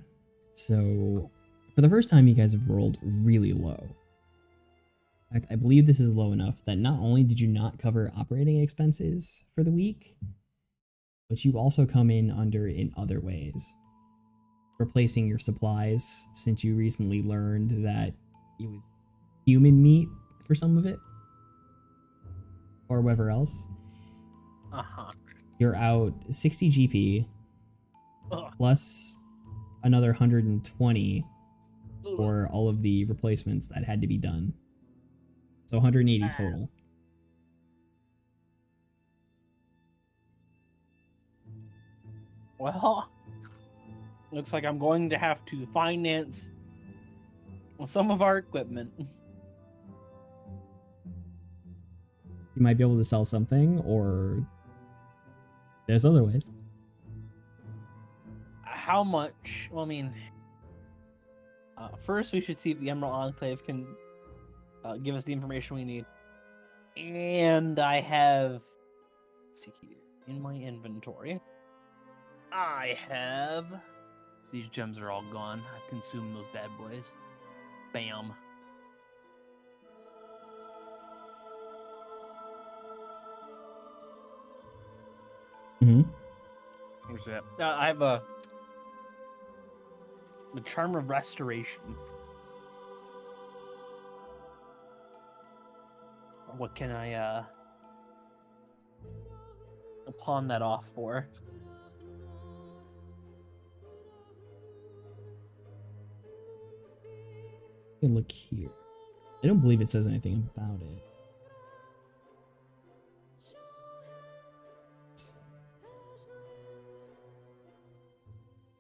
So, for the first time, you guys have rolled really low. In fact, I believe this is low enough that not only did you not cover operating expenses for the week, but you also come in under in other ways. Replacing your supplies, since you recently learned that it was human meat for some of it, or whatever else. Uh-huh. You're out 60 GP Ugh. plus another 120 for all of the replacements that had to be done. So 180 total. Well, looks like I'm going to have to finance some of our equipment. You might be able to sell something, or there's other ways. How much? Well, I mean, first we should see if the Emerald Enclave can give us the information we need. And I have, let's see here, in my inventory, I have, these gems are all gone. I've consumed those bad boys. Bam. Where's that? I have the Charm of Restoration. What can I pawn that off for? Look here. I don't believe it says anything about it.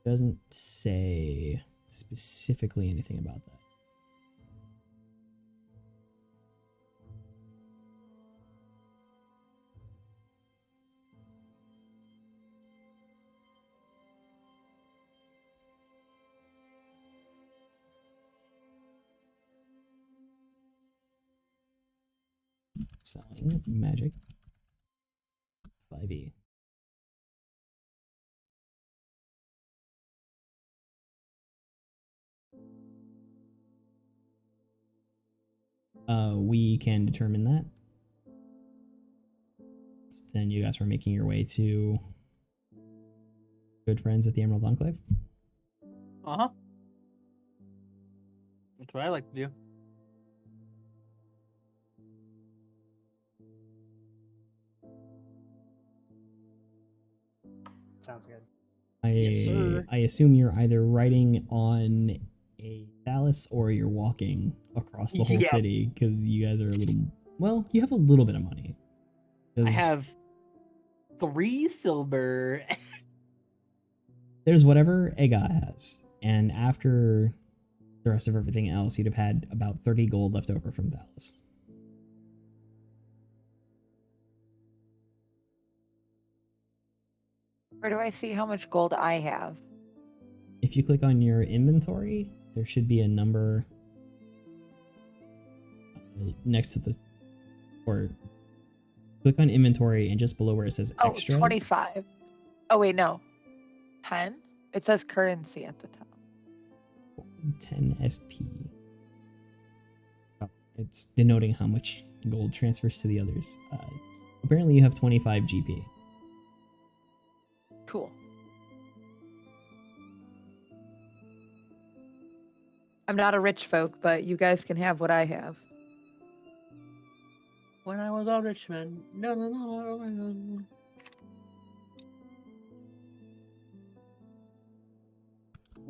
It doesn't say specifically anything about that. Selling magic 5e. We can determine that. Then you guys were making your way to good friends at the Emerald Enclave. Uh-huh. That's what I like to do. Sounds good. Yes, sir. I assume you're either riding on a Dallas or you're walking across the whole Yeah. city, because you guys are a little, well, you have a little bit of money. I 'Cause have 3 silver. there's whatever Ega has, and after the rest of everything else, you'd have had about 30 gold left over from Dallas. Where do I see how much gold I have? If you click on your inventory, there should be a number next to the, or click on inventory and just below where it says Oh, extras. 25. Oh, wait, no. 10? It says currency at the top. 10 SP. Oh, it's denoting how much gold transfers to the others. Apparently you have 25 GP. Cool. I'm not a rich folk, but you guys can have what I have. When I was a rich man. No.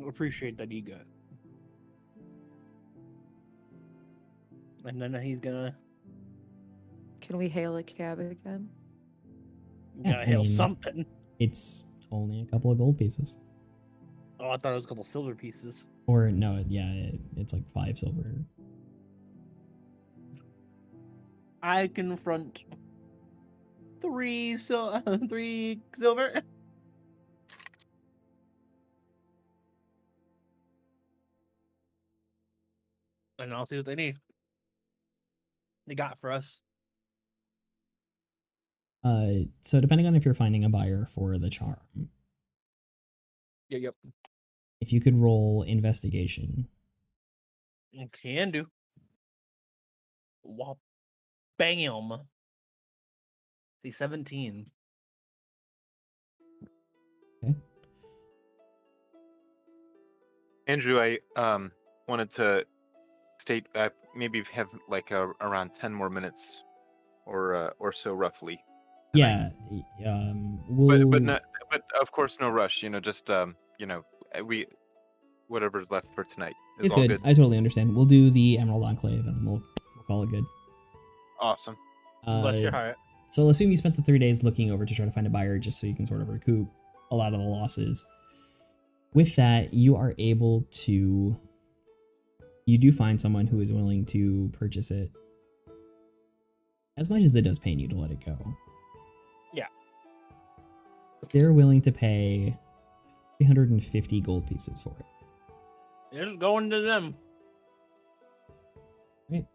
Appreciate that ego. And then he's gonna Can we hail a cab again? Yeah, gotta I hail mean- something. It's only a couple of gold pieces. Oh, I thought it was a couple silver pieces. Or no, yeah, it's like 5 silver. I confront 3 silver. And I'll see what they need. They got for us. So depending on if you're finding a buyer for the charm, Yep. if you could roll investigation. Can do. Bam. See 17. Okay. Andrew, I wanted to state maybe have like around 10 more minutes or so roughly. Yeah. We'll. But of course no rush. Just we whatever's left for tonight is It's all good. good. I totally understand. We'll do the Emerald Enclave and we'll call it good. Awesome. Bless your heart. So I'll assume you spent the 3 days looking over to try to find a buyer just so you can sort of recoup a lot of the losses. With that, you are able to... You do find someone who is willing to purchase it. As much as it does pain you to let it go. Yeah. They're willing to pay 350 gold pieces for it. It's going to them. Right.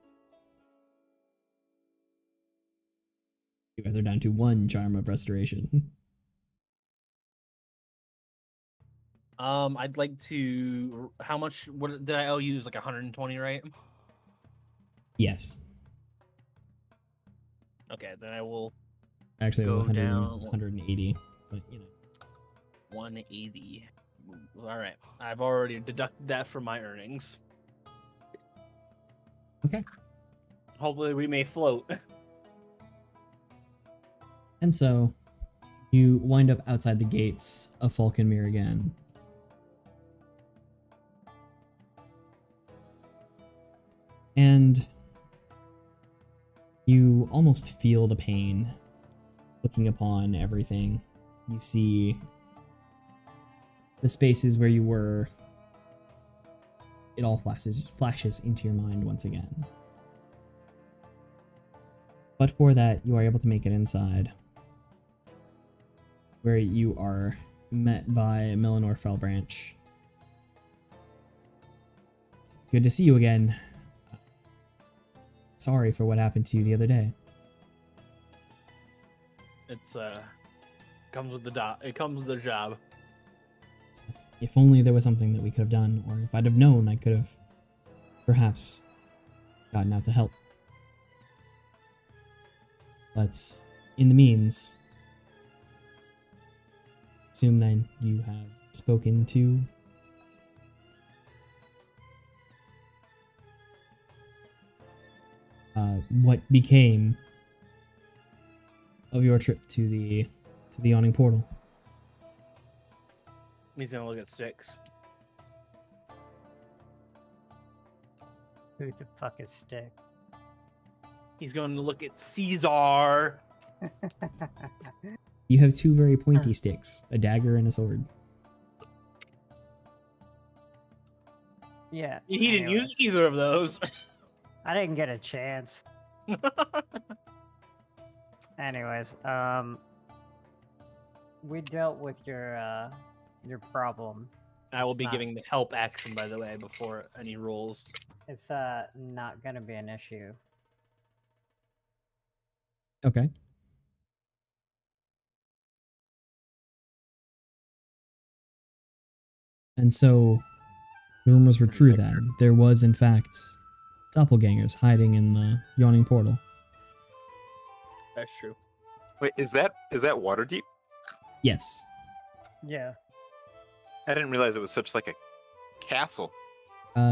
You guys are down to 1 charm of restoration. I'd like to. How much? What did I owe you? It was like 120, right? Yes. Okay, then I will. Actually, it was Go 100, down. 180. But, 180. All right, I've already deducted that from my earnings. Okay. Hopefully, we may float. And so, you wind up outside the gates of Falconmere again. And you almost feel the pain looking upon everything. You see the spaces where you were. It all flashes into your mind once again. But for that, you are able to make it inside, where you are met by Melanor Fellbranch. Good to see you again. Sorry for what happened to you the other day. It's comes with the It comes with the job. If only there was something that we could have done, or if I'd have known, I could have perhaps gotten out to help. But in the means, assume then you have spoken to what became of your trip to the Yawning Portal. He's gonna look at Sticks. Who the fuck is Stick? He's going to look at Caesar. You have 2 very pointy sticks, a dagger and a sword. Yeah. He didn't use either of those. I didn't get a chance. Anyways, we dealt with your problem. I will It's be not- giving the help action, by the way, before any rolls. It's not gonna be an issue. Okay. And so, the rumors were true then. There was, in fact, doppelgangers hiding in the Yawning Portal. That's true. Wait, is that Waterdeep? Yes. Yeah. I didn't realize it was such like a castle.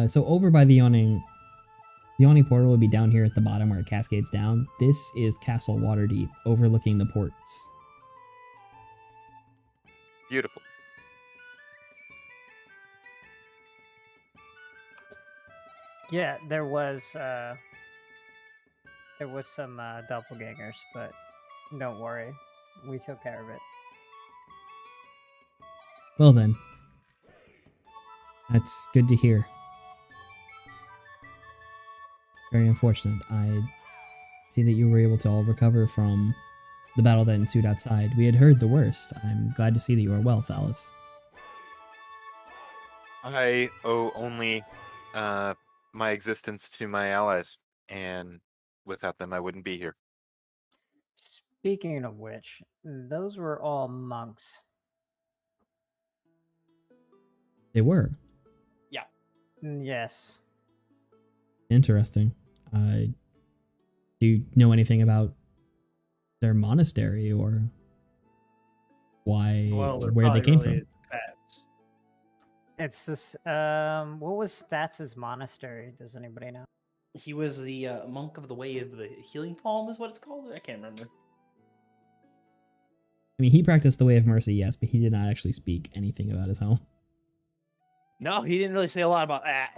So over by the Yawning Portal would be down here at the bottom where it cascades down. This is Castle Waterdeep, overlooking the ports. Beautiful. Yeah, there was some doppelgangers, but don't worry, we took care of it. Well then. That's good to hear. Very unfortunate. I see that you were able to all recover from the battle that ensued outside. We had heard the worst. I'm glad to see that you are well, Phallus. I owe only my existence to my allies, and without them, I wouldn't be here. Speaking of which, those were all monks. They were. Yes. Interesting. Do you know anything about their monastery or why, Well, they're where they probably came from? related to Bats. It's this. What was Statz's monastery? Does anybody know? He was the monk of the way of the healing palm, is what it's called. I can't remember. I mean, he practiced the way of mercy, yes, but he did not actually speak anything about his home. No, he didn't really say a lot about that.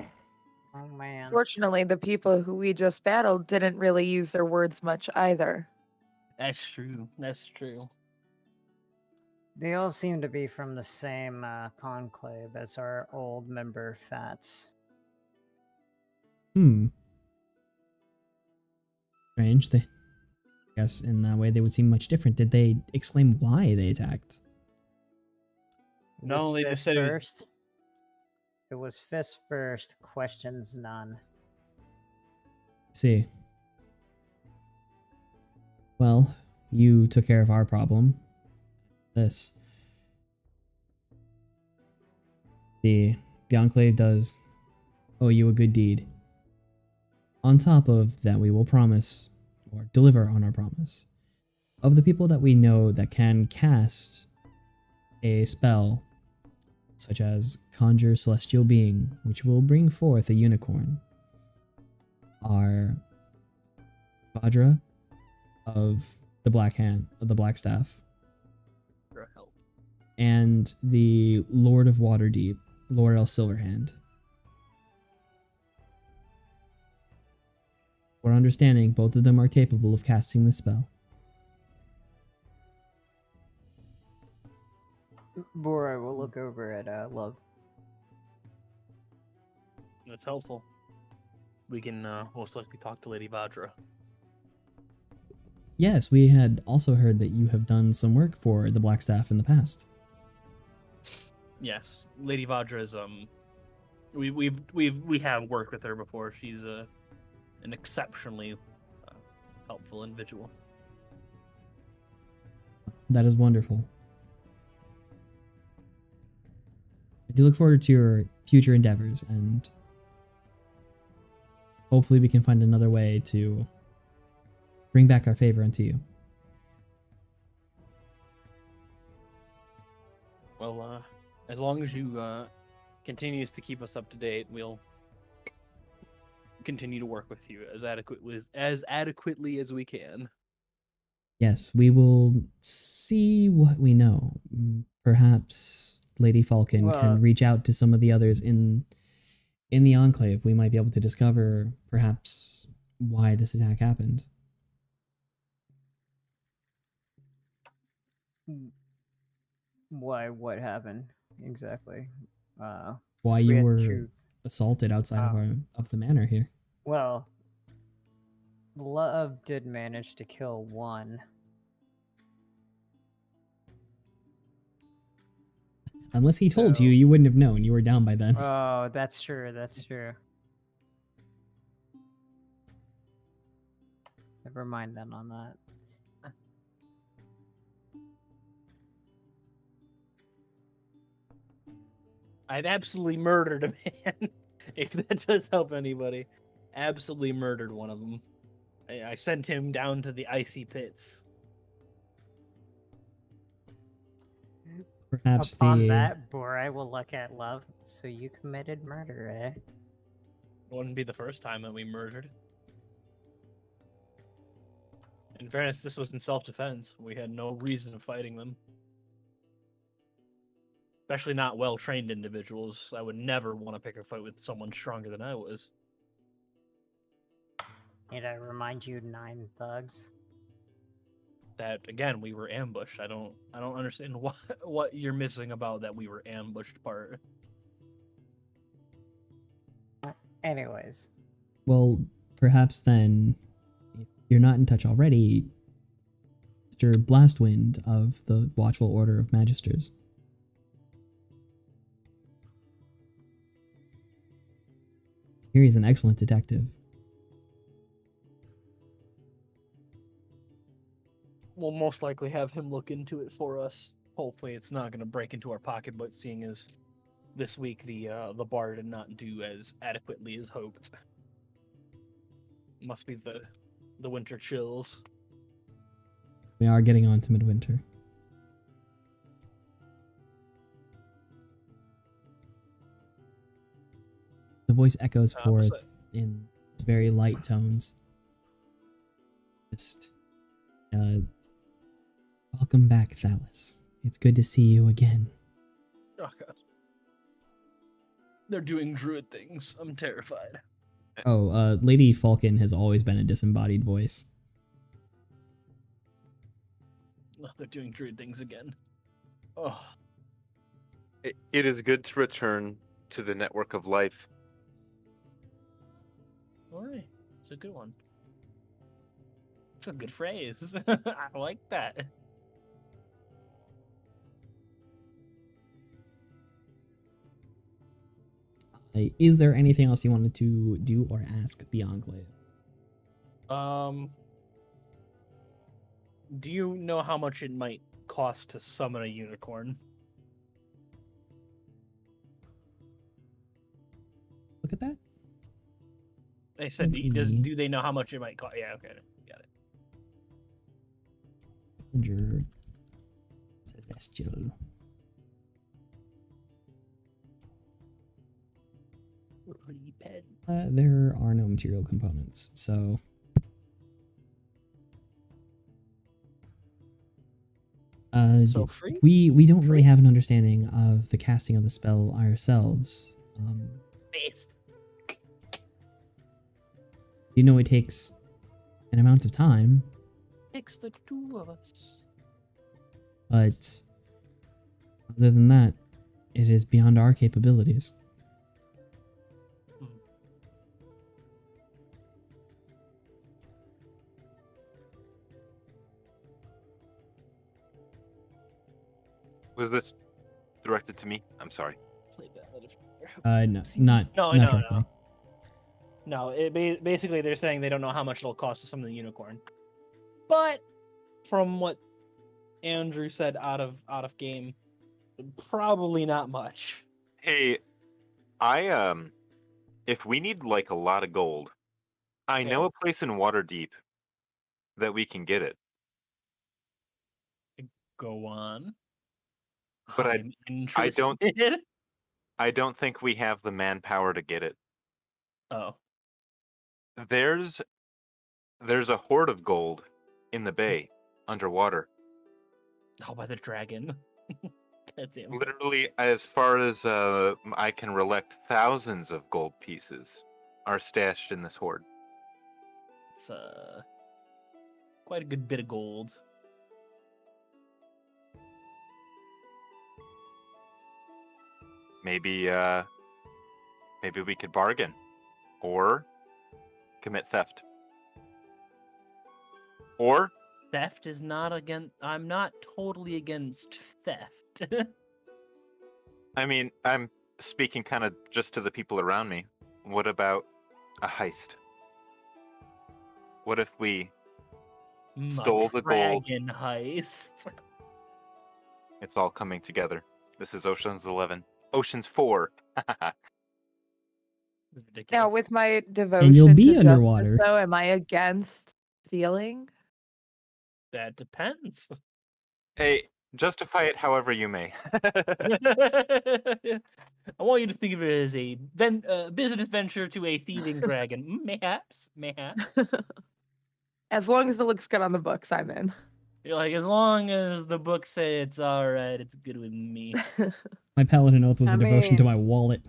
Oh man. Fortunately, the people who we just battled didn't really use their words much either. That's true. That's true. They all seem to be from the same conclave as our old member Fats. Strange. I guess in that way they would seem much different. Did they explain why they attacked? No, Was they just fist said it was- first. It was fist first, questions none. See. Well, you took care of our problem. This. The Enclave does owe you a good deed. On top of that, we will promise, or deliver on our promise, of the people that we know that can cast a spell, such as Conjure Celestial Being, which will bring forth a unicorn, are Vajra of the Black Hand, of the Black Staff, For help. and the Lord of Waterdeep, Lord El Silverhand. For understanding, both of them are capable of casting the spell. Bora will look over at Love. That's helpful. We can most likely talk to Lady Vajra. Yes, we had also heard that you have done some work for the Black Staff in the past. Yes, Lady Vajra is we have worked with her before. She's an exceptionally helpful individual. That is wonderful. I do look forward to your future endeavors, and hopefully we can find another way to bring back our favor unto you. Well, as long as you continues to keep us up to date, we'll continue to work with you as adequately as we can. Yes, we will see what we know. Perhaps Lady Falcon Well, can reach out to some of the others in the Enclave. We might be able to discover perhaps why this attack happened. Why? What happened exactly? Why 'Cause we you had were two- assaulted outside of the manor here. Well, Love did manage to kill one. Unless he told you, So- you wouldn't have known. You were down by then. Oh, that's true. That's true. Never mind then on that. I'd absolutely murdered a man. If that does help anybody, absolutely murdered one of them. I sent him down to the icy pits. Perhaps Upon that, Borai will look at Love. So you committed murder, eh? It wouldn't be the first time that we murdered. In fairness, this was in self-defense. We had no reason of fighting them. Especially not well-trained individuals. I would never want to pick a fight with someone stronger than I was. Need I remind you, 9 thugs? That again, we were ambushed. I don't understand what you're missing about that we were ambushed part. Anyways, Well, perhaps then, if you're not in touch already, Mr. Blastwind of the Watchful Order of Magisters. I hear he's an excellent detective. we'll most likely have him look into it for us. Hopefully, it's not going to break into our pocketbook, seeing as this week the bar did not do as adequately as hoped. Must be the winter chills. We are getting on to midwinter. The voice echoes forth in its very light tones. Just, welcome back, Thalis. It's good to see you again. Oh god. They're doing druid things. I'm terrified. Oh, Lady Falcon has always been a disembodied voice. Oh, they're doing druid things again. Oh. It is good to return to the network of life. Alright. It's a good one. It's a good phrase. I like that. Is there anything else you wanted to do or ask the Enclave? Do you know how much it might cost to summon a unicorn? Look at that. I said, do they know how much it might cost? Yeah, okay, got it. Conjured Celestial. There are no material components, so so free? we don't really have an understanding of the casting of the spell ourselves. Based. You know, it takes an amount of time, Takes the two of us. but other than that, it is beyond our capabilities. Was this directed to me? I'm sorry. No, not directly. No, basically they're saying they don't know how much it'll cost to summon the unicorn. But from what Andrew said out of game, probably not much. Hey, if we need like a lot of gold, I know a place in Waterdeep that we can get it. Go on. But I'm I don't interested. I don't think we have the manpower to get it. Oh. There's a hoard of gold in the bay underwater. Oh, by the dragon. Goddamn. Literally, as far as I can recollect, thousands of gold pieces are stashed in this hoard. It's quite a good bit of gold. Maybe we could bargain or commit theft. Or Theft is not against. I'm not totally against theft. I mean, I'm speaking kind of just to the people around me. What about a heist? What if we stole the gold? Dragon heist. It's all coming together. This is Ocean's 11. Ocean's 4. Now, with my devotion And you'll be to underwater. justice, though, am I against stealing? That depends. Hey, justify it however you may. I want you to think of it as a business venture to a thieving dragon. Mayhaps. As long as it looks good on the books, I'm in. You're like, as long as the book say it's alright, it's good with me. My paladin oath was I a devotion to mean- my wallet.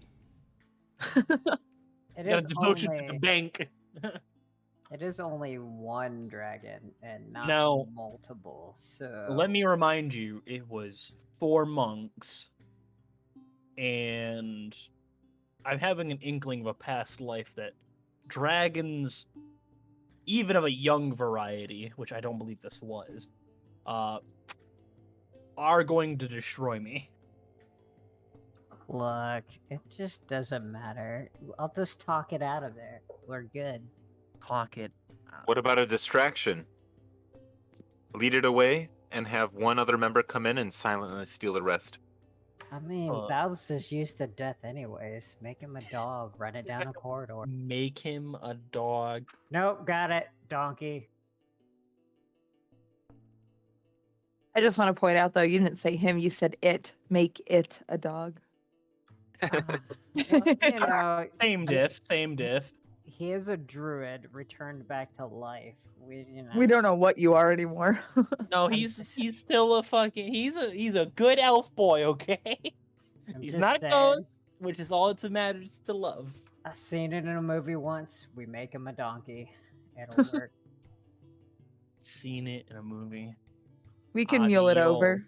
It Got a is devotion to the only bank. it is only one dragon and not No. multiple. So Let me remind you, it was 4 monks. And I'm having an inkling of a past life that dragons, even of a young variety, which I don't believe this was, are going to destroy me. Look, it just doesn't matter. I'll just talk it out of there. We're good. Talk it. What about a distraction? lead it away, and have one other member come in and silently steal the rest. I mean, Battles is used to death anyways. Make him a dog, run it down a corridor. Make him a dog. Nope, got it. Donkey. I just want to point out, though, you didn't say him, you said it. Make it a dog. Well, you know, Same diff. Same diff. he is a druid returned back to life. We don't know what you are anymore. No, I'm he's just- still a fucking he's a good elf boy, okay? I'm He's just not a saying, ghost, which is all it matters to love. I've seen it in a movie once. We make him a donkey. It'll work. Seen it in a movie. We can mule it Adios. over.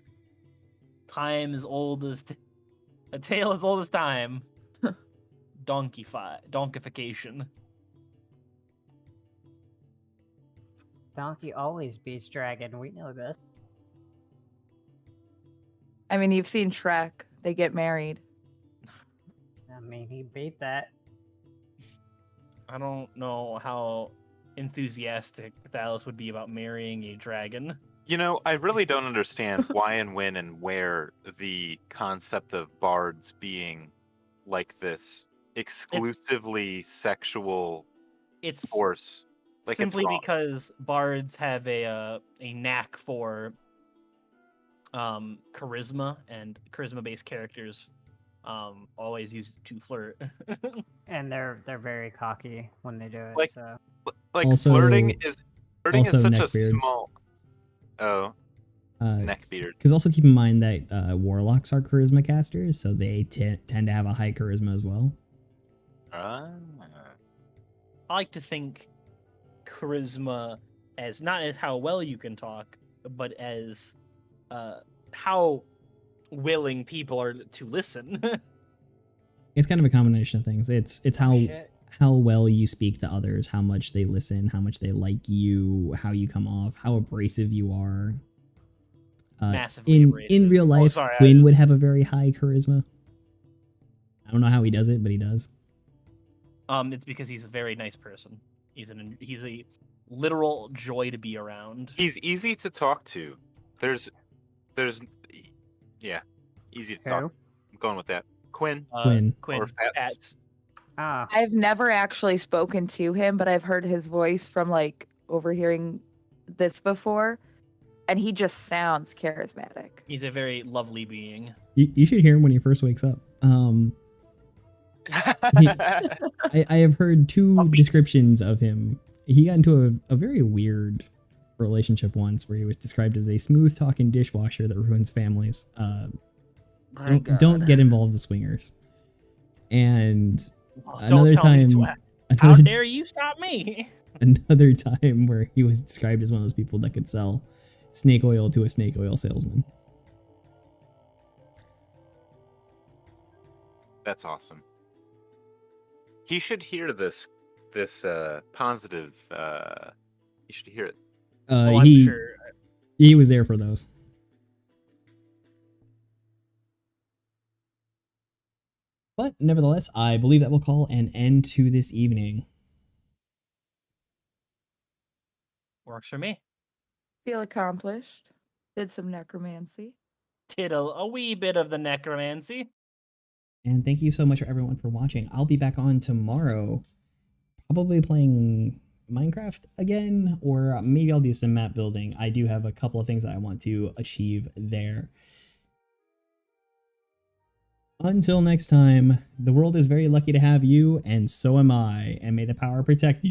Time is old as a tale as old as time. Donkification. Donkey always beats dragon. We know this. I mean, you've seen Shrek. They get married. I mean, he beat that. I don't know how enthusiastic Thalos would be about marrying a dragon. You know, I really don't understand why and when and where the concept of bards being like this exclusively sexual It's force. Like, it's simply wrong. because bards have a knack for charisma, and charisma-based characters always use it to flirt. And they're very cocky when they do it. Like- so Like Also- flirting is also such a neckbeards. small. Oh, Because neckbeard. also keep in mind that warlocks are charisma casters, so they tend to have a high charisma as well. Ah. I like to think charisma as not as how well you can talk, but as how willing people are to listen. It's kind of a combination of things. It's shit. how well you speak to others, how much they listen, how much they like you, how you come off, how abrasive you are. Massively in abrasive. real Oh, life, sorry, Quinn would have a very high charisma. I don't know how he does it, but he does. It's because he's a very nice person. He's a literal joy to be around. He's easy to talk to. Yeah, easy to talk. Who? I'm going with that. Quinn. Quinn. Quinn. Or Fats. Fats. Ah, I've never actually spoken to him, but I've heard his voice from like overhearing this before, and he just sounds charismatic. He's a very lovely being. You should hear him when he first wakes up. I have heard two Puppies. descriptions of him. He got into a very weird relationship once where he was described as a smooth talking dishwasher that ruins families. Don't get involved with swingers. And Well, another don't tell me time, to How another, dare you stop me? another time where he was described as one of those people that could sell snake oil to a snake oil salesman. That's awesome. He should hear this positive. You should hear it. Oh, I'm He sure. he was there for those. But nevertheless, I believe that will call an end to this evening. Works for me. Feel accomplished. Did some necromancy. Did a wee bit of the necromancy. And thank you so much for everyone for watching. I'll be back on tomorrow, probably playing Minecraft again, or maybe I'll do some map building. I do have a couple of things that I want to achieve there. Until next time, the world is very lucky to have you, and so am I, and may the power protect you.